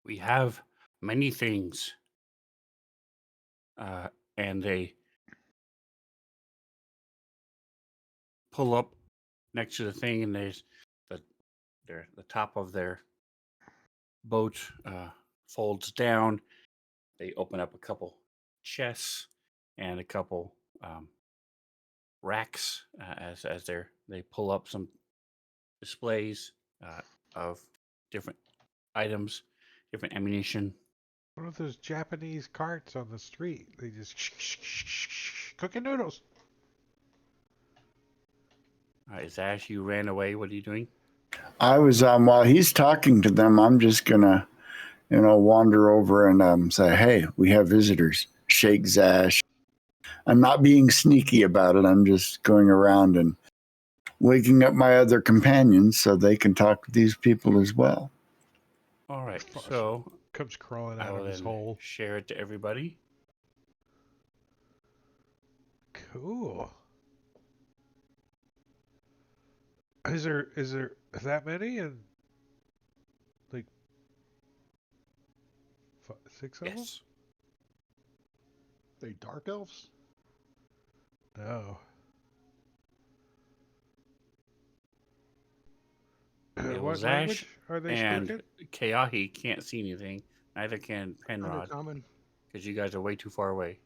Speaker 3: We have many things. And they pull up next to the thing, and there's the top of their boat folds down. They open up a couple chests and a couple racks as they pull up some displays of different items, different ammunition.
Speaker 2: One of those Japanese carts on the street. They just cooking noodles.
Speaker 3: Zash, you ran away. What are you doing?
Speaker 6: I was while he's talking to them, I'm just gonna, wander over and say, "Hey, we have visitors." Shake Zash. I'm not being sneaky about it. I'm just going around and waking up my other companions so they can talk to these people as well.
Speaker 3: All right,
Speaker 2: Foster
Speaker 3: so
Speaker 2: comes crawling
Speaker 3: I
Speaker 2: out
Speaker 3: will
Speaker 2: of his
Speaker 3: then
Speaker 2: hole.
Speaker 3: share it to everybody.
Speaker 2: Cool. Is there that many and like 6 of them?
Speaker 3: Yes.
Speaker 9: They dark elves?
Speaker 2: No.
Speaker 3: Okay, well,
Speaker 2: What
Speaker 3: Zash
Speaker 2: language are they
Speaker 3: and
Speaker 2: speaking?
Speaker 3: Kayahi can't see anything. Neither can Penrod,
Speaker 9: Undercommon.
Speaker 3: because you guys are way too far away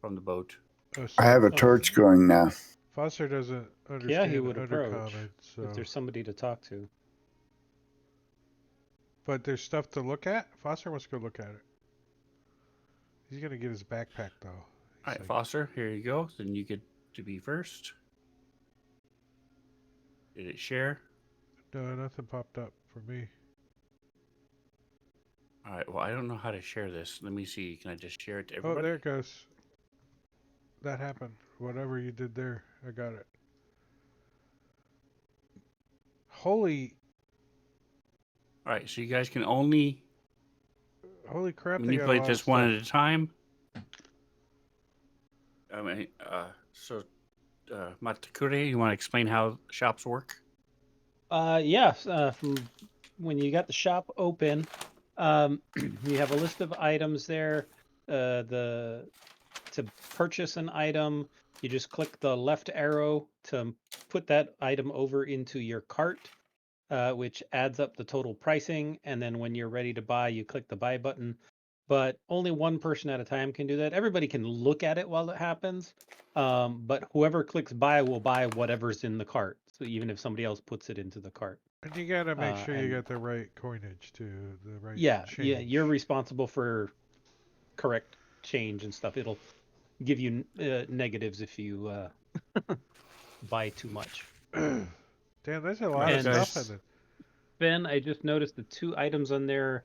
Speaker 3: from the boat.
Speaker 2: Oh,
Speaker 6: I have a
Speaker 2: so
Speaker 6: torch going now.
Speaker 2: Foster doesn't
Speaker 5: Yeah,
Speaker 2: understand
Speaker 5: he would approach
Speaker 2: undercommon, so.
Speaker 5: if there's somebody to talk to.
Speaker 2: But there's stuff to look at. Foster wants to go look at it. He's gonna get his backpack though.
Speaker 3: All
Speaker 2: He's
Speaker 3: right,
Speaker 2: like,
Speaker 3: Foster, here you go. Then you get to be first. Did it share?
Speaker 2: no, nothing popped up for me.
Speaker 3: All right, well, I don't know how to share this. Let me see. Can I just share it to
Speaker 2: Oh,
Speaker 3: everybody?
Speaker 2: there it goes. That happened. Whatever you did there, I got it. Holy
Speaker 3: All right, so you guys can only
Speaker 2: crap! They got a
Speaker 3: manipulate
Speaker 2: lot of
Speaker 3: this one
Speaker 2: stuff.
Speaker 3: at a time. I mean, Matakure, you want to explain how shops work?
Speaker 5: Yes. From when you got the shop open, you have a list of items there. To purchase an item, you just click the left arrow to put that item over into your cart, which adds up the total pricing. And then when you're ready to buy, you click the buy button. But only one person at a time can do that. Everybody can look at it while it happens, but whoever clicks buy will buy whatever's in the cart. So even if somebody else puts it into the cart.
Speaker 2: And you gotta make sure you
Speaker 5: And
Speaker 2: got the right coinage too, the right
Speaker 5: yeah,
Speaker 2: change.
Speaker 5: you're responsible for correct change and stuff. It'll give you negatives if you buy too much.
Speaker 2: Damn, there's a lot
Speaker 3: Right,
Speaker 2: of stuff
Speaker 3: guys.
Speaker 2: in it.
Speaker 5: Ben, I just noticed the 2 items on there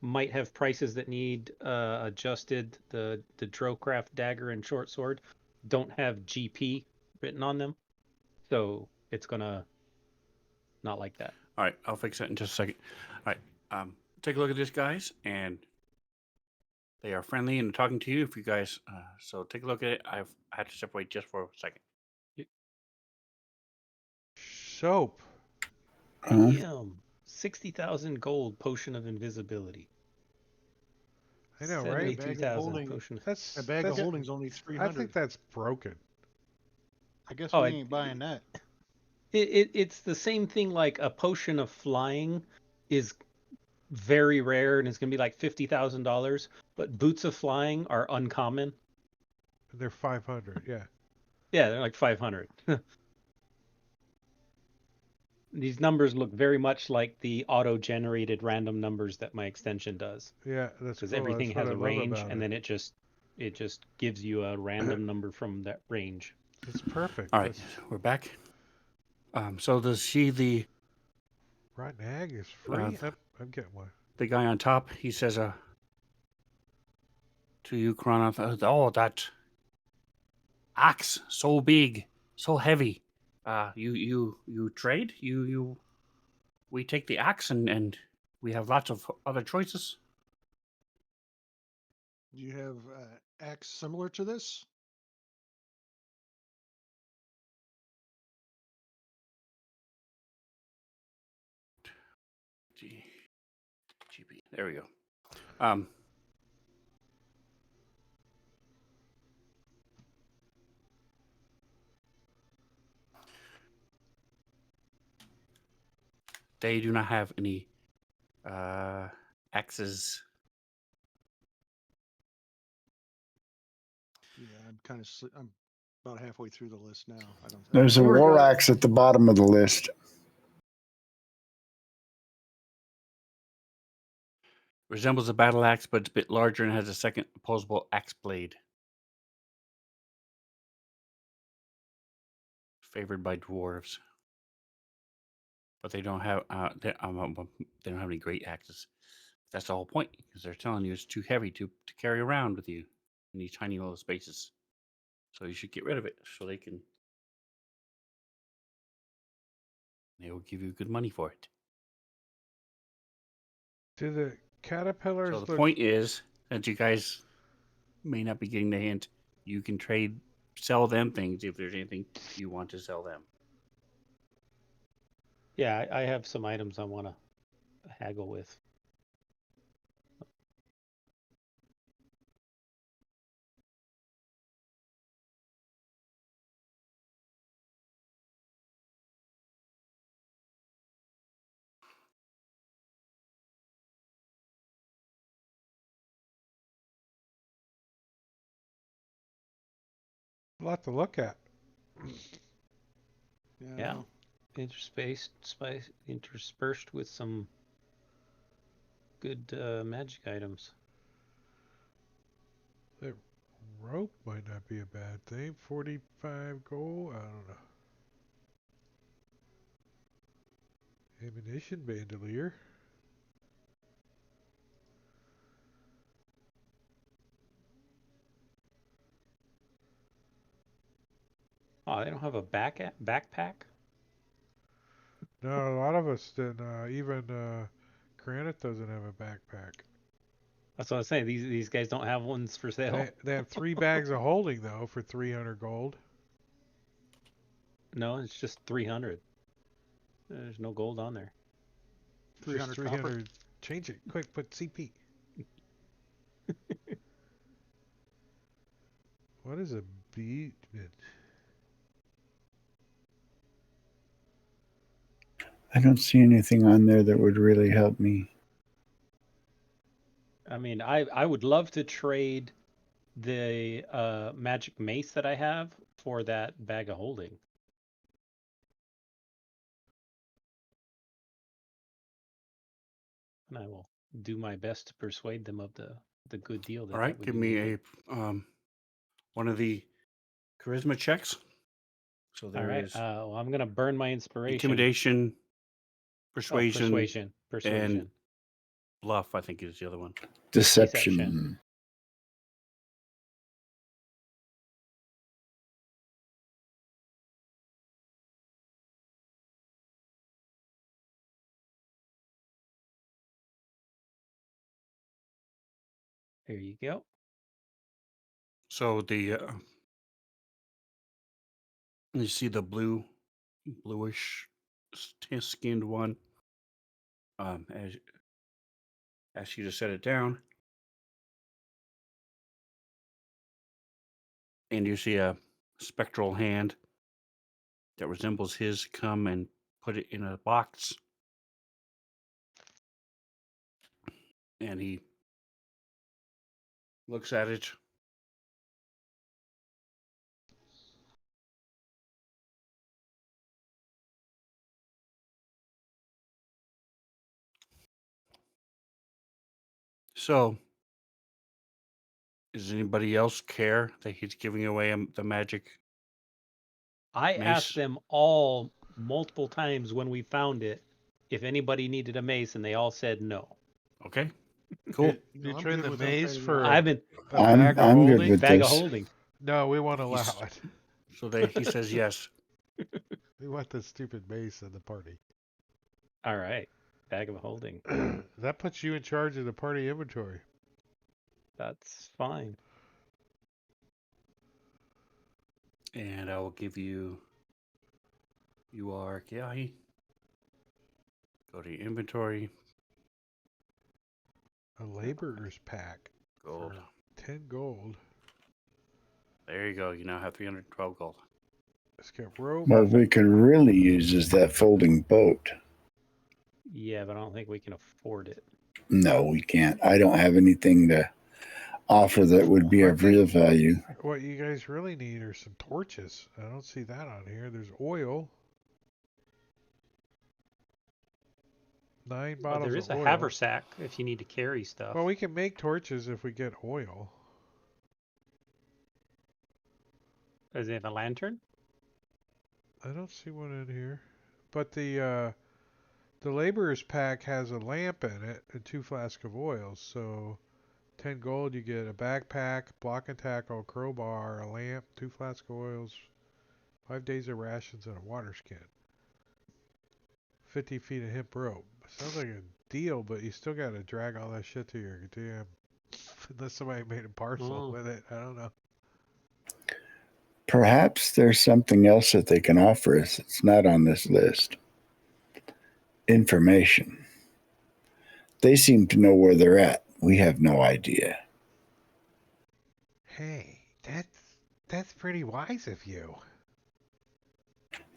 Speaker 5: might have prices that need adjusted. The Drocraft dagger and short sword don't have GP written on them, so it's gonna not like that.
Speaker 3: All right, I'll fix that in just a second. All right, take a look at this, guys, and they are friendly and talking to you. If you guys, so take a look at it. I had to separate just for a second.
Speaker 2: Soap.
Speaker 6: Huh?
Speaker 5: Damn, 60,000 gold potion of invisibility.
Speaker 2: I know, right?
Speaker 5: 72,000 potion.
Speaker 9: A bag of
Speaker 2: that's
Speaker 9: holding's only
Speaker 2: I
Speaker 9: 300.
Speaker 2: think that's broken.
Speaker 4: I guess
Speaker 5: Oh,
Speaker 4: we ain't buying that.
Speaker 5: It's the same thing like a potion of flying is very rare and it's gonna be like $50,000, but boots of flying are uncommon.
Speaker 2: They're 500. Yeah.
Speaker 5: Yeah, they're like 500. These numbers look very much like the auto-generated random numbers that my extension does,
Speaker 2: Yeah, that's
Speaker 5: because
Speaker 2: cool.
Speaker 5: everything
Speaker 2: That's what
Speaker 5: has
Speaker 2: I
Speaker 5: a
Speaker 2: love
Speaker 5: range,
Speaker 2: about
Speaker 5: and
Speaker 2: it.
Speaker 5: then it just gives you a random number from that range.
Speaker 2: It's perfect.
Speaker 3: All right,
Speaker 2: That's,
Speaker 3: we're back. So does the
Speaker 2: rotten egg is free. I'm getting one.
Speaker 3: the guy on top? He says, to you, Kronoth, oh, that axe so big, so heavy. You trade? We take the axe and we have lots of other choices.
Speaker 9: Do you have axe similar to this?
Speaker 3: GP. There we go. Um, they do not have any axes.
Speaker 9: Yeah, I'm about halfway through the list now. I don't.
Speaker 6: There's a
Speaker 2: Well, we're
Speaker 6: war
Speaker 2: gonna-
Speaker 6: axe at the bottom of the list.
Speaker 3: Resembles a battle axe, but it's a bit larger and has a second opposable axe blade. Favored by dwarves, but they don't have they don't have any great axes. That's the whole point, because they're telling you it's too heavy to carry around with you in these tiny little spaces. So you should get rid of it, so they will give you good money for it.
Speaker 2: Do the caterpillars
Speaker 3: So the
Speaker 2: look?
Speaker 3: point is that you guys may not be getting the hint. You can sell them things if there's anything you want to sell them.
Speaker 5: Yeah, I have some items I want to haggle with.
Speaker 2: A lot to look at.
Speaker 9: Yeah.
Speaker 5: Yeah.
Speaker 9: No.
Speaker 5: Interspersed with some good magic items.
Speaker 2: The rope might not be a bad thing. 45 gold. I don't know. Ammunition bandolier.
Speaker 5: Oh, they don't have a backpack?
Speaker 2: No, a lot of us didn't. Even Granite doesn't have a backpack.
Speaker 5: That's what I'm saying. These guys don't have ones for sale.
Speaker 2: They have 3 bags of holding though for 300 gold.
Speaker 5: No, it's just 300. There's no gold on there.
Speaker 2: It's just
Speaker 9: 300 copper.
Speaker 2: 300. Change it quick. Put CP. What is a beadman?
Speaker 6: I don't see anything on there that would really help me.
Speaker 5: I mean, I would love to trade the magic mace that I have for that bag of holding. And I will do my best to persuade them of the good deal that
Speaker 3: All
Speaker 5: that
Speaker 3: right,
Speaker 5: would
Speaker 3: give
Speaker 5: be
Speaker 3: me
Speaker 5: making.
Speaker 3: one of the charisma checks. So
Speaker 5: All
Speaker 3: there
Speaker 5: right.
Speaker 3: is
Speaker 5: Well, I'm gonna burn my inspiration.
Speaker 3: intimidation,
Speaker 5: Oh,
Speaker 3: persuasion, and
Speaker 5: persuasion.
Speaker 3: bluff. I think is the other one.
Speaker 6: Deception.
Speaker 5: There you go.
Speaker 3: So the you see the bluish skinned one. As ask you to set it down, and you see a spectral hand that resembles his come and put it in a box, and he looks at it. So, does anybody else care that he's giving away the magic?
Speaker 5: I
Speaker 3: Mace?
Speaker 5: asked them all multiple times when we found it if anybody needed a mace, and they all said no.
Speaker 3: Okay, cool.
Speaker 2: You
Speaker 9: I'm
Speaker 2: trade
Speaker 9: good
Speaker 2: the
Speaker 9: with
Speaker 2: maze
Speaker 9: upgrading
Speaker 2: for
Speaker 9: it.
Speaker 5: I've been
Speaker 2: a bag of
Speaker 6: I'm good
Speaker 2: holding?
Speaker 6: with
Speaker 5: bag
Speaker 6: this.
Speaker 5: of holding.
Speaker 2: No, we won't allow
Speaker 3: He's-
Speaker 2: it.
Speaker 3: So he says yes.
Speaker 2: We want the stupid mace in the party.
Speaker 5: All right, bag of holding.
Speaker 2: That puts you in charge of the party inventory.
Speaker 5: That's fine.
Speaker 3: And I will give you. You are Kiahi. Go to your inventory.
Speaker 2: A laborer's pack.
Speaker 3: Gold.
Speaker 2: For 10 gold.
Speaker 3: There you go. You now have 312 gold.
Speaker 2: Let's get rope.
Speaker 6: What we could really use is that folding boat.
Speaker 5: Yeah, but I don't think we can afford it.
Speaker 6: No, we can't. I don't have anything to offer that would be
Speaker 2: I
Speaker 6: of real value.
Speaker 2: What you guys really need are some torches. I don't see that on here. There's oil. 9
Speaker 5: Well,
Speaker 2: bottles
Speaker 5: there is
Speaker 2: of
Speaker 5: a
Speaker 2: oil.
Speaker 5: haversack if you need to carry stuff.
Speaker 2: Well, we can make torches if we get oil.
Speaker 5: Does it have a lantern?
Speaker 2: I don't see one in here. But the laborer's pack has a lamp in it and 2 flasks of oil. So 10 gold, you get a backpack, block and tackle, crowbar, a lamp, 2 flasks of oils, 5 days of rations, and a water skin. 50 feet of hemp rope. Sounds like a deal, but you still got to drag all that shit to your damn. Unless somebody made a parcel
Speaker 5: Oh.
Speaker 2: with it. I don't know.
Speaker 6: Perhaps there's something else that they can offer us. It's not on this list. Information. They seem to know where they're at. We have no idea.
Speaker 2: Hey, that's pretty wise of you.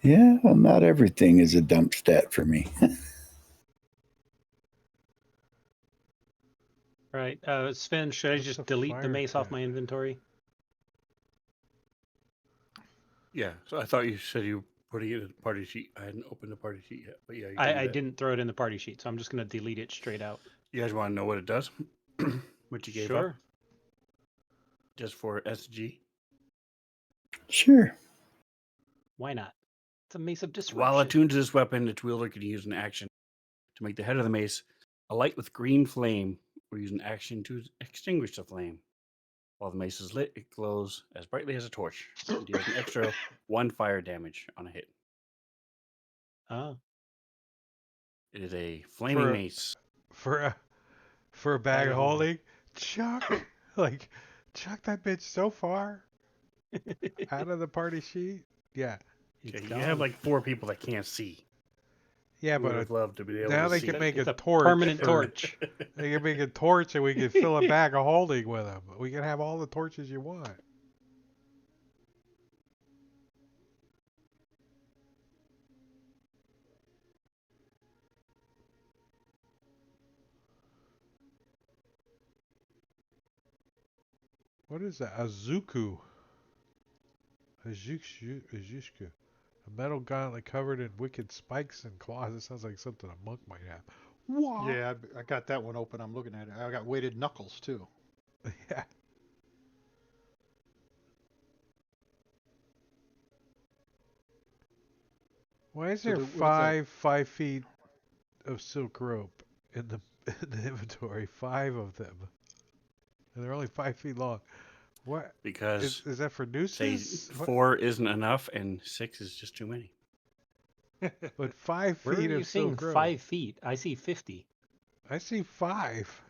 Speaker 6: Yeah, well, not everything is a dump stat for me.
Speaker 5: Right. Sven, should I
Speaker 2: What's
Speaker 5: just
Speaker 2: a
Speaker 5: delete the
Speaker 2: fire
Speaker 5: mace off
Speaker 2: pit?
Speaker 5: my inventory?
Speaker 3: Yeah. So I thought you said you were putting it in the party sheet. I hadn't opened the party sheet yet. But yeah, you can do
Speaker 5: I
Speaker 3: that.
Speaker 5: didn't throw it in the party sheet, so I'm just going to delete it straight out.
Speaker 3: You guys want to know what it does? What you gave up?
Speaker 5: Sure.
Speaker 3: Just for SG?
Speaker 6: Sure.
Speaker 5: Why not? It's a mace of disruption.
Speaker 3: While attuned to this weapon, its wielder can use an action to make the head of the mace alight with green flame, or use an action to extinguish the flame. While the mace is lit, it glows as brightly as a torch and deals an extra 1 fire damage on a hit.
Speaker 5: Oh.
Speaker 3: It is a flaming
Speaker 2: For a-
Speaker 3: mace.
Speaker 2: For a bag of holding, chuck chuck that bitch so far out of the party sheet. Yeah,
Speaker 5: It's
Speaker 3: Okay, you
Speaker 5: gone.
Speaker 3: have like 4 people that can't see.
Speaker 2: yeah,
Speaker 3: Who would
Speaker 2: but
Speaker 3: have loved to be able
Speaker 2: now
Speaker 3: to
Speaker 2: they
Speaker 3: see.
Speaker 2: can make
Speaker 5: It's
Speaker 2: a
Speaker 5: a
Speaker 2: torch.
Speaker 5: permanent
Speaker 2: for-
Speaker 5: torch.
Speaker 2: They can make a torch, and we can fill a bag of holding with them. We can have all the torches you want. What is that? Azuku. Azuku. A metal gauntlet covered in wicked spikes and claws. It sounds like something a monk might have. Whoa.
Speaker 4: Yeah, I got that one open. I'm looking at it. I got weighted knuckles too.
Speaker 2: Yeah. Why is
Speaker 4: So
Speaker 2: there
Speaker 4: what is that?
Speaker 2: 5 feet of silk rope in the inventory? 5 of them, and they're only 5 feet long. What
Speaker 3: Because
Speaker 2: is that for
Speaker 3: say
Speaker 2: nooses?
Speaker 3: 4 isn't enough and 6 is just too many.
Speaker 2: But 5
Speaker 5: Where are
Speaker 2: feet
Speaker 5: you
Speaker 2: of
Speaker 5: seeing
Speaker 2: silk rope.
Speaker 5: 5 feet? I see 50.
Speaker 2: I see 5.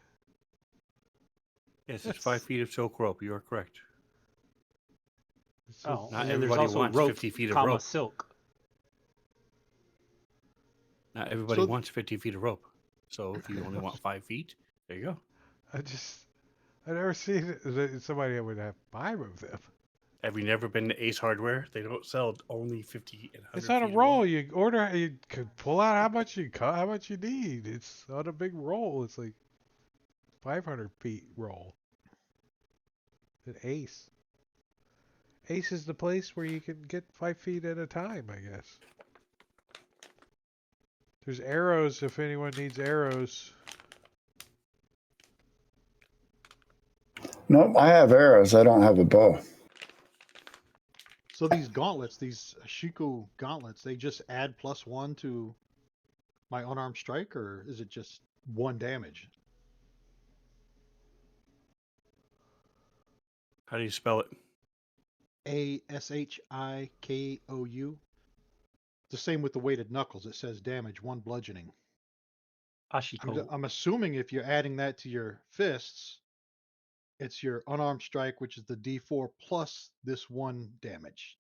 Speaker 3: Yes, it's 5 feet of silk rope. You are correct.
Speaker 2: So
Speaker 5: Oh,
Speaker 3: Not
Speaker 5: and then there's
Speaker 3: everybody
Speaker 5: also
Speaker 3: wants
Speaker 5: rope,
Speaker 3: 50 feet of
Speaker 5: comma,
Speaker 3: rope.
Speaker 5: silk.
Speaker 3: Not everybody
Speaker 4: So-
Speaker 3: wants 50 feet of rope. So if you only want 5 feet, there you go.
Speaker 2: I never seen somebody that would have 5 of them.
Speaker 3: Have you never been to Ace Hardware? They don't sell only 50 and 100
Speaker 2: It's on a
Speaker 3: feet of
Speaker 2: roll.
Speaker 3: rope.
Speaker 2: You order. You can pull out how much you cut, how much you need. It's on a big roll. It's like 500 feet roll. An Ace. Ace is the place where you can get 5 feet at a time, I guess. There's arrows if anyone needs arrows.
Speaker 6: Nope, I have arrows. I don't have a bow.
Speaker 4: So these gauntlets, these Shiku gauntlets, they just add +1 to my unarmed strike, or is it just 1 damage?
Speaker 3: How do you spell it?
Speaker 4: Ashikou. The same with the weighted knuckles. It says damage 1 bludgeoning.
Speaker 5: Ashiko.
Speaker 4: I'm assuming if you're adding that to your fists, it's your unarmed strike, which is the D4 plus this 1 damage.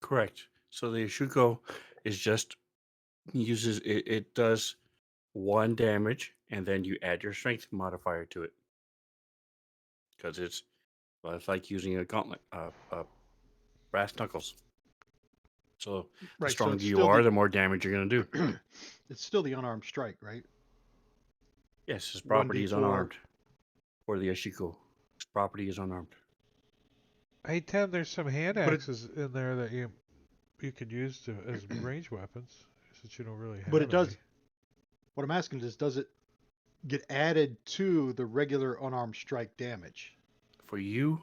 Speaker 3: Correct. So the Ashuko is just uses it. It does 1 damage, and then you add your strength modifier to it because it's like using a gauntlet, brass knuckles. So the
Speaker 4: Right, so
Speaker 3: stronger
Speaker 4: it's
Speaker 3: you
Speaker 4: still
Speaker 3: are, the more damage you're going to do.
Speaker 4: it's still the unarmed strike, right?
Speaker 3: Yes, his property is
Speaker 4: 1d4.
Speaker 3: unarmed. For the Ashiko, his property is unarmed.
Speaker 2: Hey Tim, there's some hand
Speaker 4: But it-
Speaker 2: axes in there that you could use to as range weapons, since you don't really have
Speaker 4: But it does.
Speaker 2: any.
Speaker 4: What I'm asking is, does it get added to the regular unarmed strike damage?
Speaker 3: For you,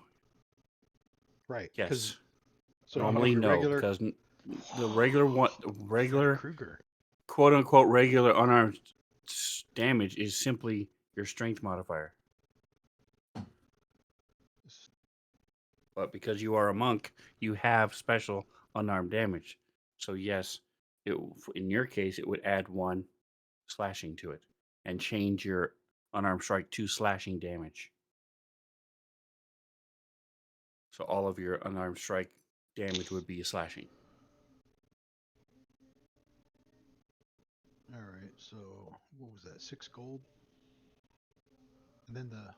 Speaker 4: Right.
Speaker 3: yes.
Speaker 4: So
Speaker 3: Normally,
Speaker 4: your
Speaker 3: no,
Speaker 4: regular
Speaker 3: because the regular one, regular
Speaker 4: Kruger.
Speaker 3: quote unquote regular unarmed damage is simply your strength modifier. But because you are a monk, you have special unarmed damage. So yes, in your case, it would add 1 slashing to it and change your unarmed strike to slashing damage. So all of your unarmed strike damage would be slashing.
Speaker 4: All right. So what was that? 6 gold. And then the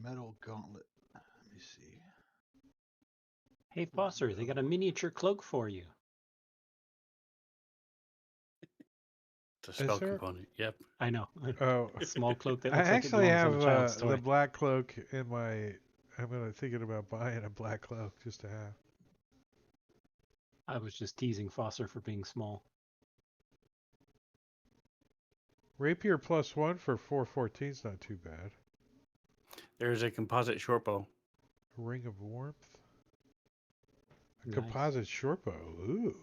Speaker 4: metal gauntlet. Let me see.
Speaker 5: Hey, Foster, they got a miniature cloak for you.
Speaker 3: The
Speaker 2: Is
Speaker 3: spell
Speaker 2: there?
Speaker 3: component. Yep.
Speaker 5: I know.
Speaker 2: Oh,
Speaker 5: A small cloak that
Speaker 2: I
Speaker 5: looks like it
Speaker 2: actually
Speaker 5: belongs
Speaker 2: have
Speaker 5: in a child's toy.
Speaker 2: the black cloak in my. I'm thinking about buying a black cloak just to have.
Speaker 5: I was just teasing Foster for being small.
Speaker 2: Rapier +1 for 414 is not too bad.
Speaker 3: There's a composite short bow.
Speaker 2: Ring of Warmth. A
Speaker 5: Nice.
Speaker 2: composite short bow. Ooh,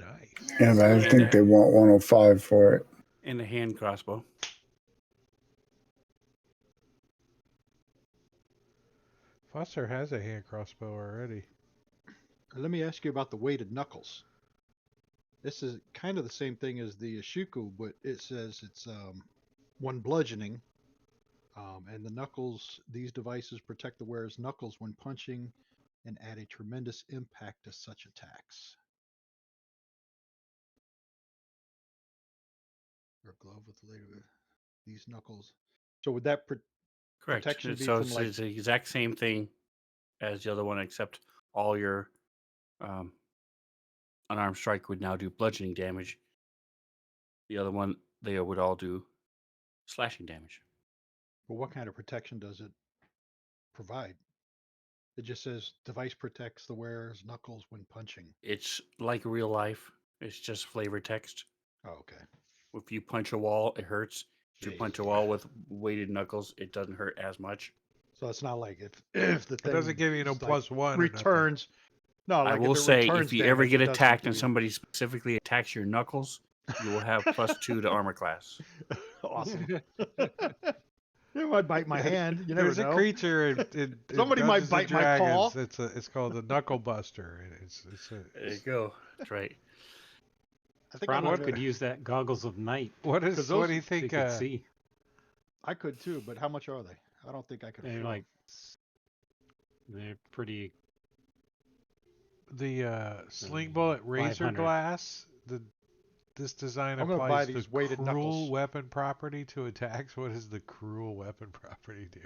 Speaker 2: nice.
Speaker 6: Yeah, but I
Speaker 3: And
Speaker 6: think they want 105 for it.
Speaker 3: And a hand crossbow.
Speaker 2: Foster has a hand crossbow already.
Speaker 4: Let me ask you about the weighted knuckles. This is kind of the same thing as the Ashuku, but it says it's 1 bludgeoning. And the knuckles, these devices protect the wearer's knuckles when punching and add a tremendous impact to such attacks. Or glove with later these knuckles. So would that
Speaker 3: Correct.
Speaker 4: protection be
Speaker 3: So
Speaker 4: from like
Speaker 3: it's the exact same thing as the other one, except all your unarmed strike would now do bludgeoning damage. The other one, they would all do slashing damage.
Speaker 4: well, what kind of protection does it provide? It just says device protects the wearer's knuckles when punching.
Speaker 3: It's like real life. It's just flavor text.
Speaker 4: Oh, okay.
Speaker 3: If you punch a wall, it hurts. If you
Speaker 4: Jeez.
Speaker 3: punch a wall with weighted knuckles, it doesn't hurt as much.
Speaker 4: So it's not like if the
Speaker 2: It
Speaker 4: thing
Speaker 2: doesn't give you no
Speaker 4: is, like,
Speaker 2: +1 or nothing.
Speaker 4: returns. No,
Speaker 3: I
Speaker 4: like
Speaker 3: will
Speaker 4: if it
Speaker 3: say,
Speaker 4: returns
Speaker 3: if you ever
Speaker 4: damage,
Speaker 3: get
Speaker 4: it doesn't
Speaker 3: attacked
Speaker 4: give
Speaker 3: and
Speaker 4: you-
Speaker 3: somebody specifically attacks your knuckles, you will have +2 to armor class.
Speaker 4: Awesome. It might bite my hand. You never
Speaker 2: There's
Speaker 4: know.
Speaker 2: a creature in
Speaker 4: Somebody might
Speaker 2: Dungeons and
Speaker 4: bite my paw.
Speaker 2: Dragons. It's called the Knuckle Buster, and
Speaker 3: There you go. That's right.
Speaker 4: I think I
Speaker 5: Pranos
Speaker 4: might-
Speaker 5: could use that goggles of night.
Speaker 2: what
Speaker 4: Because
Speaker 2: is
Speaker 4: those-
Speaker 2: what do you
Speaker 5: So he
Speaker 2: think?
Speaker 5: could see.
Speaker 4: I could too, but how much are they? I don't think I could.
Speaker 5: They're
Speaker 4: afford
Speaker 5: like, they're pretty.
Speaker 2: The Sling Bullet Razor
Speaker 5: 500.
Speaker 2: Glass. This design
Speaker 4: I'm gonna buy
Speaker 2: applies
Speaker 4: these
Speaker 2: the
Speaker 4: weighted
Speaker 2: cruel
Speaker 4: knuckles.
Speaker 2: weapon property to attacks. What does the cruel weapon property do?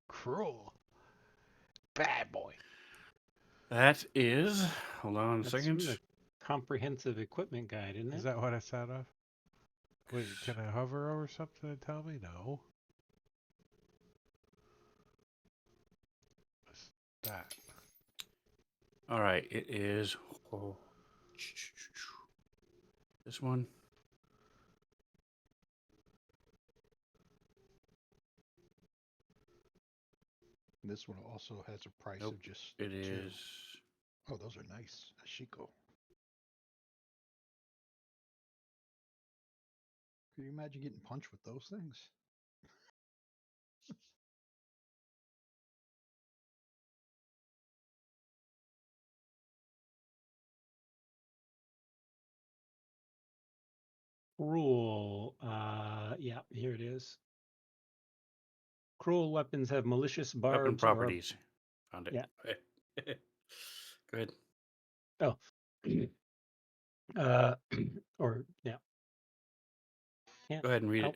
Speaker 2: Cruel. Bad boy.
Speaker 3: That is. Hold on a
Speaker 5: That's
Speaker 3: second.
Speaker 5: from the comprehensive equipment guide, isn't
Speaker 2: Is
Speaker 5: it?
Speaker 2: that what it's out of? Wait, can I hover over something to tell me? No. What's that?
Speaker 3: All right. It is. Oh, This one.
Speaker 4: This one also has a price
Speaker 3: Nope,
Speaker 4: of just
Speaker 3: it
Speaker 4: 2.
Speaker 3: is.
Speaker 4: Oh, those are nice. A Chico. Can you imagine getting punched with those things?
Speaker 5: Cruel. Yeah, here it is. Cruel weapons have malicious barbs.
Speaker 3: Weapon properties. Found it.
Speaker 5: Yeah.
Speaker 3: Go ahead.
Speaker 5: Oh. Or yeah. Yeah.
Speaker 3: Go ahead and read
Speaker 5: Oh,
Speaker 3: it.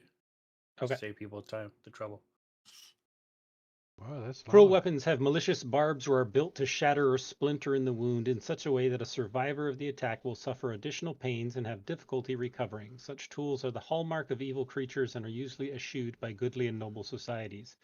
Speaker 5: okay.
Speaker 3: Save people the trouble.
Speaker 2: Wow, that's
Speaker 5: Cruel
Speaker 2: long.
Speaker 5: weapons have malicious barbs or are built to shatter or splinter in the wound in such a way that a survivor of the attack will suffer additional pains and have difficulty recovering. Such tools are the hallmark of evil creatures and are usually eschewed by goodly and noble societies.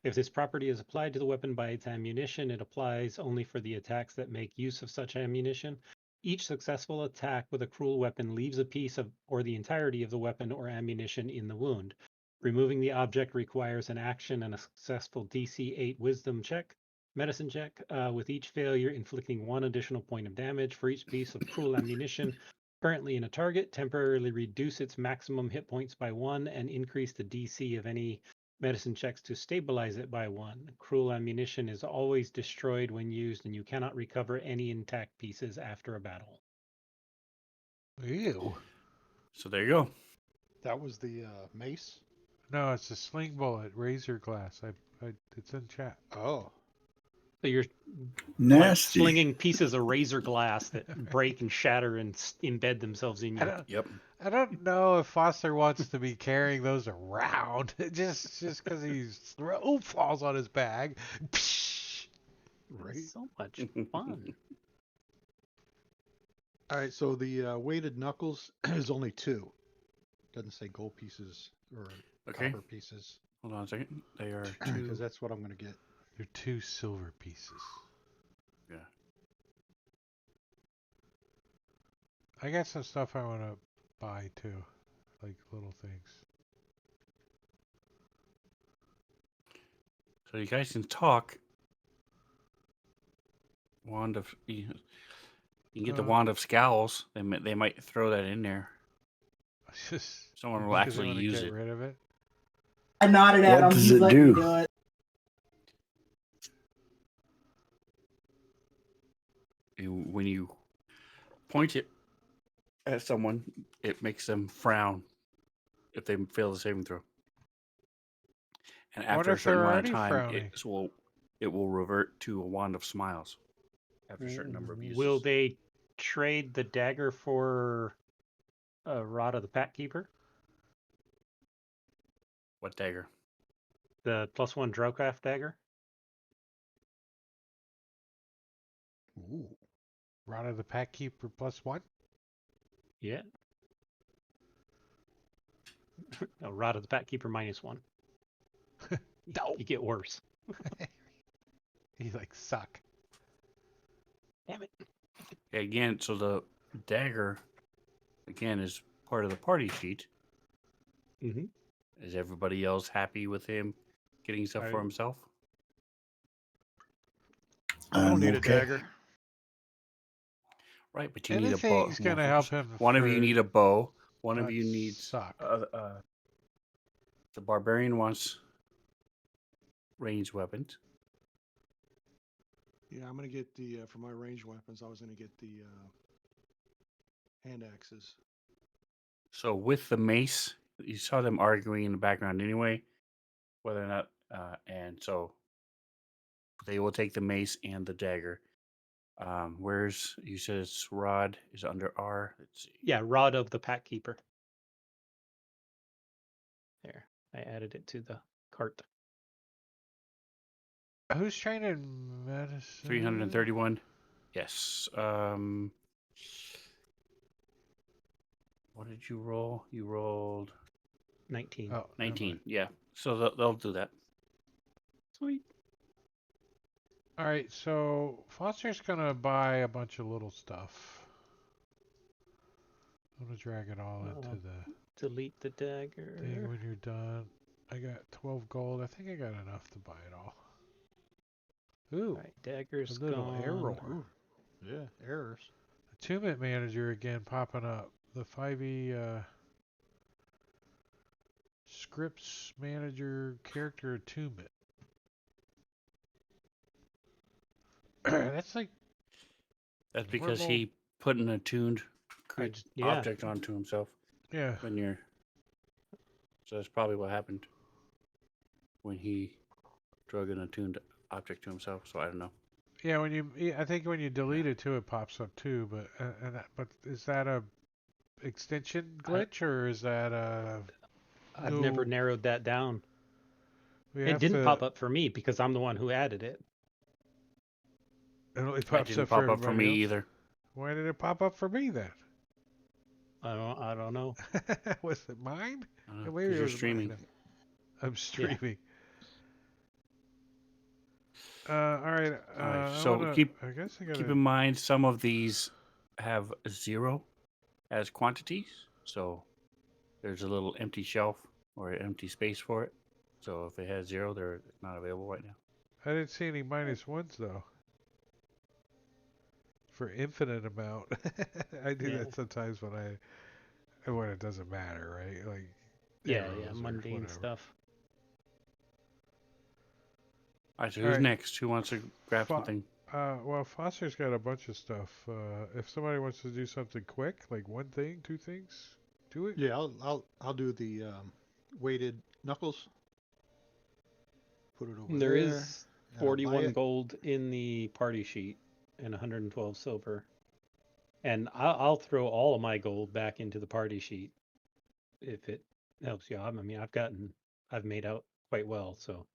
Speaker 5: If this property is applied to the weapon by its ammunition, it applies only for the attacks that make use of such ammunition. Each successful attack with a cruel weapon leaves a piece of or the entirety of the weapon or ammunition in the wound. Removing the object requires an action and a successful DC 8 wisdom check, medicine check, with each failure inflicting 1 additional point of damage for each piece of cruel ammunition currently in a target. Temporarily reduce its maximum hit points by 1 and increase the DC of any medicine checks to stabilize it by 1. Cruel ammunition is always destroyed when used, and you cannot recover any intact pieces after a battle.
Speaker 2: Ew.
Speaker 3: So there you go.
Speaker 4: That was the mace.
Speaker 2: No, it's a sling bullet, razor glass. It's in chat.
Speaker 4: Oh,
Speaker 5: So you're
Speaker 6: Nasty.
Speaker 5: slinging pieces of razor glass that break and shatter and embed themselves in you.
Speaker 3: Yep.
Speaker 2: I don't know if Foster wants to be carrying those around just because he's falls on his bag.
Speaker 4: right.
Speaker 5: So much fun.
Speaker 4: All right, so the weighted knuckles is only 2. Doesn't say gold pieces or
Speaker 3: Okay.
Speaker 4: copper pieces,
Speaker 3: Hold on a second. They are
Speaker 4: because
Speaker 3: 2.
Speaker 4: that's what I'm going to get.
Speaker 2: They're 2 silver pieces.
Speaker 3: Yeah.
Speaker 2: I got some stuff I want to buy too, like little things.
Speaker 3: So you guys can talk. Wand of you can get the wand of scowls. They might throw that in there.
Speaker 2: Just
Speaker 3: Someone will
Speaker 2: because
Speaker 3: actually
Speaker 2: they want to
Speaker 3: use
Speaker 2: get
Speaker 3: it.
Speaker 2: rid of it.
Speaker 7: I nodded at
Speaker 6: What
Speaker 7: him.
Speaker 6: does
Speaker 7: He's
Speaker 6: it
Speaker 7: letting me
Speaker 6: do?
Speaker 7: do it.
Speaker 3: When you point it at someone, it makes them frown if they fail the saving throw. And
Speaker 2: What
Speaker 3: after a
Speaker 2: if
Speaker 3: certain
Speaker 2: they're
Speaker 3: amount of
Speaker 2: already
Speaker 3: time,
Speaker 2: frowning?
Speaker 3: it will revert to a wand of smiles after a certain number of uses.
Speaker 5: Will they trade the dagger for a rod of the pack keeper?
Speaker 3: What dagger?
Speaker 5: The +1 Drowcraft dagger?
Speaker 4: Ooh.
Speaker 2: Rod of the Pack Keeper +1?
Speaker 5: Yeah. No, rod of the pack keeper -1.
Speaker 2: No.
Speaker 5: You get worse.
Speaker 2: You like suck.
Speaker 5: Damn it.
Speaker 3: Again, so the dagger, again, is part of the party sheet.
Speaker 5: Mm-hmm.
Speaker 3: Is everybody else happy with him getting stuff for himself?
Speaker 4: I don't need
Speaker 6: okay.
Speaker 4: a dagger.
Speaker 3: Right, but you need a bow.
Speaker 2: Anything's going to help him.
Speaker 3: One of you need a bow. One of
Speaker 2: not
Speaker 3: you needs
Speaker 2: suck.
Speaker 3: the barbarian wants ranged weapons.
Speaker 9: Yeah, I'm gonna get the for my ranged weapons. I was gonna get the hand axes.
Speaker 3: So with the mace, you saw them arguing in the background anyway, whether or not, and so they will take the mace and the dagger. Where's you said it's rod is under R. Let's see.
Speaker 5: Yeah, rod of the pack keeper. There, I added it to the cart.
Speaker 2: Who's trained in medicine?
Speaker 3: 331. Yes. What did you roll? You rolled
Speaker 5: 19.
Speaker 2: Oh,
Speaker 3: 19. Yeah. So they'll do that.
Speaker 5: Sweet.
Speaker 2: All right, so Foster's gonna buy a bunch of little stuff. I'm gonna drag it all into the
Speaker 5: Delete the dagger.
Speaker 2: thing when you're done. I got 12 gold. I think I got enough to buy it all. Ooh,
Speaker 5: All right, dagger's
Speaker 2: a little
Speaker 5: gone.
Speaker 2: error.
Speaker 4: Ooh, yeah, errors.
Speaker 2: Attunement manager again popping up. The 5e scripts manager character attunement. That's like
Speaker 3: That's because
Speaker 2: horrible.
Speaker 3: he put an attuned
Speaker 5: yeah.
Speaker 3: object onto himself
Speaker 2: Yeah.
Speaker 3: when you're. So that's probably what happened when he drug an attuned object to himself. So I don't know.
Speaker 2: Yeah, I think when you delete it too, it pops up too. But is that a extension glitch or is that a?
Speaker 5: I've never narrowed that down.
Speaker 2: We
Speaker 5: It
Speaker 2: have
Speaker 5: didn't
Speaker 2: to,
Speaker 5: pop up for me because I'm the one who added it.
Speaker 2: It only
Speaker 3: It
Speaker 2: pops
Speaker 3: didn't
Speaker 2: up
Speaker 3: pop
Speaker 2: for
Speaker 3: up for
Speaker 2: everybody
Speaker 3: me
Speaker 2: else.
Speaker 3: either.
Speaker 2: Why did it pop up for me then?
Speaker 5: I don't know.
Speaker 2: Was it mine? Maybe
Speaker 3: Because
Speaker 2: it
Speaker 3: you're
Speaker 2: was
Speaker 3: streaming.
Speaker 2: mine. I'm streaming. All right.
Speaker 3: All right.
Speaker 2: I
Speaker 3: So
Speaker 2: wanna.
Speaker 3: keep
Speaker 2: I guess I
Speaker 3: keep
Speaker 2: gotta.
Speaker 3: in mind some of these have 0 as quantities. So there's a little empty shelf or an empty space for it. So if it has 0, they're not available right now.
Speaker 2: I didn't see any -1s though. For infinite amount. I do
Speaker 5: Yeah.
Speaker 2: that sometimes when it doesn't matter, right? Like
Speaker 5: Yeah,
Speaker 2: arrows or
Speaker 5: mundane
Speaker 2: whatever.
Speaker 5: stuff.
Speaker 3: All right. So
Speaker 2: All
Speaker 3: who's
Speaker 2: right.
Speaker 3: next? Who wants to grab something?
Speaker 2: Well, Foster's got a bunch of stuff. If somebody wants to do something quick, like one thing, two things, do it.
Speaker 4: Yeah, I'll do the weighted knuckles. Put it over
Speaker 5: There
Speaker 4: there.
Speaker 5: is
Speaker 4: and I'll buy
Speaker 5: 41
Speaker 4: it.
Speaker 5: gold in the party sheet and 112 silver. And I'll throw all of my gold back into the party sheet if it helps you. I mean, I've made out quite well. So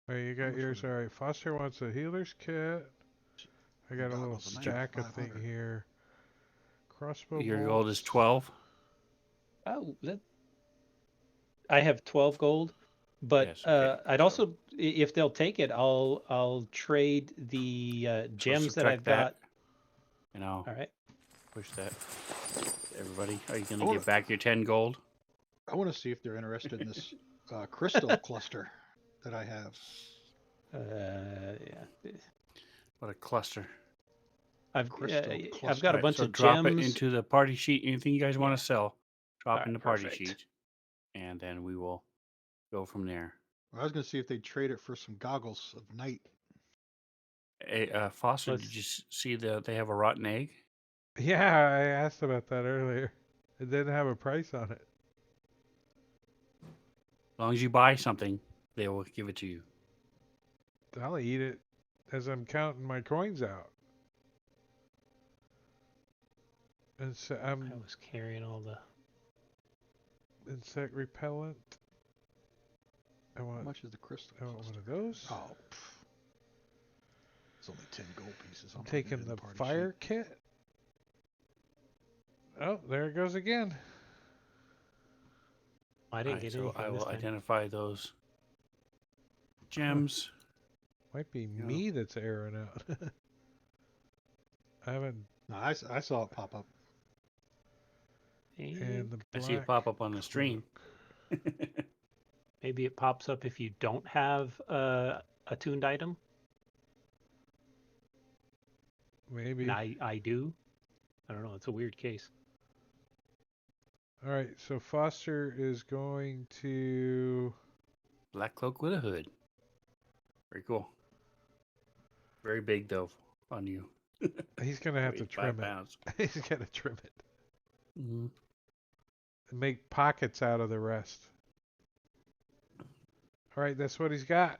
Speaker 2: All right, you
Speaker 4: How
Speaker 2: got
Speaker 4: much
Speaker 2: yours.
Speaker 4: was
Speaker 2: All
Speaker 4: it?
Speaker 2: right, Foster wants a healer's kit. I got a little
Speaker 4: Goggles, a night,
Speaker 2: stack of thing
Speaker 4: 500.
Speaker 2: here. Crossbow
Speaker 3: Your
Speaker 2: bolts.
Speaker 3: gold is 12.
Speaker 5: oh, I have 12 gold, but
Speaker 3: Yes. Okay.
Speaker 5: I'd
Speaker 3: So,
Speaker 5: also, if they'll take it, I'll trade the
Speaker 3: so
Speaker 5: gems that
Speaker 3: subtract
Speaker 5: I've got.
Speaker 3: and I'll
Speaker 5: All right.
Speaker 3: push that. Everybody, are you going
Speaker 4: I
Speaker 3: to
Speaker 4: wanna-
Speaker 3: give back your 10 gold?
Speaker 4: I want to see if they're interested in this crystal cluster that I have.
Speaker 5: Yeah.
Speaker 3: What a cluster.
Speaker 5: I've
Speaker 4: Crystal
Speaker 5: got a
Speaker 4: cluster.
Speaker 5: bunch
Speaker 3: So
Speaker 5: of
Speaker 3: drop it
Speaker 5: gems.
Speaker 3: into the party sheet. Anything you guys want
Speaker 5: Yeah.
Speaker 3: to sell, drop
Speaker 5: All
Speaker 3: in
Speaker 5: right,
Speaker 3: the party
Speaker 5: perfect.
Speaker 3: sheet, and then we will go from there.
Speaker 4: I was going to see if they'd trade it for some goggles of night.
Speaker 3: Hey, Foster,
Speaker 5: Let's-
Speaker 3: did you see they have a rotten egg?
Speaker 2: Yeah, I asked about that earlier. It didn't have a price on it.
Speaker 3: As long as you buy something, they will give it to you.
Speaker 2: I'll eat it as I'm counting my coins out. And so
Speaker 5: I was carrying all the.
Speaker 2: insect repellent.
Speaker 4: How much is the crystal
Speaker 2: I want
Speaker 4: cluster?
Speaker 2: one of those.
Speaker 4: Oh, it's only 10 gold pieces.
Speaker 2: I'm
Speaker 4: I'll put it
Speaker 2: taking
Speaker 4: in
Speaker 2: the
Speaker 4: party
Speaker 2: fire kit. Oh, there it goes again.
Speaker 5: I didn't
Speaker 3: Alright,
Speaker 5: get
Speaker 3: so
Speaker 5: anything
Speaker 3: I
Speaker 5: this
Speaker 3: will
Speaker 5: time.
Speaker 3: identify those gems.
Speaker 2: Might be
Speaker 3: Yeah.
Speaker 2: me that's airing out. I haven't.
Speaker 4: sheet. No, I saw it pop up.
Speaker 2: And the
Speaker 3: I see it
Speaker 2: black
Speaker 3: pop up on the stream.
Speaker 2: cloak.
Speaker 5: Maybe it pops up if you don't have a tuned item.
Speaker 2: Maybe.
Speaker 5: And I do. I don't know. It's a weird case.
Speaker 2: All right, so Foster is going to.
Speaker 3: Black cloak with a hood. Very cool. Very big though on you.
Speaker 2: He's gonna have to
Speaker 3: Weighs
Speaker 2: trim
Speaker 3: 5 pounds.
Speaker 2: it. He's gonna trim it
Speaker 3: Mm-hmm.
Speaker 2: and make pockets out of the rest. All right, that's what he's got.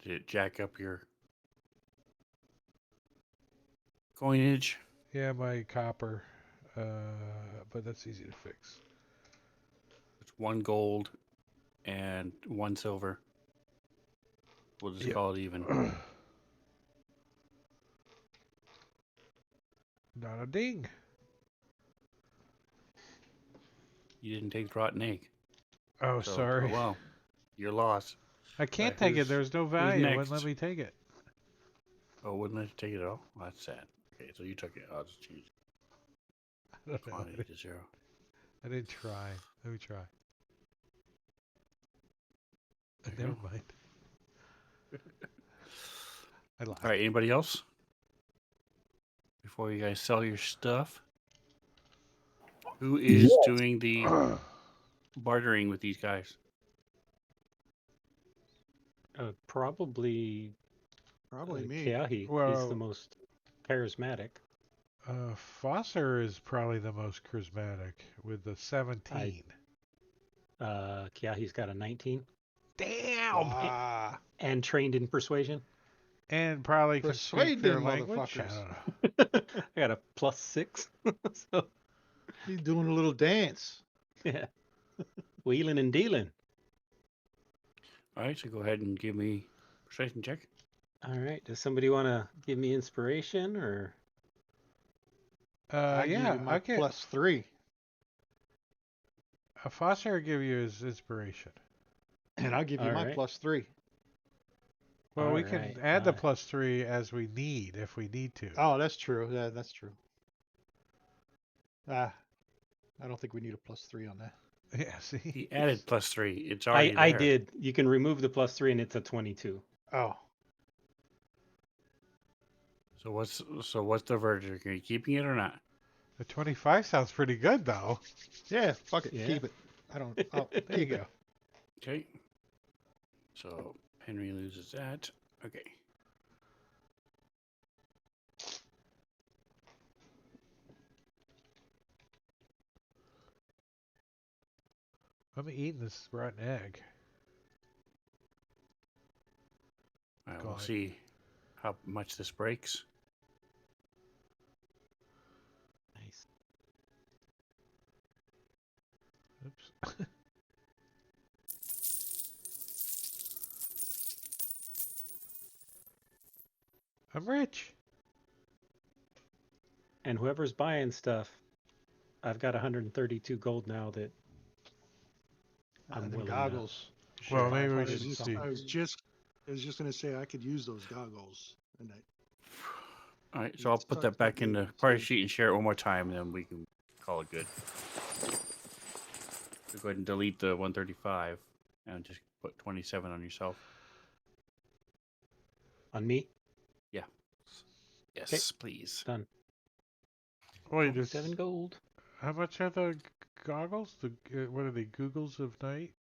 Speaker 3: Did it jack up your coinage?
Speaker 2: Yeah, my copper, but that's easy to fix.
Speaker 3: It's 1 gold and 1 silver. We'll just
Speaker 2: Yep.
Speaker 3: call it even.
Speaker 2: Not a ding.
Speaker 3: You didn't take the rotten egg.
Speaker 2: Oh,
Speaker 3: So,
Speaker 2: sorry.
Speaker 3: Oh, well, your loss.
Speaker 2: I can't
Speaker 3: Right,
Speaker 2: take it.
Speaker 3: who's-
Speaker 2: There's no value. It wouldn't let
Speaker 3: next?
Speaker 2: me take it.
Speaker 3: Oh, wouldn't let you take it all? Well, that's sad. Okay, so you took it. I'll just change
Speaker 2: I don't know.
Speaker 3: quantity to 0.
Speaker 2: I didn't try. Let me try.
Speaker 3: There you
Speaker 2: Never
Speaker 3: go.
Speaker 2: mind. I lied.
Speaker 3: All right, anybody else? Before you guys sell your stuff, who is doing the bartering with these guys?
Speaker 5: Probably
Speaker 9: Probably me.
Speaker 5: Kiahi. He's
Speaker 2: Well-
Speaker 5: the most charismatic.
Speaker 2: Foster is probably the most charismatic with the 17.
Speaker 5: Kiahi's got a 19
Speaker 2: Damn!
Speaker 4: Wow.
Speaker 5: and trained in persuasion.
Speaker 2: And probably can speak
Speaker 4: Persuade
Speaker 2: their
Speaker 4: them
Speaker 2: language. I
Speaker 4: motherfuckers.
Speaker 2: don't know.
Speaker 5: I got a +6. So
Speaker 4: He's doing a little dance.
Speaker 5: yeah, wheeling and dealing.
Speaker 3: All right, so go ahead and give me persuasion check.
Speaker 5: All right. Does somebody want to give me inspiration or?
Speaker 4: I give
Speaker 2: Yeah,
Speaker 4: you my
Speaker 2: I get
Speaker 4: +3.
Speaker 2: Foster will give you his inspiration.
Speaker 4: And I'll give you
Speaker 5: All
Speaker 4: my
Speaker 5: right.
Speaker 4: +3.
Speaker 2: Well, we
Speaker 5: All
Speaker 2: can
Speaker 5: right,
Speaker 2: add the +3 as we need if we need to.
Speaker 4: Oh, that's true. Yeah, that's true. I don't think we need a +3 on that.
Speaker 2: Yeah, see?
Speaker 3: He added +3. It's already
Speaker 5: I
Speaker 3: there.
Speaker 5: did. You can remove the +3 and it's a 22.
Speaker 4: Oh,
Speaker 3: So what's the verdict? Are you keeping it or not?
Speaker 2: The 25 sounds pretty good, though.
Speaker 4: yeah. Fuck it.
Speaker 5: Yeah.
Speaker 4: Keep it. I don't. Oh, there you go.
Speaker 3: Okay. So Henry loses that. Okay.
Speaker 2: I'm eating this rotten egg.
Speaker 3: All right,
Speaker 2: Go
Speaker 3: we'll
Speaker 2: on.
Speaker 3: see how much this breaks.
Speaker 5: Nice.
Speaker 2: Oops. I'm rich.
Speaker 5: And whoever's buying stuff, I've got 132 gold now that I'm
Speaker 4: Them
Speaker 5: willing to-
Speaker 4: goggles.
Speaker 2: Well, maybe we
Speaker 4: 500
Speaker 2: should
Speaker 4: and
Speaker 2: see.
Speaker 4: something.
Speaker 9: I was just gonna say I could use those goggles, and
Speaker 3: All right, so I'll
Speaker 9: It's
Speaker 3: put that
Speaker 9: tucked
Speaker 3: back in
Speaker 9: in
Speaker 3: the
Speaker 9: the
Speaker 3: party
Speaker 9: too.
Speaker 3: sheet and share it one more time, and then we can call it good. So go ahead and delete the 135 and just put 27 on yourself.
Speaker 5: on me.
Speaker 3: Yes, please.
Speaker 5: Done.
Speaker 2: Wait, just
Speaker 5: 7 gold.
Speaker 2: how much are the goggles? The what are they? Googles of night?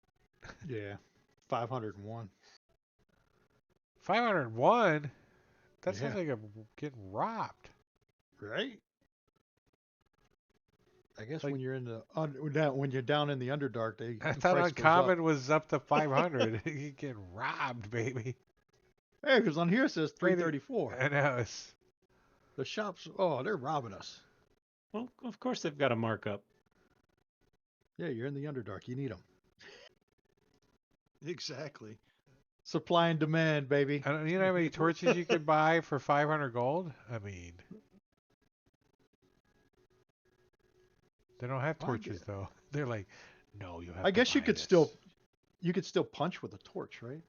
Speaker 4: Yeah, 501.
Speaker 2: 501. That sounds
Speaker 4: Yeah.
Speaker 2: like I'm getting robbed.
Speaker 4: Right. I guess
Speaker 2: Like-
Speaker 4: when you're in the when you're down in the Underdark, they
Speaker 2: I
Speaker 4: the
Speaker 2: thought
Speaker 4: price goes
Speaker 2: uncommon
Speaker 4: up.
Speaker 2: was up to 500. You get robbed, baby.
Speaker 4: Hey, because on here it says
Speaker 2: Wait,
Speaker 4: 334.
Speaker 2: I know it's.
Speaker 4: The shops, oh, they're robbing us.
Speaker 5: Well, of course they've got a markup.
Speaker 4: Yeah, you're in the Underdark. You need them.
Speaker 9: exactly.
Speaker 4: Supply and demand, baby.
Speaker 2: I don't. You know how many torches you could buy for 500 gold? I mean, they don't have
Speaker 4: Well, I
Speaker 2: torches though. They're like, no, you have.
Speaker 4: I
Speaker 2: to
Speaker 4: guess you
Speaker 2: buy
Speaker 4: could
Speaker 2: this."
Speaker 4: still, you could still punch with a torch, right?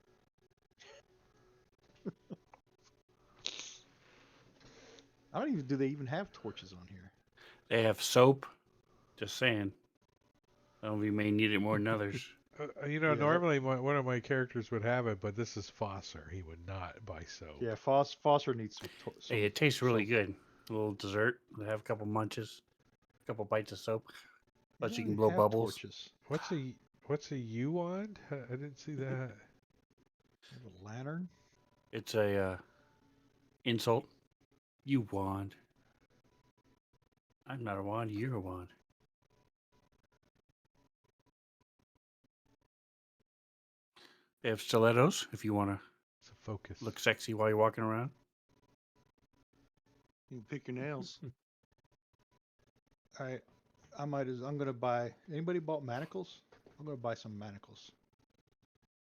Speaker 4: I don't even. Do they even have torches on here?
Speaker 3: They have soap. Just saying. Some of you may need it more than others.
Speaker 2: You know,
Speaker 4: Yeah.
Speaker 2: normally one of my characters would have it, but this is Foster. He would not buy soap.
Speaker 4: Yeah, Foster needs some.
Speaker 3: Hey, it tastes really good. A little dessert. They have a couple munches, a couple bites of soap. Plus you can blow bubbles.
Speaker 4: Torches.
Speaker 2: What's a U wand? I didn't see that.
Speaker 4: A lantern.
Speaker 3: It's a insult. You wand. I'm not a wand. You're a wand. They have stilettos if you want to
Speaker 2: It's a focus.
Speaker 3: look sexy while you're walking around.
Speaker 9: You can pick your nails.
Speaker 4: All right, I'm gonna buy. Anybody bought manacles? I'm gonna buy some manacles.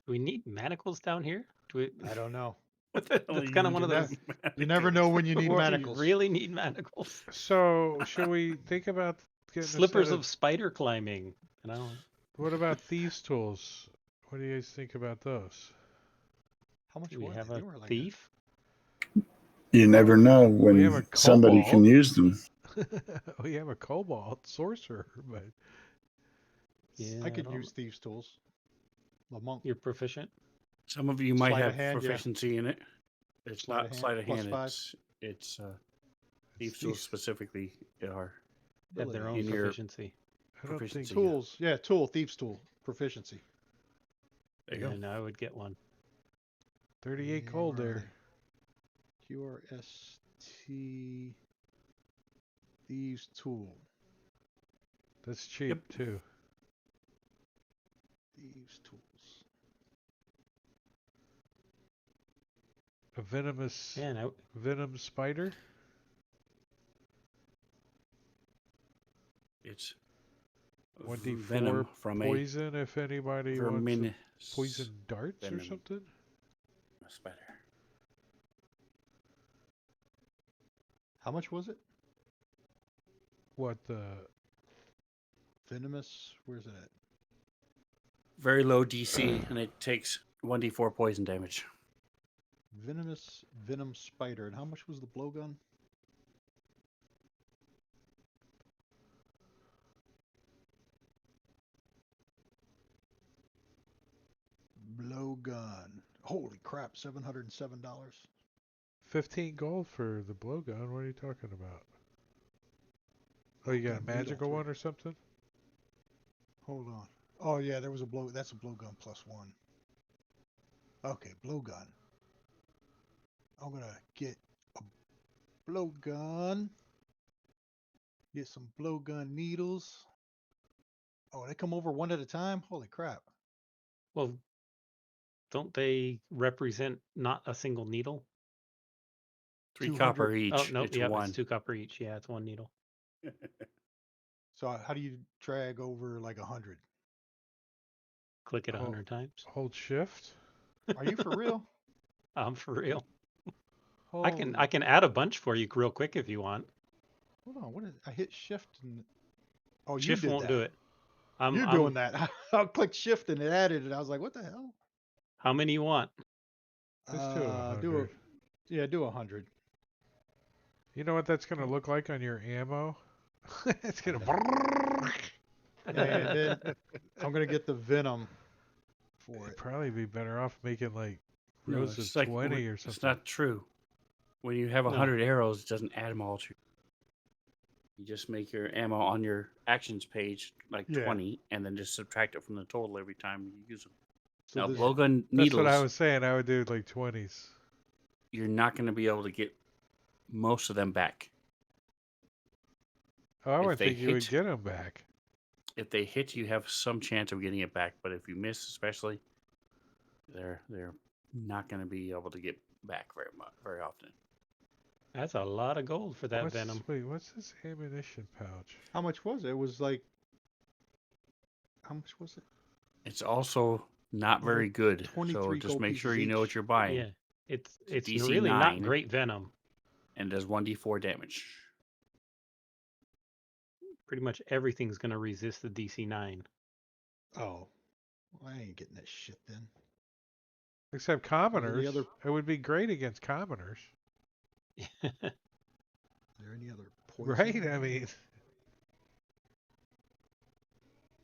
Speaker 5: Do we need manacles down here? Do we?
Speaker 4: I don't know.
Speaker 5: That's kind of one of those.
Speaker 4: You never know when you need
Speaker 5: Do we
Speaker 4: manacles.
Speaker 5: really need manacles?
Speaker 2: So, should we think about getting a
Speaker 5: Slippers
Speaker 2: set
Speaker 5: of spider climbing. And I don't.
Speaker 2: What about thieves' tools? What do you guys think about those?
Speaker 4: How much
Speaker 5: Do we
Speaker 4: were
Speaker 5: have
Speaker 4: they? They
Speaker 5: a
Speaker 4: were like
Speaker 5: thief?
Speaker 6: You never know
Speaker 2: We have a
Speaker 6: when somebody can
Speaker 2: cobalt.
Speaker 6: use them.
Speaker 2: We have a cobalt sorcerer, but
Speaker 5: Yeah,
Speaker 4: I could
Speaker 5: don't-
Speaker 4: use thieves' tools. A monk.
Speaker 5: You're proficient.
Speaker 3: Some of you might
Speaker 4: Sleight of
Speaker 3: have
Speaker 4: hand, yeah.
Speaker 3: proficiency in it. It's
Speaker 4: Sleight of
Speaker 3: not
Speaker 4: hand,
Speaker 3: sleight of
Speaker 4: plus
Speaker 3: hand.
Speaker 4: 5.
Speaker 3: It's
Speaker 2: it's
Speaker 3: thieves tools
Speaker 2: these-
Speaker 3: specifically are
Speaker 5: Have their own
Speaker 3: In your-
Speaker 5: proficiency.
Speaker 2: I don't think
Speaker 3: proficiency.
Speaker 4: Tools. Yeah, tool. Thieves' tool. Proficiency.
Speaker 3: There you go.
Speaker 5: And I would get one.
Speaker 2: 38
Speaker 4: Yeah,
Speaker 2: gold
Speaker 4: where are
Speaker 2: there.
Speaker 4: they? QRST. Thieves' tool.
Speaker 2: That's cheap too.
Speaker 4: Thieves' tools.
Speaker 2: A venomous
Speaker 5: Man,
Speaker 2: venom spider.
Speaker 3: It's
Speaker 2: 1d4
Speaker 3: venom from
Speaker 2: poison if
Speaker 3: a
Speaker 2: anybody wants
Speaker 3: vermin
Speaker 2: poison darts or
Speaker 3: venom
Speaker 2: something.
Speaker 3: spider.
Speaker 4: How much was it?
Speaker 2: What the
Speaker 4: Venomous. Where's it at?
Speaker 3: Very low DC, and it takes 1d4 poison damage.
Speaker 4: Venomous venom spider. And how much was the blowgun? Blowgun. Holy crap! $707.
Speaker 2: 15 gold for the blowgun? What are you talking about? Oh, you got a
Speaker 4: Blowgun needle,
Speaker 2: magical one
Speaker 4: three.
Speaker 2: or something?
Speaker 4: Hold on. Oh yeah, there was a blow. That's a blowgun +1. Okay, blowgun. I'm gonna get a blowgun. Get some blowgun needles. Oh, they come over one at a time? Holy crap.
Speaker 5: well, don't they represent not a single needle?
Speaker 3: 3
Speaker 4: 200
Speaker 3: copper each.
Speaker 5: Oh no,
Speaker 3: it's
Speaker 5: yeah,
Speaker 3: one.
Speaker 5: it's 2 copper each. Yeah, it's 1 needle.
Speaker 4: So how do you drag over like 100?
Speaker 5: Click it
Speaker 2: Hold-
Speaker 5: 100 times.
Speaker 2: Hold shift.
Speaker 4: Are you for real?
Speaker 5: I'm for real.
Speaker 4: Holy.
Speaker 5: I can add a bunch for you real quick if you want.
Speaker 4: Hold on. What is? I hit shift and. Oh, you
Speaker 5: Shift
Speaker 4: did
Speaker 5: won't
Speaker 4: that.
Speaker 5: do it.
Speaker 4: You're doing that. I clicked shift and it added it. I was like, what the hell?
Speaker 5: How many you want?
Speaker 2: Let's do 100.
Speaker 4: Do a. Yeah, do 100.
Speaker 2: You know what that's going to look like on your ammo? It's going to.
Speaker 4: And then I'm gonna get the venom for
Speaker 2: It'd
Speaker 4: it.
Speaker 2: probably be better off making like
Speaker 3: No,
Speaker 2: rows
Speaker 3: it's
Speaker 2: of
Speaker 3: like
Speaker 2: 20 or
Speaker 3: It's
Speaker 2: something.
Speaker 3: not true. When you have
Speaker 5: No.
Speaker 3: 100 arrows, it doesn't add them all to you. You just make your ammo on your actions page like
Speaker 4: Yeah.
Speaker 3: 20, and then just subtract it from the total every time you use them.
Speaker 4: So
Speaker 3: Now,
Speaker 4: this,
Speaker 3: blowgun
Speaker 2: That's
Speaker 3: needles,
Speaker 2: what I was saying. I would do like 20s.
Speaker 3: you're not going to be able to get most of them back.
Speaker 2: Oh, I
Speaker 3: If
Speaker 2: would
Speaker 3: they
Speaker 2: think you would
Speaker 3: hit-
Speaker 2: get them back.
Speaker 3: If they hit, you have some chance of getting it back, but if you miss, especially, they're not going to be able to get back very often.
Speaker 5: That's a lot of gold for that
Speaker 2: What's,
Speaker 5: venom.
Speaker 2: wait, what's this ammunition pouch?
Speaker 4: how much was it? It was like. How much was it?
Speaker 3: It's also not
Speaker 4: Oh, they're
Speaker 3: very good, so
Speaker 4: 23
Speaker 3: just
Speaker 4: gold
Speaker 3: make sure
Speaker 4: pieces
Speaker 3: you know what
Speaker 4: each.
Speaker 3: you're buying.
Speaker 5: Yeah, it's
Speaker 3: DC
Speaker 5: really not
Speaker 3: 9.
Speaker 5: great venom.
Speaker 3: And does 1d4 damage.
Speaker 5: Pretty much everything's gonna resist the DC 9.
Speaker 4: Oh. Well, I ain't getting that shit then.
Speaker 2: Except
Speaker 4: Are
Speaker 2: commoners.
Speaker 4: there any other?
Speaker 2: It would be great against commoners.
Speaker 4: Are there any other poison?
Speaker 2: Right? I mean,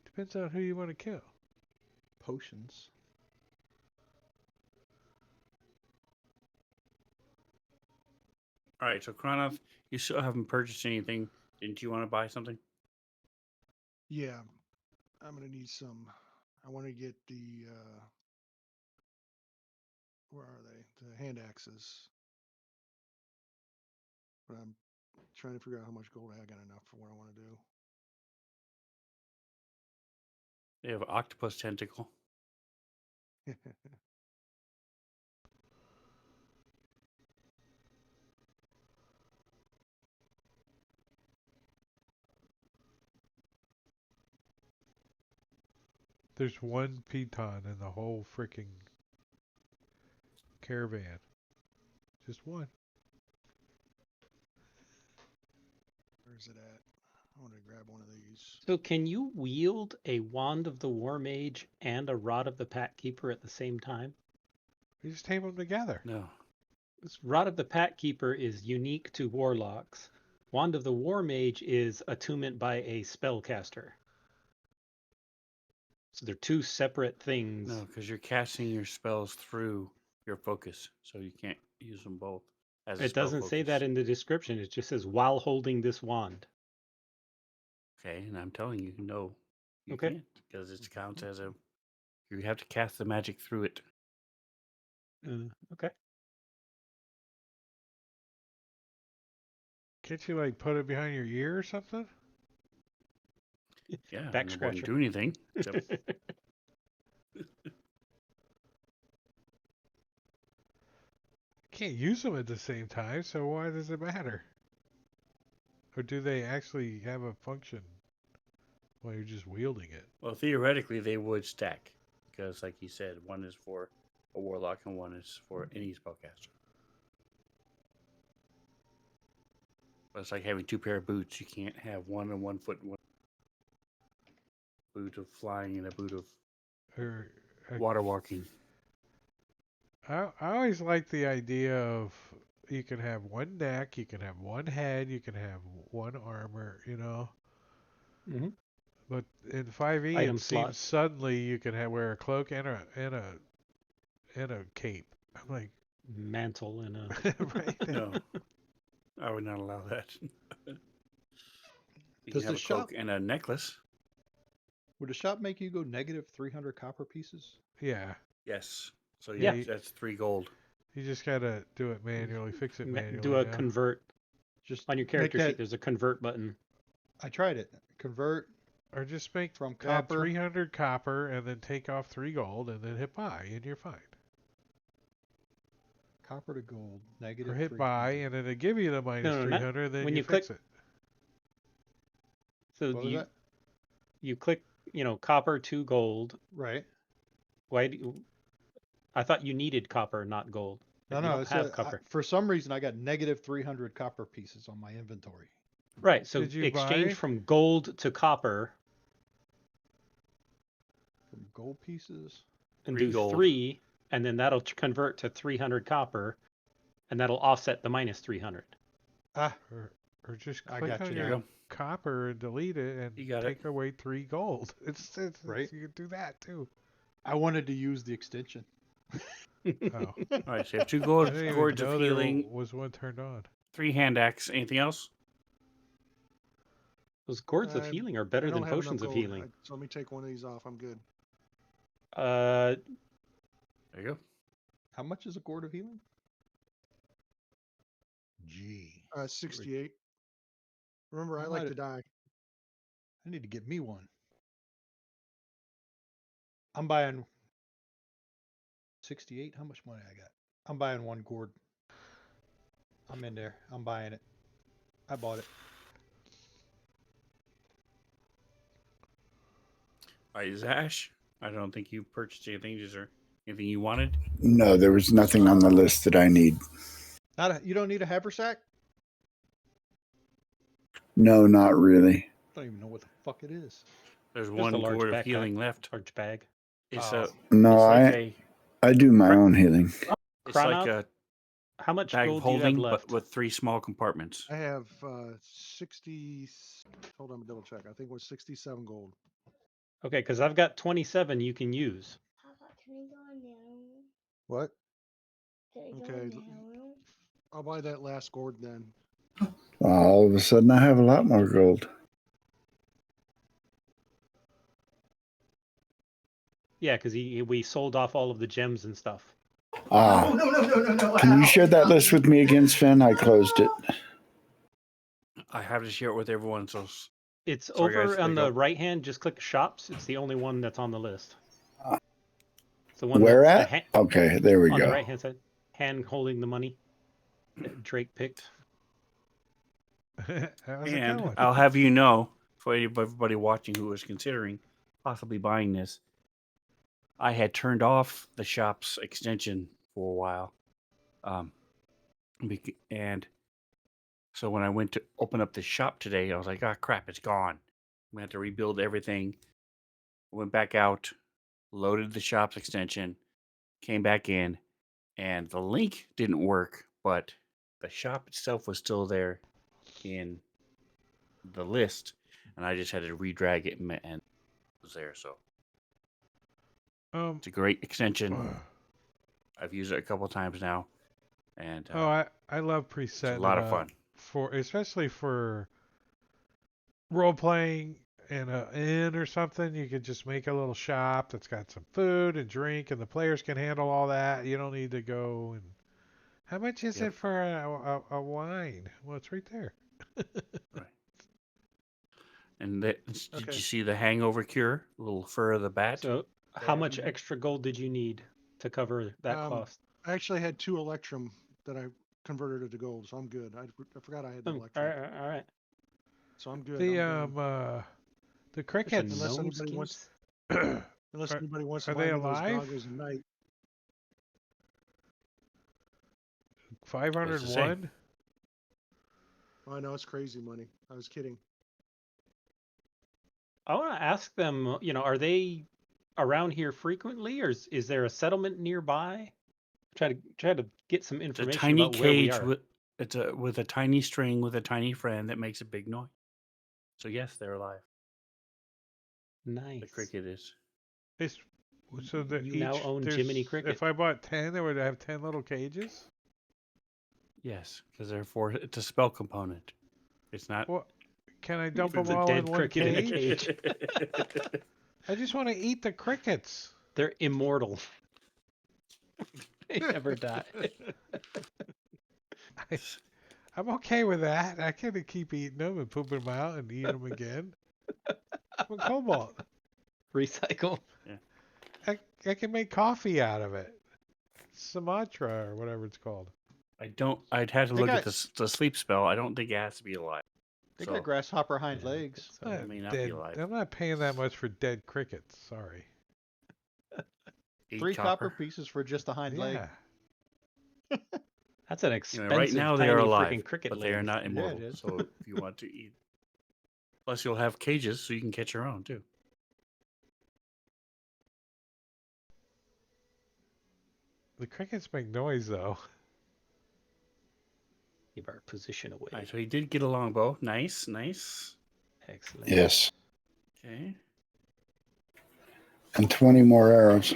Speaker 2: depends on who you want to kill.
Speaker 4: Potions.
Speaker 3: All right, so Kronoth, you still haven't purchased anything. Didn't you want to buy something?
Speaker 9: Yeah, I'm gonna need some. I want to get the. Where are they? The hand axes. But I'm trying to figure out how much gold I got enough for what I want to do.
Speaker 3: They have octopus tentacle.
Speaker 2: There's one piton in the whole freaking caravan. Just one.
Speaker 9: Where's it at? I want to grab one of these.
Speaker 5: So can you wield a wand of the war mage and a rod of the pack keeper at the same time?
Speaker 2: You just tape them together.
Speaker 3: No.
Speaker 5: This Rod of the Pack Keeper is unique to warlocks. Wand of the War Mage is attunement by a spellcaster. So they're two separate things.
Speaker 3: No, because you're casting your spells through your focus, so you can't use them both as a
Speaker 5: It
Speaker 3: spell
Speaker 5: doesn't say
Speaker 3: focus.
Speaker 5: that in the description. It just says while holding this wand.
Speaker 3: Okay, and I'm telling you, no, you
Speaker 5: Okay.
Speaker 3: can't, because it counts as a. You have to cast the magic through it.
Speaker 5: Okay.
Speaker 2: Can't you like put it behind your ear or something?
Speaker 3: Yeah,
Speaker 5: Back
Speaker 3: and it
Speaker 5: scratcher.
Speaker 3: wouldn't do anything. Except
Speaker 2: Can't use them at the same time, so why does it matter? Or do they actually have a function while you're just wielding it?
Speaker 3: well, theoretically, they would stack, because, like you said, one is for a warlock and one is for any spellcaster. But it's like having two pair of boots. You can't have one on one foot and one boot of flying and a boot of
Speaker 2: Or
Speaker 3: water walking.
Speaker 2: I always like the idea of you can have one neck, you can have one head, you can have one armor, you know.
Speaker 5: Mhm.
Speaker 2: But in 5e,
Speaker 5: Item
Speaker 2: it seems
Speaker 5: slots.
Speaker 2: suddenly you can wear a cloak and a cape. I'm like,
Speaker 5: Mantle and a.
Speaker 2: right?
Speaker 3: No, I would not allow that. You
Speaker 4: Does
Speaker 3: can have
Speaker 4: the
Speaker 3: a cloak
Speaker 4: shop
Speaker 3: and a necklace.
Speaker 4: would the shop make you go negative 300 copper pieces?
Speaker 2: Yeah.
Speaker 3: Yes. So
Speaker 2: Yeah,
Speaker 3: yeah, that's 3 gold.
Speaker 2: You just gotta do it manually, fix it manually.
Speaker 5: Do a
Speaker 2: now.
Speaker 5: convert.
Speaker 4: Just
Speaker 5: On your
Speaker 4: make
Speaker 5: character sheet,
Speaker 4: that.
Speaker 5: there's a convert button.
Speaker 4: I tried it. Convert
Speaker 2: Or just make
Speaker 4: from
Speaker 2: add
Speaker 4: copper.
Speaker 2: 300 copper and then take off 3 gold and then hit buy and you're fine.
Speaker 4: Copper to gold.
Speaker 2: Or
Speaker 4: Negative
Speaker 2: hit buy
Speaker 4: 300.
Speaker 2: and then it give you the minus
Speaker 5: no, not-
Speaker 2: 300 then
Speaker 5: when
Speaker 2: you
Speaker 5: you
Speaker 2: fix
Speaker 5: click-
Speaker 2: it.
Speaker 5: So
Speaker 4: What was that?
Speaker 5: you click, copper to gold.
Speaker 4: Right.
Speaker 5: Why do you, I thought you needed copper, not gold.
Speaker 4: No,
Speaker 5: You
Speaker 4: no.
Speaker 5: don't
Speaker 4: It's
Speaker 5: have copper.
Speaker 4: for some reason, I got negative 300 copper pieces on my inventory.
Speaker 5: Right. So
Speaker 2: Did you
Speaker 5: exchange
Speaker 2: buy?
Speaker 5: from gold to copper
Speaker 4: From gold pieces.
Speaker 5: and
Speaker 3: 3
Speaker 5: do
Speaker 3: gold.
Speaker 5: 3, and then that'll convert to 300 copper, and that'll offset the minus 300.
Speaker 4: Ah,
Speaker 2: Or just
Speaker 4: I
Speaker 2: click
Speaker 4: got
Speaker 2: on
Speaker 4: you
Speaker 2: your
Speaker 3: now.
Speaker 2: copper and delete it and
Speaker 3: You got it.
Speaker 2: take away 3 gold. It's
Speaker 4: Right.
Speaker 2: You can do that too.
Speaker 4: I wanted to use the extension.
Speaker 2: Oh.
Speaker 3: All right, so you have 2
Speaker 2: I
Speaker 3: gold,
Speaker 2: didn't even
Speaker 3: gourds
Speaker 2: know
Speaker 3: of
Speaker 2: there
Speaker 3: healing,
Speaker 2: was one turned on.
Speaker 3: 3 hand axe. Anything else?
Speaker 5: Those gourds of
Speaker 9: I-
Speaker 5: healing are
Speaker 9: I
Speaker 5: better
Speaker 9: don't
Speaker 5: than
Speaker 9: have enough
Speaker 5: potions of
Speaker 9: gold.
Speaker 5: healing.
Speaker 9: So let me take one of these off. I'm good.
Speaker 5: Uh,
Speaker 3: There you go.
Speaker 4: How much is a gourd of healing? Gee.
Speaker 9: 68. Remember, I
Speaker 4: I
Speaker 9: like
Speaker 4: might-
Speaker 9: to die.
Speaker 4: I need to get me one. I'm buying 68. How much money I got? I'm buying 1 gourd. I'm in there. I'm buying it. I bought it.
Speaker 3: All right, Zash, I don't think you purchased anything. Is there anything you wanted?
Speaker 6: No, there was nothing on the list that I need.
Speaker 4: You don't need a haversack?
Speaker 6: No, not really.
Speaker 4: I don't even know what the fuck it is.
Speaker 3: There's
Speaker 5: Just
Speaker 3: one
Speaker 5: a large
Speaker 3: gourd of
Speaker 5: backpack.
Speaker 3: healing left.
Speaker 5: large bag.
Speaker 3: It's
Speaker 4: Oh.
Speaker 6: No,
Speaker 3: it's
Speaker 6: I do my own healing.
Speaker 3: it's like
Speaker 5: Kranov,
Speaker 3: a
Speaker 5: How much
Speaker 3: bag of
Speaker 5: gold do you have
Speaker 3: holding,
Speaker 5: left?
Speaker 3: but with 3 small compartments.
Speaker 9: I have 60. Hold on, double check. I think it was 67 gold.
Speaker 5: Okay, because I've got 27 you can use.
Speaker 8: Papa, can we go now?
Speaker 9: What?
Speaker 8: Can we
Speaker 9: Okay,
Speaker 8: go now?
Speaker 9: I'll buy that last gourd then.
Speaker 6: Well, all of a sudden, I have a lot more gold.
Speaker 5: Yeah, because we sold off all of the gems and stuff.
Speaker 6: Ah,
Speaker 7: No.
Speaker 6: can you share that list with me again, Sven? I closed it.
Speaker 3: I have to share it with everyone, so
Speaker 5: It's
Speaker 3: Sorry,
Speaker 5: over
Speaker 3: guys,
Speaker 5: on
Speaker 3: there
Speaker 5: the
Speaker 3: you go.
Speaker 5: right hand. Just click shops. It's the only one that's on the list. It's the one
Speaker 6: Where
Speaker 5: that's
Speaker 6: at? Okay, there we
Speaker 5: on the
Speaker 6: go.
Speaker 5: right hand side. Hand holding the money that Drake picked.
Speaker 2: How's it
Speaker 3: and
Speaker 2: going?
Speaker 3: I'll have you know, for everybody watching who is considering possibly buying this, I had turned off the shop's extension for a while. And so when I went to open up the shop today, I was like, oh, crap, it's gone. We had to rebuild everything. Went back out, loaded the shop's extension, came back in, and the link didn't work, but the shop itself was still there in the list, and I just had to re-drag it and it was there. So it's a great extension. I've used it a couple times now, and
Speaker 2: I love presetting
Speaker 3: it's a lot
Speaker 2: it
Speaker 3: of
Speaker 2: up
Speaker 3: fun.
Speaker 2: especially for role playing in an inn or something. You could just make a little shop that's got some food and drink, and the players can handle all that. You don't need to go and. How much is
Speaker 3: Yep.
Speaker 2: it for a wine? Well, it's right there.
Speaker 3: Right. And did
Speaker 9: Okay.
Speaker 3: you see the hangover cure? A little fur of the bat.
Speaker 5: So, how
Speaker 3: there.
Speaker 5: much extra gold did you need to cover that cost?
Speaker 9: I actually had 2 Electrum that I converted to gold, so I'm good. I forgot I had the
Speaker 5: All
Speaker 9: Electrum,
Speaker 5: right, all right.
Speaker 9: so I'm good.
Speaker 2: The
Speaker 9: I'm good.
Speaker 2: The
Speaker 5: There's
Speaker 2: crickets.
Speaker 5: some
Speaker 9: Unless
Speaker 5: gnome
Speaker 9: anybody wants,
Speaker 5: skins.
Speaker 9: unless
Speaker 2: Are-
Speaker 9: anybody wants to
Speaker 2: are
Speaker 9: buy
Speaker 2: they
Speaker 9: me those
Speaker 2: alive?
Speaker 9: goggles at night.
Speaker 2: 501.
Speaker 9: I know it's crazy money. I was kidding.
Speaker 5: I want to ask them, are they around here frequently, or is there a settlement nearby? Try to get some
Speaker 3: It's a
Speaker 5: information
Speaker 3: tiny
Speaker 5: about where we
Speaker 3: cage
Speaker 5: are.
Speaker 3: with a tiny string with a tiny friend that makes a big noise. So yes, they're alive.
Speaker 5: Nice.
Speaker 3: The cricket is.
Speaker 2: So that
Speaker 5: You
Speaker 2: each
Speaker 5: now own
Speaker 2: there's-
Speaker 5: Jiminy Cricket.
Speaker 2: If I bought 10, they would have 10 little cages.
Speaker 3: Yes, because it's a spell component. It's not.
Speaker 2: What? Can I dump
Speaker 5: It's
Speaker 2: them
Speaker 5: a
Speaker 2: all in
Speaker 5: dead
Speaker 2: one
Speaker 5: cricket in a
Speaker 2: cage?
Speaker 5: cage.
Speaker 2: I just want to eat the crickets.
Speaker 5: They're immortal. They never die.
Speaker 2: I'm okay with that. I can keep eating them and pooping them out and eating them again. I'm a cobalt.
Speaker 5: Recycle.
Speaker 2: I can make coffee out of it. Sumatra or whatever it's called.
Speaker 3: I'd have to
Speaker 4: They
Speaker 3: look at
Speaker 4: got-
Speaker 3: the sleep spell. I don't think it has to be alive.
Speaker 4: They
Speaker 3: So,
Speaker 4: got grasshopper hind
Speaker 5: Yeah, I don't
Speaker 4: legs.
Speaker 5: think so.
Speaker 3: It may not be
Speaker 2: Dead,
Speaker 3: alive.
Speaker 2: I'm not paying that much for dead crickets. Sorry.
Speaker 3: 8
Speaker 4: 3 copper pieces for just a hind leg.
Speaker 2: Yeah.
Speaker 5: That's an expensive
Speaker 3: Right now they
Speaker 5: tiny
Speaker 3: are alive,
Speaker 5: freaking cricket
Speaker 3: but they are
Speaker 5: leg.
Speaker 3: not immortal.
Speaker 4: is.
Speaker 3: So if you want to eat, plus you'll have cages so you can catch your own too.
Speaker 2: The crickets make noise though.
Speaker 5: Keep our position away.
Speaker 3: All right, so he did get a longbow. Nice, nice.
Speaker 5: Excellent.
Speaker 6: Yes.
Speaker 3: Okay.
Speaker 6: And 20 more arrows.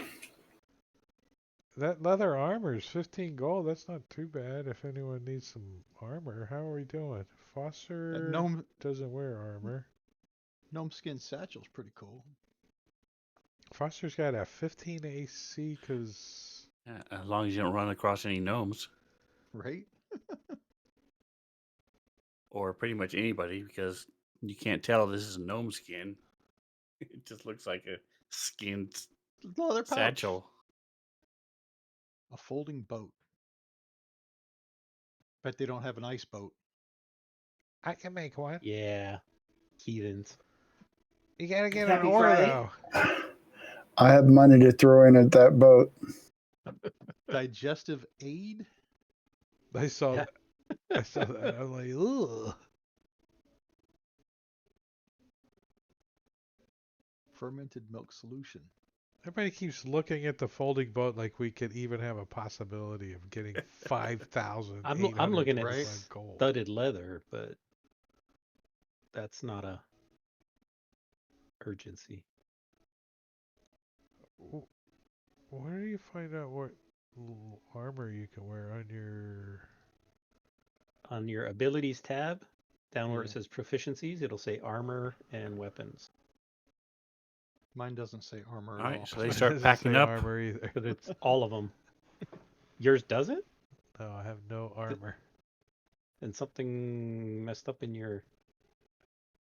Speaker 2: That leather armor is 15 gold. That's not too bad if anyone needs some armor. How are we doing? Foster
Speaker 4: Gnome
Speaker 2: doesn't wear armor.
Speaker 4: skin satchel's pretty cool.
Speaker 2: Foster's got a 15 AC because
Speaker 3: Yeah, as long as you don't run across any gnomes
Speaker 4: Right?
Speaker 3: or pretty much anybody, because you can't tell this is gnome skin. It just looks like a skinned
Speaker 4: Leather pouch.
Speaker 3: satchel.
Speaker 4: A folding boat. Bet they don't have an ice boat.
Speaker 2: I can make one.
Speaker 5: Yeah. Heathens.
Speaker 2: You gotta get
Speaker 7: Happy
Speaker 2: an oar
Speaker 7: Friday.
Speaker 2: though.
Speaker 6: I have money to throw in at that boat.
Speaker 4: Digestive aid?
Speaker 2: I saw
Speaker 5: Yeah.
Speaker 2: that. I saw that. I'm like, ugh.
Speaker 4: Fermented milk solution.
Speaker 2: Everybody keeps looking at the folding boat like we could even have a possibility of getting 5,000.
Speaker 5: I'm looking at
Speaker 4: Right.
Speaker 2: gold.
Speaker 5: studded leather, but that's not a urgency.
Speaker 2: Where do you find out what armor you can wear on your?
Speaker 5: On your abilities tab, down where it
Speaker 4: Yeah.
Speaker 5: says proficiencies, it'll say armor and weapons.
Speaker 4: Mine doesn't say armor
Speaker 3: All
Speaker 4: at
Speaker 3: right,
Speaker 4: all.
Speaker 3: so they
Speaker 2: Mine
Speaker 3: start
Speaker 2: doesn't
Speaker 3: packing
Speaker 2: say
Speaker 3: up.
Speaker 2: armor either.
Speaker 5: But it's all of them. Yours doesn't?
Speaker 2: No, I have no armor.
Speaker 5: And something messed up in your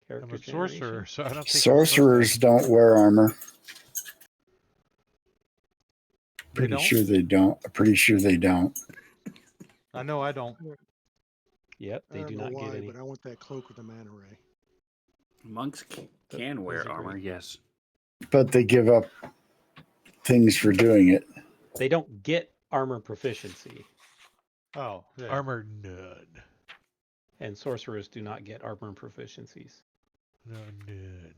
Speaker 5: character
Speaker 2: I'm a sorcerer,
Speaker 5: generation?
Speaker 2: so I don't think I'm supposed
Speaker 6: Sorcerers don't wear armor.
Speaker 4: They
Speaker 6: Pretty
Speaker 4: don't?
Speaker 6: sure they don't. I'm pretty sure they don't.
Speaker 4: I know I don't.
Speaker 5: Yep,
Speaker 9: I
Speaker 5: they
Speaker 9: don't
Speaker 5: do
Speaker 9: know
Speaker 5: not
Speaker 9: why,
Speaker 5: get any.
Speaker 9: but I want that cloak with the mana ray.
Speaker 3: Monks can
Speaker 5: those
Speaker 3: wear
Speaker 5: are
Speaker 3: armor,
Speaker 5: great.
Speaker 3: yes.
Speaker 6: But they give up things for doing it.
Speaker 5: They don't get armor proficiency,
Speaker 4: Oh, yeah.
Speaker 2: Armor none.
Speaker 5: and sorcerers do not get armor proficiencies.
Speaker 2: No, none.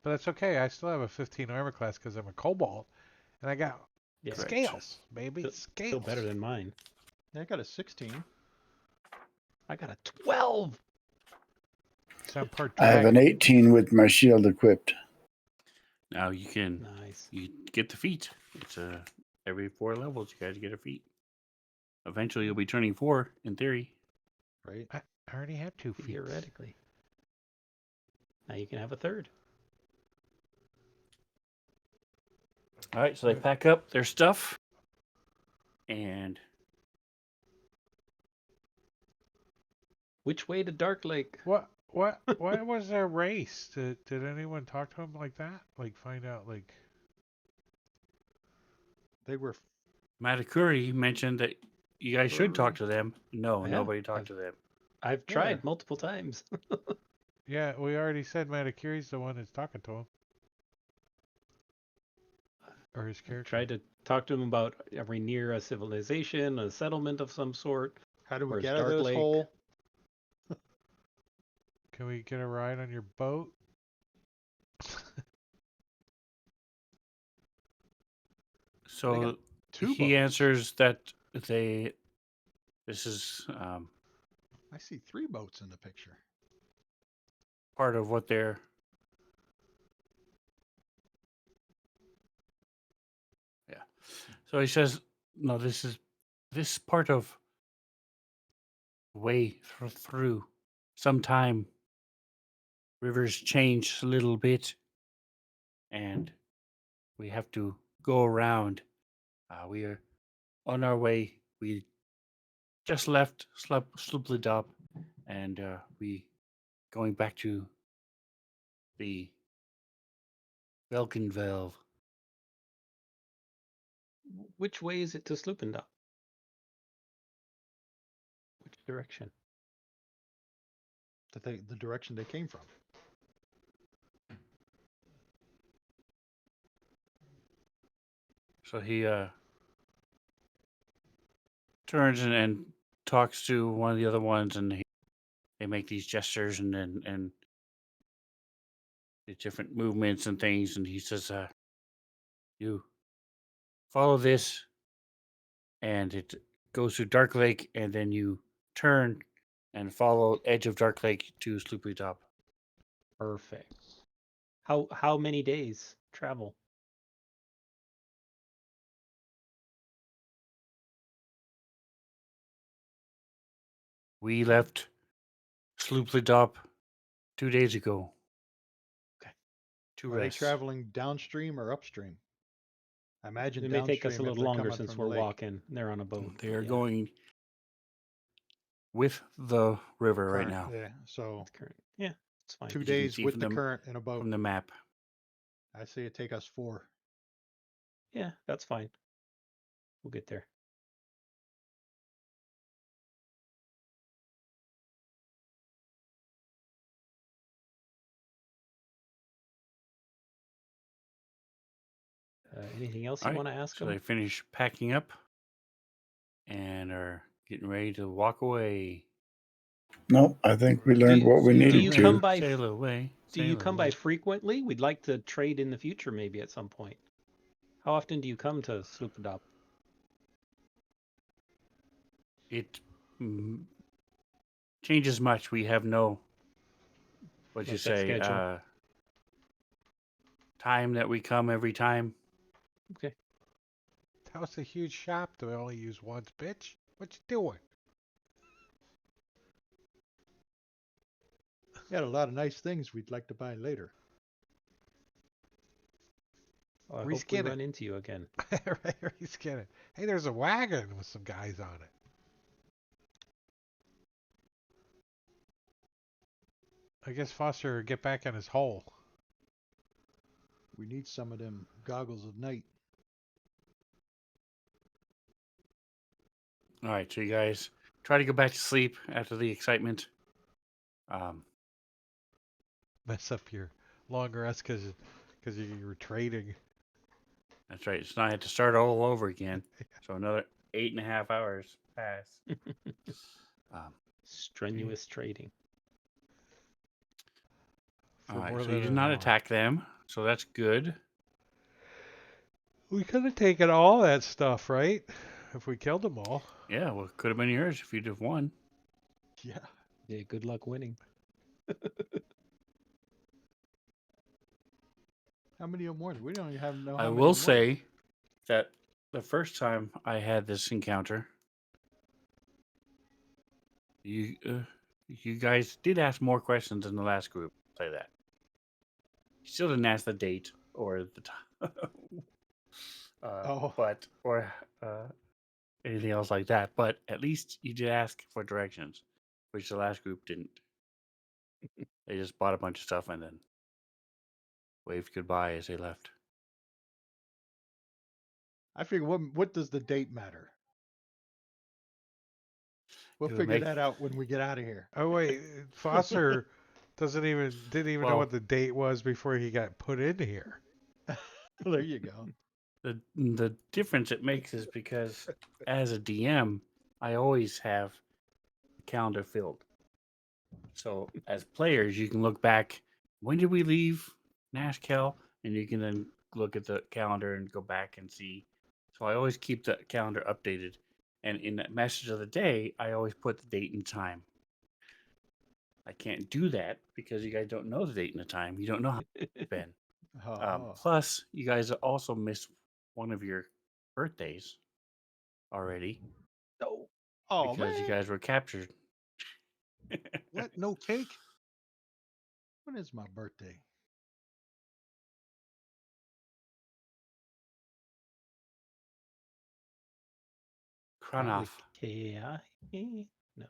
Speaker 2: But that's okay. I still have a 15 armor class because I'm a kobold, and I got
Speaker 5: Yeah,
Speaker 3: Correct.
Speaker 2: Scales, baby.
Speaker 5: Still-
Speaker 2: Scales.
Speaker 5: still better than mine.
Speaker 4: Yeah, I got a 16.
Speaker 5: I got a 12.
Speaker 2: So I'm part
Speaker 6: I have an
Speaker 2: dragon.
Speaker 6: 18 with my shield equipped.
Speaker 3: Now you can
Speaker 5: Nice.
Speaker 3: you get the feat. It's every 4 levels you guys get a feat. Eventually you'll be turning 4 in theory.
Speaker 4: Right?
Speaker 2: I already have 2 feet.
Speaker 5: Theoretically. Now you can have a third.
Speaker 3: All right, so they pack up their stuff and
Speaker 5: Which way to Dark Lake?
Speaker 2: What was their race? Did anyone talk to him like that? Like find out like
Speaker 4: They were.
Speaker 3: Matakuri mentioned that you guys should talk to them. No,
Speaker 5: Yeah,
Speaker 3: nobody talked to them.
Speaker 5: I've
Speaker 2: Yeah.
Speaker 5: tried multiple times.
Speaker 2: yeah, we already said Matakuri's the one that's talking to him. Or his character.
Speaker 5: Tried to talk to him about are we near a civilization, a settlement of some sort?
Speaker 4: How do we
Speaker 5: Where's
Speaker 4: get out of
Speaker 5: Dark
Speaker 4: this
Speaker 5: Lake?
Speaker 4: hole?
Speaker 2: Can we get a ride on your boat?
Speaker 3: So
Speaker 4: Two
Speaker 3: he
Speaker 4: boats.
Speaker 3: answers that this is
Speaker 4: I see 3 boats in the picture.
Speaker 3: part of what they're So he says, no, this part of way through. Sometime rivers change a little bit, and we have to go around. We are on our way. We just left Sluplidop, and we going back to the Velkin Valve.
Speaker 5: Which way is it to Sloopendop? Which direction?
Speaker 4: The direction they came from.
Speaker 3: So he turns and talks to one of the other ones, and they make these gestures and the different movements and things, and he says, "You follow this, and it goes to Dark Lake, and then you turn and follow edge of Dark Lake to Sloopy Top."
Speaker 5: Perfect. How many days travel?
Speaker 3: We left Sloopy Top 2 days ago.
Speaker 5: Okay.
Speaker 3: To
Speaker 4: Are they
Speaker 3: rest.
Speaker 4: traveling downstream or upstream? I imagine
Speaker 5: It may take us a
Speaker 4: downstream if
Speaker 5: little
Speaker 4: they're
Speaker 5: longer
Speaker 4: coming
Speaker 5: since
Speaker 4: from
Speaker 5: we're
Speaker 4: the lake.
Speaker 5: walking. They're on a boat.
Speaker 3: They are
Speaker 5: yeah,
Speaker 3: going with the river right
Speaker 4: Current,
Speaker 3: now.
Speaker 4: Yeah, so
Speaker 5: that's correct. Yeah, it's fine.
Speaker 4: 2
Speaker 3: As you can
Speaker 4: days
Speaker 3: see
Speaker 4: with
Speaker 3: from
Speaker 4: the
Speaker 3: the-
Speaker 4: current in a boat.
Speaker 3: From the map.
Speaker 4: I say it take us 4.
Speaker 5: Yeah, that's fine. We'll get there. Anything else you
Speaker 3: All right,
Speaker 5: want to ask
Speaker 3: so
Speaker 5: them?
Speaker 3: they finish packing up and are getting ready to walk away.
Speaker 6: Nope, I think we learned what we
Speaker 5: do
Speaker 6: needed
Speaker 5: you
Speaker 6: to.
Speaker 5: come by?
Speaker 3: Sail away.
Speaker 5: Do you
Speaker 3: sail
Speaker 5: come by
Speaker 3: away.
Speaker 5: frequently? We'd like to trade in the future, maybe at some point. How often do you come to Sloopendop?
Speaker 3: It changes much. We have no, what
Speaker 5: No
Speaker 3: you
Speaker 5: set
Speaker 3: say,
Speaker 5: schedule.
Speaker 3: time that we come every time.
Speaker 5: Okay.
Speaker 2: That was a huge shop to only use once, bitch. What you doing?
Speaker 4: Got a lot of nice things we'd like to buy later.
Speaker 5: Well, I hope we
Speaker 2: Reskin
Speaker 5: run
Speaker 2: it.
Speaker 5: into you again.
Speaker 2: Right, reskin it. Hey, there's a wagon with some guys on it. I guess Foster will get back in his hole.
Speaker 4: We need some of them goggles of night.
Speaker 3: All right, so you guys try to go back to sleep after the excitement.
Speaker 2: Mess up your long rest because you were trading.
Speaker 3: That's right. So now I had to start all over again. So another 8.5 hours pass.
Speaker 5: Strenuous trading.
Speaker 3: All
Speaker 2: For
Speaker 3: right,
Speaker 2: more
Speaker 3: so
Speaker 2: than
Speaker 3: you did
Speaker 2: an
Speaker 3: not
Speaker 2: hour.
Speaker 3: attack them, so that's good.
Speaker 2: We could have taken all that stuff, right? If we killed them all.
Speaker 3: Yeah, well, it could have been yours if you'd have won.
Speaker 4: Yeah.
Speaker 5: Yeah, good luck winning.
Speaker 4: How many of them were there? We don't even have know how
Speaker 3: I
Speaker 4: many
Speaker 3: will
Speaker 4: of 'em were.
Speaker 3: say that the first time I had this encounter, you guys did ask more questions in the last group. I'll say that. You still didn't ask the date or the time,
Speaker 4: Oh.
Speaker 3: or anything else like that. But at least you did ask for directions, which the last group didn't. They just bought a bunch of stuff and then waved goodbye as they left.
Speaker 4: I figure what does the date matter? We'll
Speaker 3: It would
Speaker 4: figure
Speaker 3: make
Speaker 4: that out when we get out of here.
Speaker 2: Oh wait, Foster didn't even know
Speaker 3: Well-
Speaker 2: what the date was before he got put in here.
Speaker 4: There you go.
Speaker 3: The difference it makes is because as a DM, I always have the calendar filled. So as players, you can look back. When did we leave Nashkel? And you can then look at the calendar and go back and see. So I always keep the calendar updated. And in that message of the day, I always put the date and time. I can't do that because you guys don't know the date and the time. You don't know how it's been.
Speaker 4: Oh.
Speaker 3: Plus, you guys also missed one of your birthdays already
Speaker 4: Oh
Speaker 3: because
Speaker 4: man.
Speaker 3: you guys were captured.
Speaker 9: What? No cake?
Speaker 4: When is my birthday?
Speaker 5: Probably
Speaker 3: Chronoth.
Speaker 5: KI? No.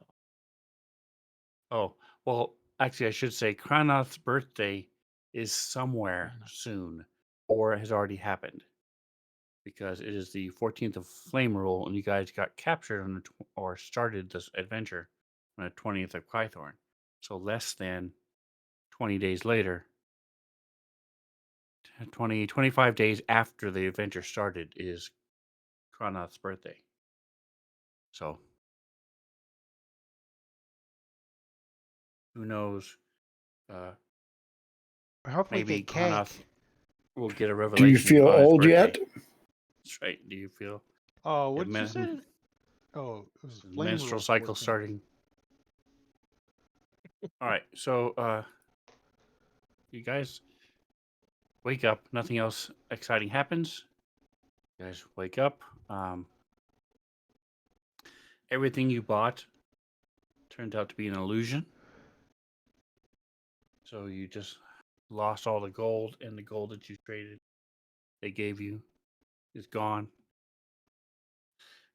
Speaker 3: Oh, well, actually, I should say Chronoth's birthday is somewhere
Speaker 5: Chronoth.
Speaker 3: soon or has already happened because it is the 14th of Flame Rule and you guys got captured on or started this adventure on the 20th of Kythorn. So less than 20 days later, 25 days after the adventure started is Chronoth's birthday. So who knows?
Speaker 2: I hope we
Speaker 3: Maybe
Speaker 2: get cake.
Speaker 3: Chronoth will get a
Speaker 6: Do
Speaker 3: revelation.
Speaker 6: you feel
Speaker 3: on his
Speaker 6: old yet?
Speaker 3: birthday. That's right. Do you feel
Speaker 4: Oh,
Speaker 3: Yeah,
Speaker 4: what did you
Speaker 3: man.
Speaker 4: say? Oh, it was
Speaker 3: the
Speaker 4: flame
Speaker 3: menstrual
Speaker 4: rule
Speaker 3: cycle
Speaker 4: 14.
Speaker 3: starting? All right. So you guys wake up. Nothing else exciting happens. You guys wake up. Everything you bought turned out to be an illusion. So you just lost all the gold, and the gold that you traded, they gave you, is gone.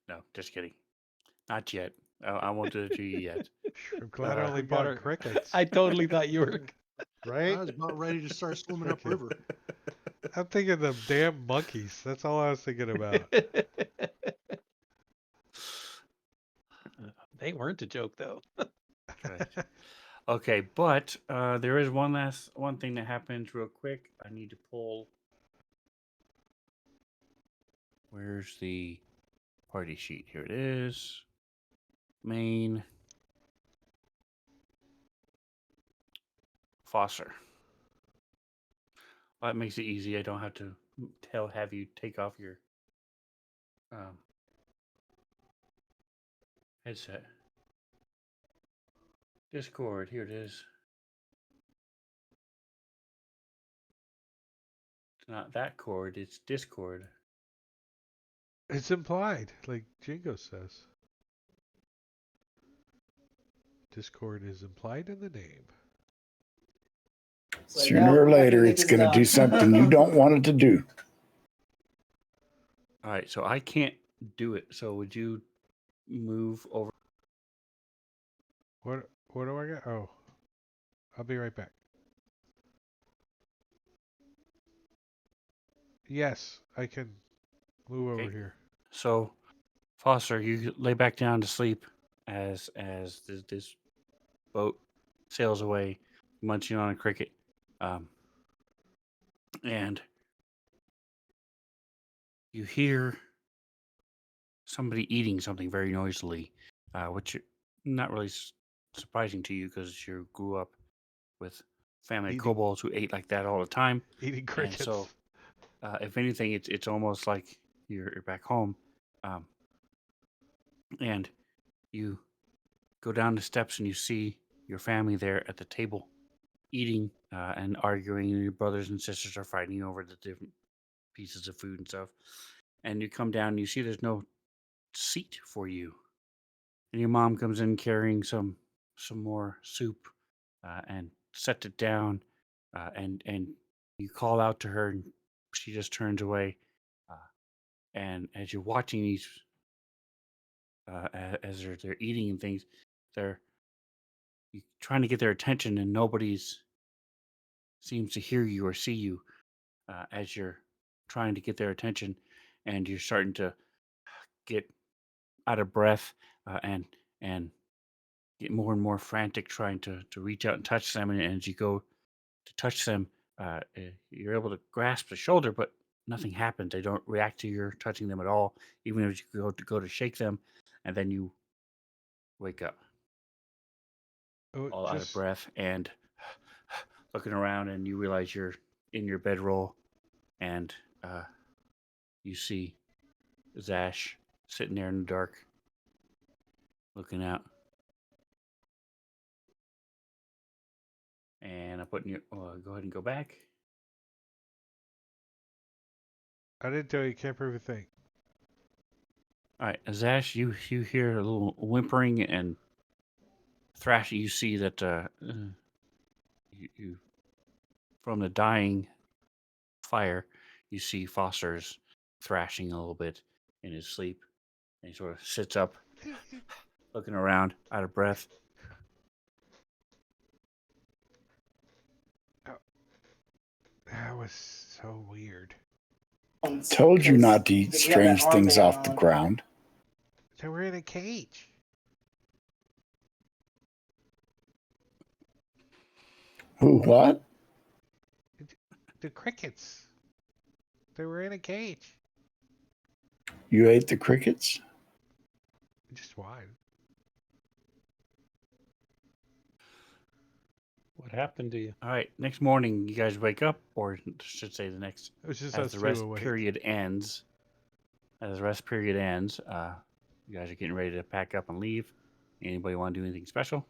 Speaker 3: No, just kidding. Not yet. I won't do it to you yet.
Speaker 2: I'm glad I
Speaker 3: Uh,
Speaker 2: only
Speaker 4: We got
Speaker 2: bought
Speaker 4: our-
Speaker 2: crickets.
Speaker 5: I totally thought you were.
Speaker 4: Right?
Speaker 9: I was about ready to start swimming upriver.
Speaker 2: I'm thinking the damn monkeys. That's all I was thinking about.
Speaker 5: They weren't a joke, though.
Speaker 3: Right. Okay, but there is one thing that happens real quick. I need to pull. Where's the party sheet? Here it is. Main. Foster. Well, that makes it easy. I don't have to have you take off your headset. Discord. Here it is. It's not that cord. It's Discord.
Speaker 2: It's implied, like Jingo says. Discord is implied in the name.
Speaker 7: It's like,
Speaker 6: Sooner
Speaker 7: no,
Speaker 6: or
Speaker 7: we're not
Speaker 6: later,
Speaker 7: gonna
Speaker 6: it's
Speaker 7: get
Speaker 6: going to do
Speaker 7: this
Speaker 6: something you don't want it to do.
Speaker 3: All right, so I can't do it. So would you move over?
Speaker 2: What do I got? Oh, I'll be right back. Yes, I can move over
Speaker 3: Okay.
Speaker 2: here.
Speaker 3: So, Foster, you lay back down to sleep as this boat sails away, munching on a cricket, and you hear somebody eating something very noisily, which not really surprising to you because you grew up with family of
Speaker 2: Eating-
Speaker 3: kobolds who ate like that all the time.
Speaker 2: Eating
Speaker 3: And
Speaker 2: crickets.
Speaker 3: so if anything, it's almost like you're back home, um, and you go down the steps and you see your family there at the table, eating and arguing, and your brothers and sisters are fighting over the different pieces of food and stuff. And you come down and you see there's no seat for you, and your mom comes in carrying some more soup and sets it down, and you call out to her, and she just turns away. Uh, and as you're watching these, as they're eating and things, they're you trying to get their attention, and nobody's seems to hear you or see you as you're trying to get their attention, and you're starting to get out of breath and get more and more frantic trying to reach out and touch them. And as you go to touch them, you're able to grasp the shoulder, but nothing happens. They don't react to your touching them at all, even as you go to shake them, and then you wake up
Speaker 2: Oh,
Speaker 3: all out of
Speaker 2: just
Speaker 3: breath and looking around, and you realize you're in your bedroll, and you see Zash sitting there in the dark, looking out. And I'm putting you. Go ahead and go back.
Speaker 2: I didn't tell you can't prove a thing.
Speaker 3: All right, Zash, you hear a little whimpering and thrashing. You see that you from the dying fire, you see Foster's thrashing a little bit in his sleep, and he sort of sits up, looking around, out of breath.
Speaker 2: That was so weird.
Speaker 6: Told you not to eat strange things off the ground.
Speaker 2: They were in a cage.
Speaker 6: Who, what?
Speaker 2: The crickets. They were in a cage.
Speaker 6: You ate the crickets?
Speaker 2: Just why?
Speaker 5: What happened to you?
Speaker 3: All right, next morning you guys wake up, or I should say the next,
Speaker 2: It was just
Speaker 3: as
Speaker 2: us
Speaker 3: the
Speaker 2: two
Speaker 3: rest
Speaker 2: awake.
Speaker 3: period ends. As the rest period ends, you guys are getting ready to pack up and leave. Anybody want to do anything special?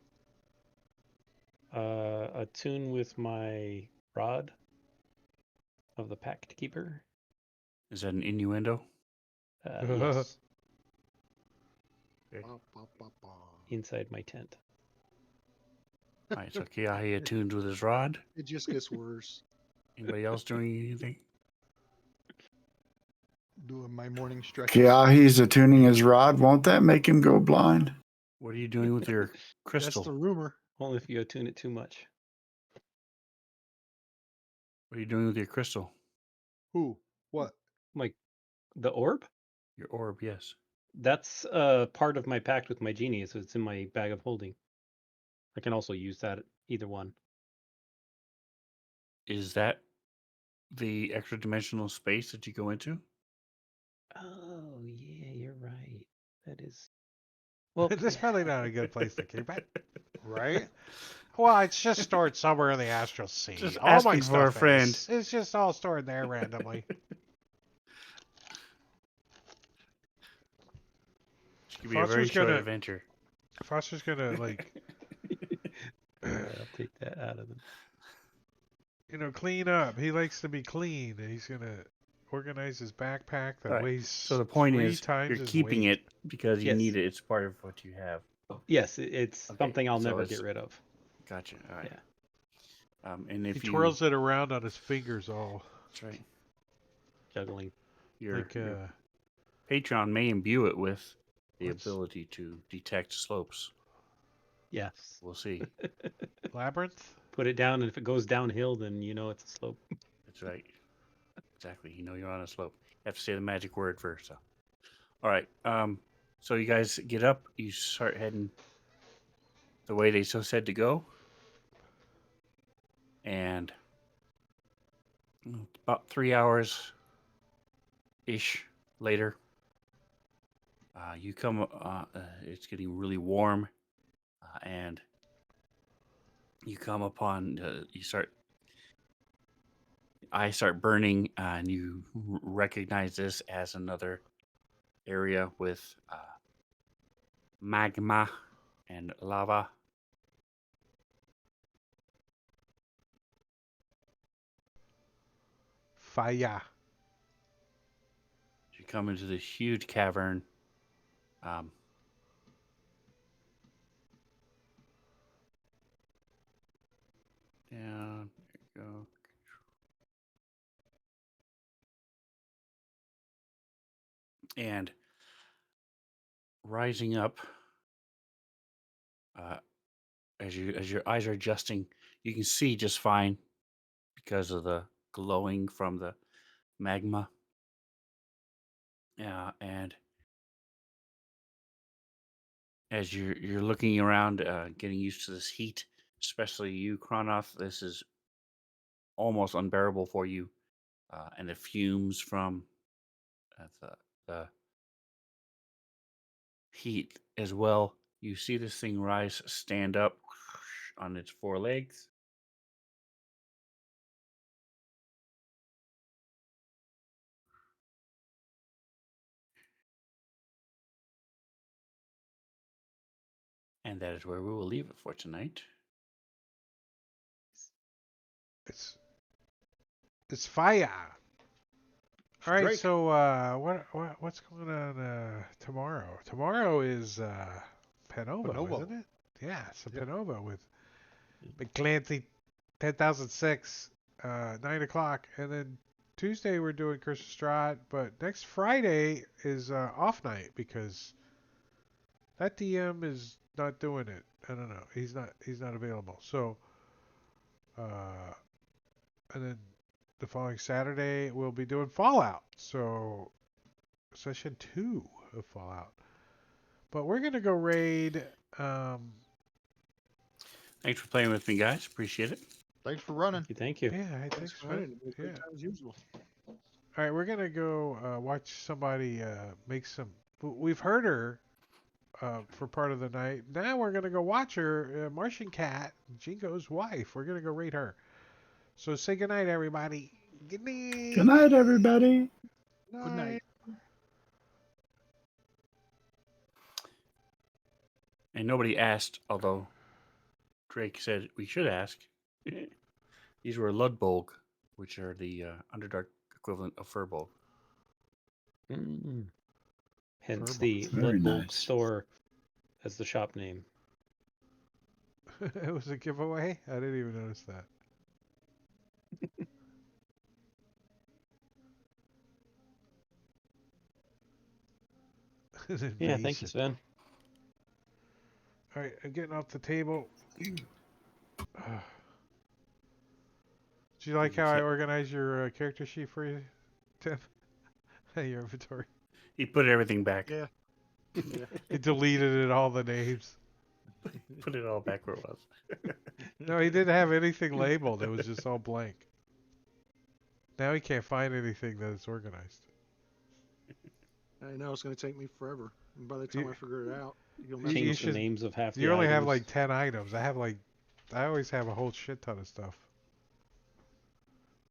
Speaker 5: Attune with my rod of the Pact Keeper.
Speaker 3: Is that an innuendo?
Speaker 5: Yes.
Speaker 3: Okay.
Speaker 4: Ba, ba, ba, ba.
Speaker 5: Inside my tent.
Speaker 3: All right, so Kiahi attuned with his rod.
Speaker 4: It just gets worse.
Speaker 3: Anybody else doing anything?
Speaker 4: Doing my morning stretches.
Speaker 6: Kiahi's attuning his rod. Won't that make him go blind?
Speaker 3: What are you doing with your crystal?
Speaker 4: That's the rumor.
Speaker 5: Only if you attune it too much.
Speaker 3: What are you doing with your crystal?
Speaker 4: Who? What?
Speaker 5: Like the orb?
Speaker 3: Your orb, yes.
Speaker 5: That's part of my pact with my genie, so it's in my bag of holding. I can also use that either one.
Speaker 3: Is that the extra dimensional space that you go into?
Speaker 5: Oh yeah, you're right. That is. Well,
Speaker 2: That's probably not a good place to keep it, right? Well, it's just stored somewhere in the astral sea.
Speaker 3: Just
Speaker 2: all my
Speaker 3: asking for a
Speaker 2: stuff
Speaker 3: friend.
Speaker 2: is. It's just all stored there randomly.
Speaker 3: It could be a very
Speaker 2: Foster's
Speaker 3: short
Speaker 2: gonna-
Speaker 3: adventure.
Speaker 2: Foster's gonna like,
Speaker 5: I'll take that out of them.
Speaker 2: clean up. He likes to be clean. He's gonna organize his backpack that
Speaker 3: All right,
Speaker 2: weighs
Speaker 3: So the point
Speaker 2: 3
Speaker 3: is,
Speaker 2: times
Speaker 3: you're
Speaker 2: his
Speaker 3: keeping
Speaker 2: weight.
Speaker 3: it because you
Speaker 5: Yes.
Speaker 3: need it. It's part of what you have.
Speaker 5: Yes, it's
Speaker 3: Okay,
Speaker 5: something I'll
Speaker 3: so
Speaker 5: never
Speaker 3: it's-
Speaker 5: get rid of.
Speaker 3: Gotcha. All right.
Speaker 5: Yeah.
Speaker 3: And if
Speaker 2: He
Speaker 3: you
Speaker 2: twirls it around on his fingers all
Speaker 3: that's right.
Speaker 5: Juggling.
Speaker 3: Your,
Speaker 2: like
Speaker 3: your Patreon may imbue it with the
Speaker 2: What's-
Speaker 3: ability to detect slopes.
Speaker 5: Yes.
Speaker 3: We'll see.
Speaker 2: labyrinth.
Speaker 5: Put it down, and if it goes downhill, then you know it's a slope.
Speaker 3: That's right. Exactly. You know you're on a slope. You have to say the magic word first. So. All right. So you guys get up. You start heading the way they so said to go. And about 3 hours ish later, you come. It's getting really warm, and you come upon. You start eyes start burning, and you recognize this as another area with magma and lava.
Speaker 2: Fire.
Speaker 3: You come into this huge cavern. Um, down, there you go. And rising up, as your eyes are adjusting, you can see just fine because of the glowing from the magma. Yeah, and as you're looking around, getting used to this heat, especially you, Kronoth, this is almost unbearable for you, and the fumes from the heat as well. You see this thing rise, stand up on its four legs. And that is where we will leave it for tonight.
Speaker 2: It's fire. All right,
Speaker 4: Drake.
Speaker 2: so what's going on tomorrow? Tomorrow is Panova,
Speaker 4: Panovo.
Speaker 2: isn't it? Yeah, it's a
Speaker 4: Yep.
Speaker 2: Panova with McClancy 10,006, 9 o'clock. And then Tuesday we're doing Curse of Strahd, but next Friday is off night because that DM is not doing it. I don't know. He's not available. So, and then the following Saturday we'll be doing Fallout. So session 2 of Fallout. But we're gonna go raid.
Speaker 3: Thanks for playing with me, guys. Appreciate it.
Speaker 4: Thanks for running.
Speaker 5: Thank you.
Speaker 2: Yeah, hey,
Speaker 9: Thanks
Speaker 2: thanks,
Speaker 9: for running.
Speaker 2: man.
Speaker 9: It was a
Speaker 2: Yeah.
Speaker 9: great time as usual.
Speaker 2: All right, we're gonna go watch somebody make some. We've heard her for part of the night. Now we're gonna go watch her, Martian Cat, Jingo's wife. We're gonna go raid her. So say goodnight, everybody. Good night.
Speaker 6: Good night, everybody.
Speaker 4: Good night.
Speaker 3: And nobody asked, although Drake said we should ask. These were Ludbolg, which are the Underdark equivalent of Furbolg.
Speaker 5: Hence
Speaker 2: Furbolg.
Speaker 5: the
Speaker 6: Very
Speaker 5: Blood Bowl
Speaker 6: nice.
Speaker 5: store as the shop name.
Speaker 2: It was a giveaway. I didn't even notice that. An
Speaker 5: Yeah, thank
Speaker 2: invasion.
Speaker 5: you, Sven.
Speaker 2: All right, I'm getting off the table. Do you like how I organize your character sheet for you, Tim? Your inventory.
Speaker 3: He put everything back.
Speaker 9: Yeah. Yeah.
Speaker 2: He deleted it, all the names.
Speaker 3: Put it all back where it was.
Speaker 2: No, he didn't have anything labeled. It was just all blank. Now he can't find anything that is organized.
Speaker 9: I know it's going to take me forever. And by the time I figure it out, you'll
Speaker 2: You
Speaker 9: mess
Speaker 5: Change the
Speaker 2: should-
Speaker 5: names of half the
Speaker 2: You only have
Speaker 5: items.
Speaker 2: like 10 items. I always have a whole shit ton of stuff.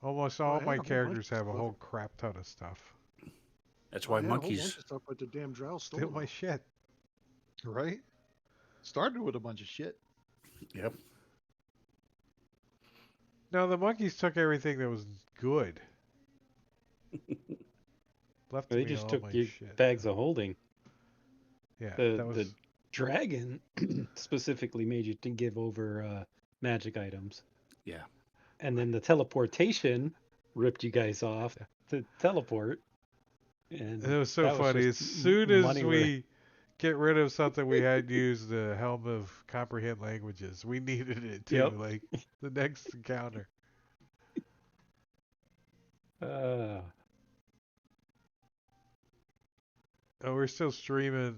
Speaker 2: Almost
Speaker 9: Well, I
Speaker 2: all
Speaker 9: had
Speaker 2: my
Speaker 9: a whole bunch
Speaker 2: characters
Speaker 9: of
Speaker 2: have a
Speaker 9: stuff.
Speaker 2: whole crap ton of stuff.
Speaker 3: That's
Speaker 9: I
Speaker 3: why
Speaker 9: had a whole bunch
Speaker 3: monkeys.
Speaker 9: of stuff at the damn drow store.
Speaker 2: Steal my shit.
Speaker 4: Right? Started with a bunch of shit.
Speaker 3: Yep.
Speaker 2: No, the monkeys took everything that was good. Left
Speaker 5: They
Speaker 2: me
Speaker 5: just
Speaker 2: all
Speaker 5: took
Speaker 2: my
Speaker 5: your
Speaker 2: shit.
Speaker 5: bags of holding.
Speaker 2: Yeah,
Speaker 5: The
Speaker 2: that was.
Speaker 5: the dragon specifically made you to give over magic items,
Speaker 3: Yeah.
Speaker 5: and then the teleportation ripped you guys off to teleport. And
Speaker 2: It was so
Speaker 5: that was
Speaker 2: funny. As
Speaker 5: just
Speaker 2: soon as
Speaker 5: money
Speaker 2: we get rid of something we hadn't used the helm of comprehend languages, we needed it too.
Speaker 5: Yep.
Speaker 2: Like the next encounter.
Speaker 5: Uh,
Speaker 2: Oh, we're still streaming.